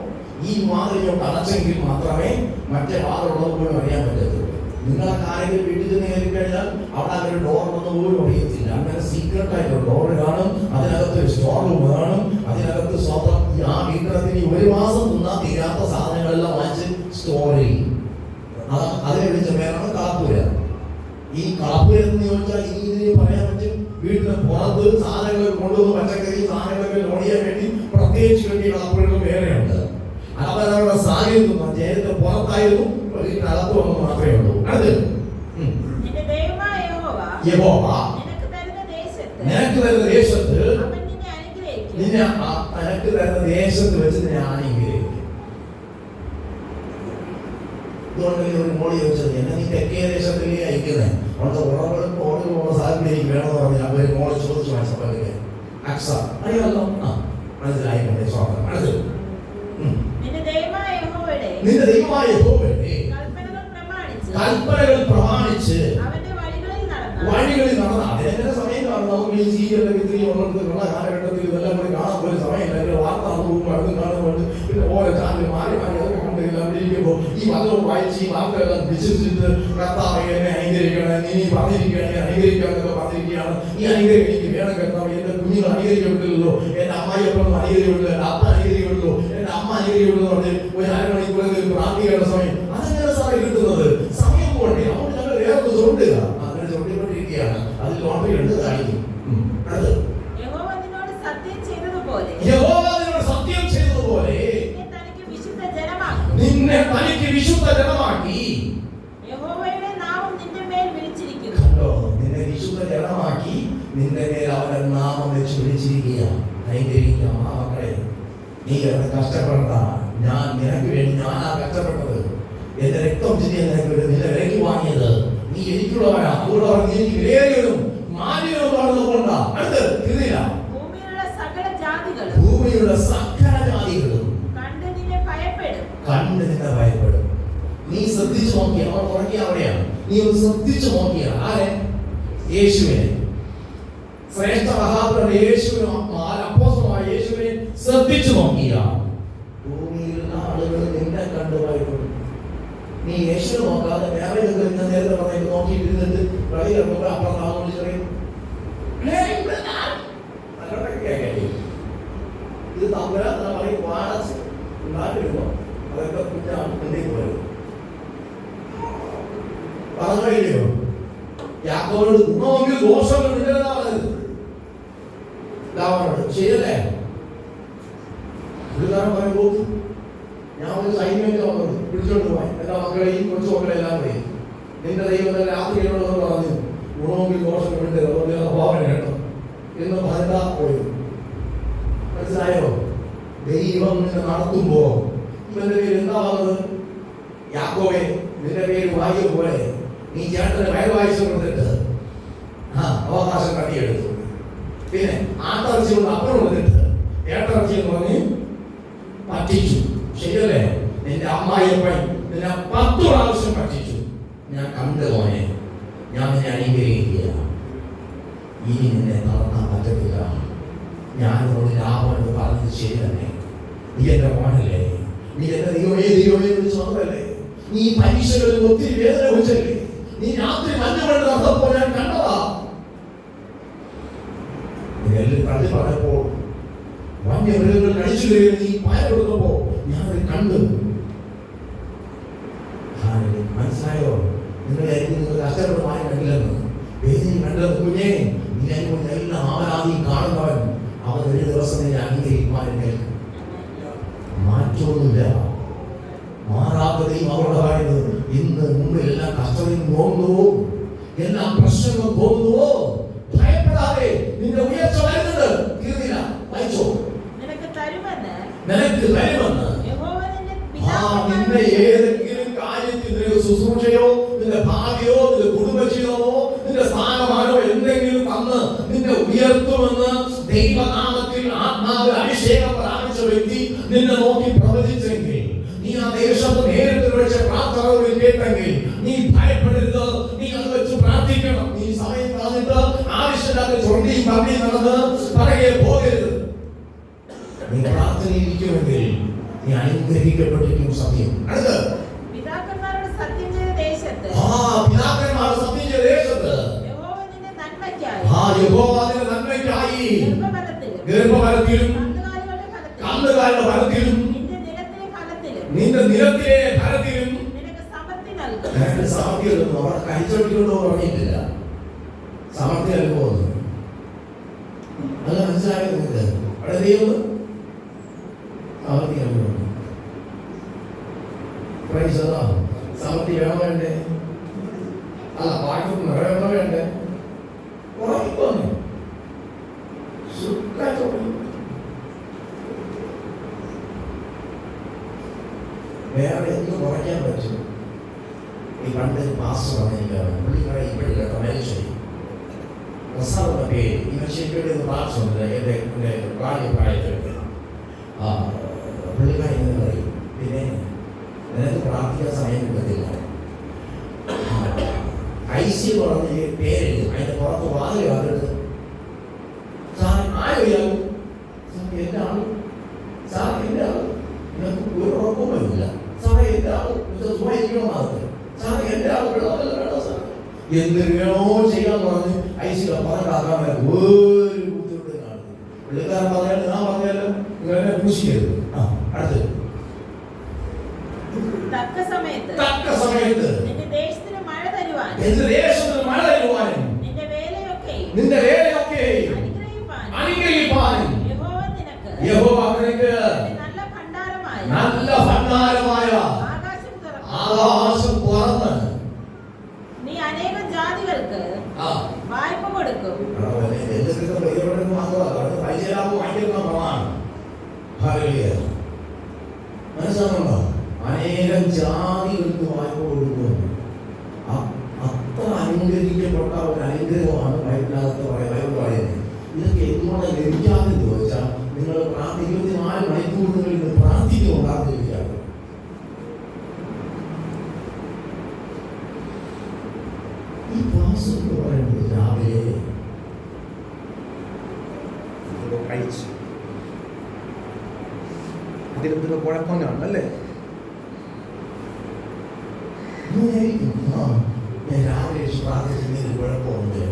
ഈ വാതിലൊക്കെ അടച്ചെങ്കിൽ മാത്രമേ മറ്റേ വാതിലുള്ളത് പോലും അറിയാൻ പറ്റത്തുള്ളൂ. നിങ്ങളൊക്കെ ആരെങ്കിലും വീട്ടിൽ ചെന്ന് കയറി കഴിഞ്ഞാൽ അവിടെ അങ്ങനെ ഡോർ ഒന്നും പോലും അറിയത്തില്ല. അങ്ങനെ സീക്രട്ട് ആയിട്ട് ഡോർ കാണും, അതിനകത്ത് ഒരു സ്റ്റോർ റൂം കാണും, അതിനകത്ത് സ്വന്തം ആ വീട്ടിനകത്ത് ഒരു മാസം തിന്നാൻ തീരാത്ത സാധനങ്ങളെല്ലാം വാങ്ങിച്ച് സ്റ്റോർ ചെയ്യും. അതിനെ വിളിച്ച പേരാണ് കളപ്പുര. ഈ കളപ്പുര എന്ന് ചോദിച്ചാൽ ഈ ഇതിന് പറയാൻ പറ്റും, വീട്ടിന് പുറത്ത് സാധനങ്ങൾ കൊണ്ടുവന്ന് പച്ചക്കറി സാധനങ്ങളൊക്കെ ലോഡ് ചെയ്യാൻ വേണ്ടി പ്രത്യേകിച്ച് വേണ്ടി കളപ്പുരകൾ വേറെയുണ്ട്. അവരവരുടെ സാഹചര്യം നേരത്തെ പുറത്തായിരുന്നു, വീട്ടിനകത്ത് വന്ന് മാത്രമേ ഉള്ളൂ. അത് യഹോവ നിനക്ക് തരുന്ന ദേശത്ത് നിന്നെ നിനക്ക് തരുന്ന ദേശത്ത് വെച്ച് ഞാൻ അനുഗ്രഹിക്കും. ഇതുകൊണ്ട് ഒരു മോളി ചോദിച്ചത് എന്നെ നീ തെക്കേ ദേശത്തിലേ അയക്കുന്നത് അവിടുത്തെ ഉറവുകളും ഓടുകളുള്ള സാഹചര്യം വേണമെന്ന് പറഞ്ഞാൽ അവർ മോളെ ചോദിച്ചു മനസ്സിലാക്കി അക്സ അറിയാമല്ലോ. മനസ്സിലായിക്കോട്ടെ സ്വാഗതം. അടുത്ത് നിന്റെ ദൈവമായ യഹോവയുടെ കൽപ്പനകൾ പ്രമാണിച്ച് വഴികളിൽ നടന്ന അതിനെങ്ങനെ സമയം കാണും? നമുക്ക് ഈ സീരിയലൊക്കെ ഇത്തിരി ഉള്ള കാലഘട്ടത്തിൽ ഇതെല്ലാം കൂടി കാണാൻ പോലും സമയമില്ല. വാർത്ത പോകുമ്പോൾ അടുത്ത് കാണുന്നുണ്ട്, പിന്നെ ഓരോ ചാനൽ മാറി മാറി അതൊക്കെ കണ്ടില്ല. അവിടെ ഇരിക്കുമ്പോൾ ഈ വചനം വായിച്ച് ഈ വാർത്തകളെല്ലാം വിശ്വസിച്ചിട്ട് കർത്താവ് എന്നെ അനുഗ്രഹിക്കണം, നീ പറഞ്ഞിരിക്കുകയാണെങ്കിൽ അനുഗ്രഹിക്കാനൊക്കെ പറഞ്ഞിരിക്കുകയാണ്. ഈ അനുഗ്രഹം എനിക്ക് വേണം കർത്താവ്. എന്റെ കുഞ്ഞുങ്ങൾ അനുഗ്രഹിക്കപ്പെട്ടില്ലല്ലോ, എന്റെ അമ്മായിയപ്പനും അനുഗ്രഹിക്കപ്പെട്ടില്ല, എന്റെ അപ്പ അനുഗ്രഹിക്കപ്പെട്ടുള്ളൂ, എന്റെ അമ്മ അനുഗ്രഹിക്കപ്പെട്ടു പറഞ്ഞ് ഒരു അരമണിക്കൂറിൽ പ്രാർത്ഥിക്കേണ്ട സമയം അതെങ്ങനെ സമയം കിട്ടുന്നത്? സമയം പോകണ്ടേ? അതുകൊണ്ട് ഞങ്ങൾ വേറെ ചുണ്ടുക അങ്ങനെ ചുണ്ടിക്കൊണ്ടിരിക്കുകയാണ്. അതിൽ ലോട്ടറി ഉണ്ട് കാണിക്കും. അത് യഹോവ നിന്നോട് സത്യം ചെയ്തതുപോലെ നിന്നെ തനിക്ക് വിശുദ്ധ ജനമാക്കി യഹോവയുടെ നാമം നിന്റെ മേൽ വിളിച്ചിരിക്കുന്നു. കണ്ടോ? നിന്നെ വിശുദ്ധ ജനമാക്കി നിന്റെ മേൽ അവന്റെ നാമം വെച്ച് വിളിച്ചിരിക്കുക. അനുഗ്രഹിക്കാം ആ മക്കളെ. നീ കഷ്ടപ്പെടണ്ട. ഞാൻ നിനക്ക് വേണ്ടി ഞാനാ കഷ്ടപ്പെട്ടത്. എന്റെ രക്തം ചിന്തിയ നിനക്ക് വേണ്ടി നിന്നെ വിലയ്ക്ക് വാങ്ങിയത്. നീ എനിക്കുള്ളവനാ. അതുകൊണ്ട് നീ എനിക്ക് വിലയേറിയതും മാന്യവുമാണെന്ന് കൊണ്ടാ. അടുത്ത് തീർന്നില്ല. ഭൂമിയിലുള്ള സകല ജാതികളും കണ്ട് നിന്നെ ഭയപ്പെടും. നീ ശ്രദ്ധിച്ചു നോക്കിയ അവൻ ഉറങ്ങിയ അവിടെയാണ്. നീ ഒന്ന് ശ്രദ്ധിച്ചു നോക്കിയ ആരെ? യേശുവിനെ, ശ്രേഷ്ഠ മഹാപുരുഷൻ യേശുവിനെ, അപ്പോസ്തലനായ യേശുവിനെ ശ്രദ്ധിച്ചു നോക്കിയ ഭൂമിയിലുള്ള ആളുകൾ നിന്നെ കണ്ട് ഭയപ്പെടും. നീ യേശുവിനെ നോക്കാതെ വേറെ നേരത്തെ പറഞ്ഞ നോക്കിയിരുന്നിട്ട് കളിയിറങ്ങുമ്പോൾ അപ്പുറം ആളുകൾ ചെറിയ ഇത് തമ്പുരാൻ പറയും വാടച്ച് ഉണ്ടാക്കിടുമ്പോ അതൊക്കെ കുറ്റാണ് എന്തെങ്കിലും വരും. പറഞ്ഞോ യാക്കോബോട് ഗുണമെങ്കിൽ ദോഷങ്ങൾ ശരിയല്ലേ? ഒരു കാരണം പറയുമ്പോൾ ഞാൻ ഒരു സൈന്യമൊക്കെ വന്നത് പിടിച്ചോണ്ട് പോയി എല്ലാ മക്കളെയും കൊച്ചു മക്കളെല്ലാം പോയി. നിന്റെ ദൈവം രാത്രിയോട് പറഞ്ഞു ഗുണമെങ്കിൽ ദോഷം വിടരുത്, അഭാവന കേട്ടോ എന്ന് പറഞ്ഞാ പോയി. മനസ്സിലായോ? ദൈവം നിന്നെ നടത്തുമ്പോ ഇവന്റെ പേര് എന്താ വന്നത്? യാക്കോബേ, നിന്റെ പേര് വായിയ പോലെ നീ ചേട്ടന് വയറുവാഴ്ച കൊടുത്തിട്ട് അവകാശം കട്ടിയെടുത്തു. പിന്നെ ആട്ടിറച്ചി കൊണ്ട് അപ്പുറം കൊടുത്തിട്ട് ഏട്ടിറച്ചി എന്ന് പറഞ്ഞ് പറ്റിച്ചു. ശരിയല്ലേ? നിന്റെ അമ്മായിയപ്പൻ നിന്നെ 10 പ്രാവശ്യം പറ്റിച്ചു. ഞാൻ കണ്ടു മോനെ, ഞാൻ നിന്നെ അനുഗ്രഹിക്കുക. ഇനി നിന്നെ നടത്താൻ പറ്റത്തില്ല. ഞാനോട് ലാഭമെന്ന് പറഞ്ഞത് ശരി തന്നെ. നീ എന്റെ മോനല്ലേ, നീ എന്റെ ദൈവമേ വിളിച്ച് വന്നതല്ലേ, നീ പരീക്ഷകളിൽ ഒത്തിരി വേദന വെച്ചല്ലേ, നീ രാത്രി മഞ്ഞുകൊണ്ട് നടന്നപ്പോ ഞാൻ കണ്ടതാ. എല്ലാം കണ്ടു പറഞ്ഞപ്പോ വന്യമൃഗങ്ങൾ കഴിച്ചു കയറി നീ പായ കൊടുത്തപ്പോ ഞാനത് കണ്ടു. മനസ്സിലായോ? നിങ്ങൾ കഷ്ടപ്പെടുമായി കണ്ടില്ലെന്ന് വേദന കണ്ടത് കുഞ്ഞേ. നീ അതിനുകൊണ്ട് എല്ലാം അവനാദ്യം കാണുന്നവൻ അവൻ ഒരു ദിവസം നിന്നെ അംഗീകരിക്കുവാൻ മാറ്റമൊന്നുമില്ല. മാറാത്തതയും അവരുടെ പറയുന്നത് ഇന്ന് മുമ്പിൽ എല്ലാം കഷ്ടതയും തോന്നുന്നുവോ, എല്ലാ പ്രശ്നങ്ങളും തോന്നുന്നുവോ, ഭയപ്പെടാതെ നിന്റെ ഉയർച്ച വരുന്നുണ്ട്. തീർന്നില്ല, വായിച്ചോ. നിനക്ക് തരുമെന്ന് നിന്റെ ഏതെങ്കിലും കാര്യത്തിൽ നിന്റെ ശുശ്രൂഷയോ നിന്റെ ഭാവിയോ നിന്റെ കുടുംബജീവിതമോ നിന്റെ സ്ഥാനമാനോ എന്തെങ്കിലും തന്ന് നിന്നെ ഉയർത്തുമെന്ന് ദൈവനാമത്തിൽ ആത്മാവ് അഭിഷേകം പ്രാപിച്ച വ്യക്തി നിന്നെ നോക്കി പ്രവചിച്ചെങ്കിൽ നീ ആ ശബ്ദം നേരിട്ട് വിളിച്ച പ്രാർത്ഥന കേട്ടെങ്കിൽ നീ ഭയപ്പെടരുത്. നീ അത് വെച്ച് പ്രാർത്ഥിക്കണം. നീ സമയം കളഞ്ഞിട്ട് ആവശ്യമില്ലാത്ത ചൊണ്ടിയും പറഞ്ഞിയും നടന്ന് പറയെ പോകരുത്. നീ പ്രാർത്ഥനയിരിക്കുമെങ്കിൽ നീ അനുഗ്രഹിക്കപ്പെട്ടിരിക്കും. സത്യം അടുത്ത് പിതാക്കന്മാരോട് സത്യം ചെയ്ത ദേശത്ത് പിതാക്കന്മാർ സത്യം ചെയ്ത ദേശത്ത് യഹോവ നിന്റെ നന്മയ്ക്കായി ഗർഭഫലത്തിലും കന്നുകാലികളുടെ ഫലത്തിലും നിന്റെ നിലത്തിലെ ഫലത്തിലും സമൃദ്ധി നൽകുന്നു. അവിടെ കഴിച്ചോട്ടിക്കൊണ്ടോ പറഞ്ഞിട്ടില്ല, സമൃദ്ധി നൽകുമെന്ന്. അത് മനസ്സിലായത് നിങ്ങൾക്ക് അവിടെ ദൈവം സമൃദ്ധി നൽകുന്നു. സമൃദ്ധി വേണോ വേണ്ടേ? അല്ല വാക്കും വേണോ വേണ്ടേ? ഉറപ്പിക്കുന്നു വേറെ എന്ത് കുറയ്ക്കാൻ പറ്റും? ഈ പണ്ട് പാസ്റ്റർ പറഞ്ഞിരിക്കുകയാണ്, പുള്ളിക്കാരെ ഇപ്പോഴില്ല മനുഷ്യൻ പ്രസാദ പേര് ഈ മനുഷ്യരുടെ പാർശ്വമുണ്ട്. എൻ്റെ പ്രായത്തിലൊക്കെ പുള്ളിക്കാരി എന്ന് പറയും, പിന്നെ നിനക്ക് പ്രാർത്ഥിക്കാൻ സമയം കിട്ടത്തില്ല. IC പറഞ്ഞ പേരെഴുതി അതിന്റെ പുറത്ത് വാതിൽ വന്നിട്ട് സാർ ആരും എൻ്റെ ആള് സാർ എൻ്റെ ആള് നിങ്ങൾക്ക് ഒരു ഉറപ്പുമില്ല സാറേ എൻ്റെ ആള് സുഖമായിരിക്കണോ മാറത്ത് സാറേ എൻ്റെ ആള് വേണോ സാർ എന്ത് വേണോ ചെയ്യാന്ന് പറഞ്ഞ് IC പറഞ്ഞാക്കാൻ ഒരു ബുദ്ധിമുട്ട് കാണുന്നു. പുള്ളിക്കാരൻ പറഞ്ഞാൽ ഞാൻ പറഞ്ഞാലോ നിങ്ങളെ പൂശിക്കരുത്. അടുത്ത് തക്ക സമയത്ത് നിന്റെ ദേശത്തിന് മഴ തരുവാനും നിന്റെ വേലയൊക്കെ അനുഗ്രഹിപ്പാനും യഹോവ നിനക്ക് നല്ല ഭണ്ഡാരമായ ആകാശം തുറന്ന് നീ അനേകം ജാതികൾക്ക് വായ്പ കൊടുക്കും. മനസ്സിലാകുന്നുണ്ടോ? അനേകം ജാതികൾക്ക് വായ്പ കൊടുക്കുന്നു. അത്ര അനുഗ്രഹിക്കപ്പെട്ട ഒരു അനുഗ്രഹമാണ് ബൈബിളിനകത്ത് പറയുന്നത്. ഇതൊക്കെ എന്തുകൊണ്ട് ലഭിക്കാമെന്ന് ചോദിച്ചാൽ നിങ്ങൾ 24 മണിക്കൂർ നിങ്ങൾ പ്രാർത്ഥിക്കുന്നുണ്ടാകുന്ന ലഭിക്കാറ്. ഈ ക്ലാസ് എന്ന് പറയുന്നത് രാവിലെ കഴിച്ചു അതിലെന്തൊക്കെ കുഴപ്പം കാണുമല്ലേ? ഞാൻ രാവിലെ പ്രാർത്ഥിക്കുന്നതിന് കുഴപ്പമുണ്ട്.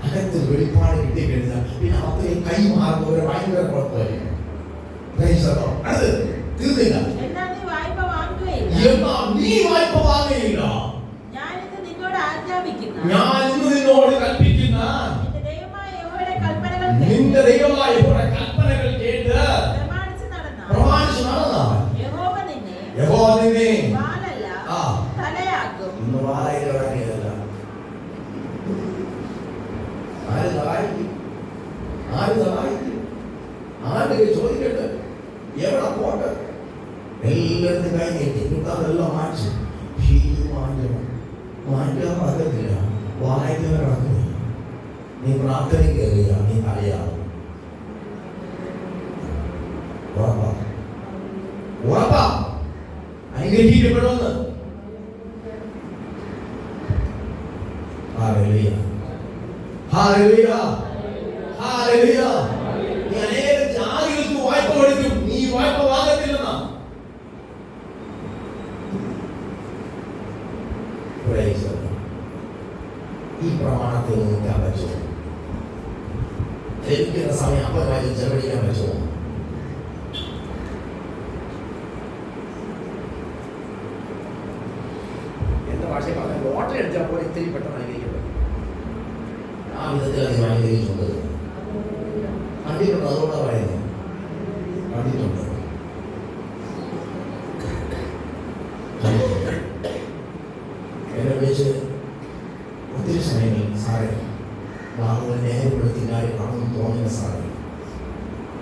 അകത്ത് വെളിപ്പാട് കിട്ടിക്കഴിഞ്ഞാൽ പിന്നെ അത്രയും കൈമാറുന്നവരെ ഭയങ്കര കുഴപ്പമായിരിക്കും. അത് തീർന്നില്ല. എന്നാൽ നീ വായ്പ വാങ്ങുകയില്ല. ഞാൻ ഇന്ന് നിന്നോട് കൽപ്പിക്കുന്ന നിന്റെ ദൈവമായ യഹോവയുടെ കൽപ്പനകൾ കേട്ട് പ്രമാണിച്ച് നടന്നാൽ യഹോവ നിന്നെ തലയാക്കും. ഇന്ന് വാലയിൽ ഇറങ്ങിയതല്ല. ആര് സഹായിക്കും? ആരുടെ ചോദിക്കട്ടെ, എവിടെ പോട്ടെ? എല്ലായിടത്തും കൈ നീട്ടി അതെല്ലാം മാറ്റി മാറ്റാൻ പറ്റത്തില്ല. വായിക്കാൻ നടക്കില്ല. നീ പ്രാർത്ഥന കയറിയ നീ തലയാകും. ഉറപ്പാ അനുഗ്രഹിക്കപ്പെടുമെന്ന്. Hallelujah, hallelujah, hallelujah. നീ അനേക ജാതികൾക്ക് വായ്പ കൊടുക്കും, നീ വായ്പ വാങ്ങത്തില്ലെന്നാ. ഈ പ്രമാണത്തിൽ നിൽക്കാൻ പറ്റുമോ? ലഭിക്കുന്ന സമയം അപ്പമായി ചെലവഴിക്കാൻ പറ്റുമോ? എന്റെ ഭാഷയിൽ പറഞ്ഞാൽ ലോട്ടറി അടിച്ചാൽ പോലെ ഇത്തിരി പെട്ടെന്ന് അനുഗ്രഹിക്കപ്പെടും. ആ വിധത്തിൽ അത് അനുഗ്രഹിച്ചുണ്ട്. കണ്ടിട്ടുണ്ട്, അതുകൊണ്ടാണ് പറയുന്നത്. കണ്ടിട്ടുണ്ട്. എന്നെ വിളിച്ച് ഒത്തിരി സമയങ്ങളിൽ സാറേ ബാബുവിനെ നേരപ്പെടുത്തിക്കാരെ കാണുന്നു തോന്നുന്ന സാറേ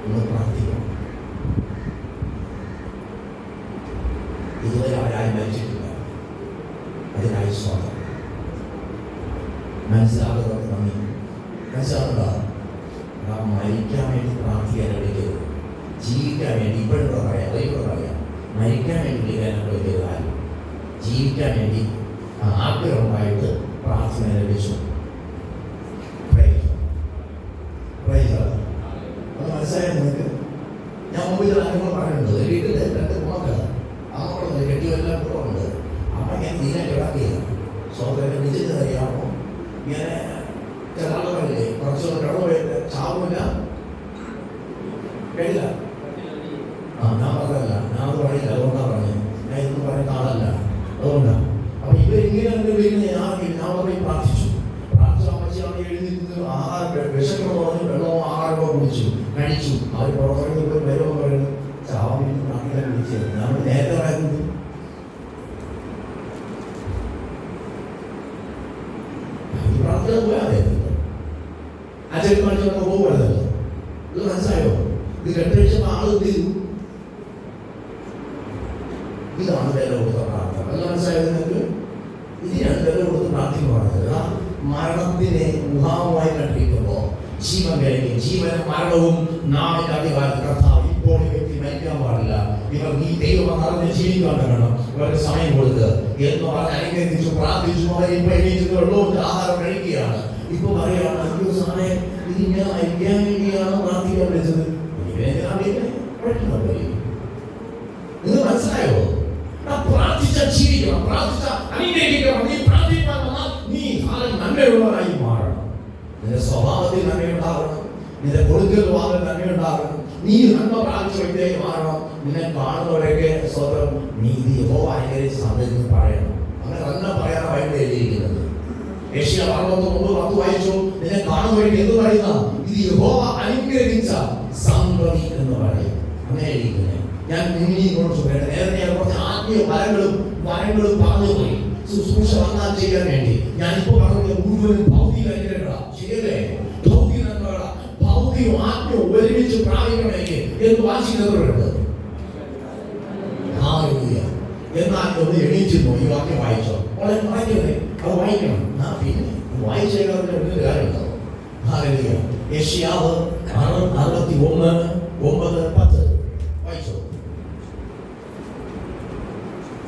ഒന്ന് പ്രാർത്ഥിക്കണം. ഇതുവരെ അവരായി മരിച്ചിട്ടില്ല. അതിനായി സ്വാഗതം. മനസ്സിലാകുന്നത് നന്ദി. മനസ്സിലാകുന്നുണ്ടോ? മരിക്കാൻ വേണ്ടി പ്രാർത്ഥിക്കാൻ എടുക്കരുത്. ജീവിക്കാൻ വേണ്ടി ഇപ്പോഴും പറയാം, വൈകിട്ട് പറയാം. മരിക്കാൻ വേണ്ടി വിളിക്കാനൊക്കെ വലിയ കാര്യം, ജീവിക്കാൻ വേണ്ടി ആഗ്രഹമായിട്ട് പ്രാർത്ഥന ലഭിച്ചു. അത് മനസ്സിലായോ നിങ്ങൾക്ക്? ഞാൻ മുമ്പ് ചില അനുഭവം പറയുന്നത്, വീട്ടിൽ 2 ഗുണങ്ങൾ അമ്മ കെട്ടിയെല്ലാം ഗുണമുണ്ട്. അമ്മ ഞാൻ തീരെ കിടക്കുകയാണ്. സോദരൻ വിജയത്തിന് അറിയാമോ, ഇങ്ങനെ ചില ആളുകളില്ലേ കുറച്ചൊന്ന് കിടന്നുപോയിട്ട് ചാവില്ല കഴിയില്ല. ഞാൻ പറഞ്ഞല്ല, ഞാൻ അത് പറയില്ല, അതുകൊണ്ടാണ് പറഞ്ഞത്. ഞാൻ ഇതൊന്നും പറയുന്ന ആളല്ല, അതുകൊണ്ടാണ്. അപ്പൊ ഇവരിങ്ങനെ വിളിക്കുന്നത് ഞാൻ പോയി പ്രാർത്ഥിച്ചു. അമ്മച്ചിയാണ് എഴുതിയിരുന്നത്. ആഹാരം വിശക്കണമെന്ന് പറഞ്ഞ് വെള്ളമോ ആഹാരമോ കുടിച്ചു കഴിച്ചു. അവർ പുറത്തിറങ്ങി പോയി വരുമോ പറയുന്നത് ചാവാൻ വേണ്ടി പ്രാർത്ഥിക്കാൻ വിളിച്ചത്. നമ്മൾ നേരത്തെ പറയുന്നത് പ്രാർത്ഥന പോയാതെ അച്ഛൻ കാണിച്ചൊക്കെ പോകുമ്പോഴല്ലോ. ഇത് മനസ്സിലായോ? ഇത് കെട്ടഴിച്ചപ്പോൾ ആള് എന്ത് ചെയ്തു? ഇതാണ് വില കൊടുത്ത പ്രാർത്ഥന. അത് മനസ്സിലായത് നിങ്ങൾക്ക്? ഇതിനാണ് വില കൊടുത്ത് പ്രാർത്ഥന പറഞ്ഞത്. മരണത്തിനെ മുഖാമുമായി കണ്ടിരിക്കുമ്പോൾ ജീവൻ കഴിഞ്ഞു. ജീവനും മരണവും നാമിന്റെ അധികാരം കർത്താവ്. ഇപ്പോൾ ഈ വ്യക്തി മരിക്കാൻ പാടില്ല, ഇവർ ഈ ദൈവം അറിഞ്ഞ് ജീവിക്കാൻ വേണം, ഇവർക്ക് സമയം കൊടുത്ത് എന്ന് പറഞ്ഞ് അനുഗ്രഹിച്ചു പ്രാർത്ഥിച്ചു. അവർ ഇപ്പൊ എണീറ്റ് വെള്ളവും ആഹാരം കഴിക്കുകയാണ്. ഇപ്പൊ പറയുകയാണ്, അയ്യോ സാറേ, ഇത് ഞാൻ മരിക്കാൻ വേണ്ടിയാണ് പ്രാർത്ഥിക്കാൻ വിളിച്ചത്. ഇത് മനസ്സിലായോ? പ്രാർത്ഥിച്ച ജീവിക്കണം, പ്രാർത്ഥിച്ച അനുഗ്രഹിക്കണം. നീ പ്രാർത്ഥിക്കാൻ വന്നാൽ നീ നന്മയുള്ളവരായി മാറണം. നിന്റെ സ്വഭാവത്തിൽ നന്മയുണ്ടാകണം, നിന്റെ കൊടുക്കൽ വാങ്ങൽ നന്മയുണ്ടാകണം. നീ നന്മ പ്രാപിച്ച വ്യക്തിയായി മാറണം. നിന്നെ കാണുന്നവരൊക്കെ സ്വതം നീതി യഹോവ അനുഗ്രഹിച്ച് സന്ദേശം പറയണം. അങ്ങനെ തന്നെ പറയാനാണ് ബൈബിളിൽ എഴുതിയിരിക്കുന്നത്. യെശയ്യാ 49:10 വായിച്ചു. നിന്നെ കാണുന്നവർക്ക് എന്ത് പറയുന്ന? ഇത് യഹോവ അനുഗ്രഹിച്ച സന്തതി എന്ന് പറയും. അങ്ങനെ എഴുതിയിരിക്കുന്നത്. ഞാൻ നിങ്ങളോട് പറയട്ടെ, നേരത്തെ ഞാൻ കുറച്ച് ആത്മീയ വരങ്ങളും പറഞ്ഞു പോയി. ശുശ്രൂഷ വന്നാൽ ചെയ്യാൻ വേണ്ടി ഞാനിപ്പോ പറഞ്ഞ മുഴുവനും ഭൗതിക അനുഗ്രഹങ്ങളാ. ശരിയല്ലേ? ഭൗതിക നന്മകളാ. ഭൗതികവും ആത്മീയവും ഒരുമിച്ച് പ്രാപിക്കണമെങ്കിൽ എന്ന് വാശിക്കുന്നവരുണ്ട്. എന്നാൽ ഒന്ന് എണീച്ചിരുന്നു. ഈ വാക്യം വായിച്ചോ? വളരെ വായിക്കണേ, അത് വായിക്കണം. പിന്നെ വായിച്ചേക്കാവുന്ന കാര്യമുണ്ടാവും. യെശയ്യാവ് 61:9-10 വായിച്ചോ?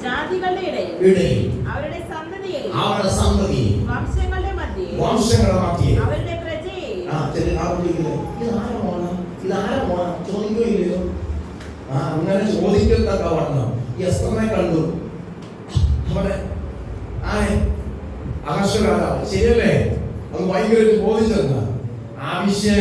ജാതികളുടെ ഇടയിൽ അവരുടെ സന്തതിയെ വംശങ്ങളുടെ മധ്യേ അവരുടെ പ്രജയെ ഇതാരമാണ് ചോദിക്കുകയില്ലയോ? അങ്ങനെ ചോദിക്കത്തക്ക വണ്ണം എസ്തറെ കണ്ടു. അവിടെ അഹശ്വേരോശ്, ശരിയല്ലേ? അത് ഭയങ്കര ചോദിച്ചെന്ന ആ വിഷയം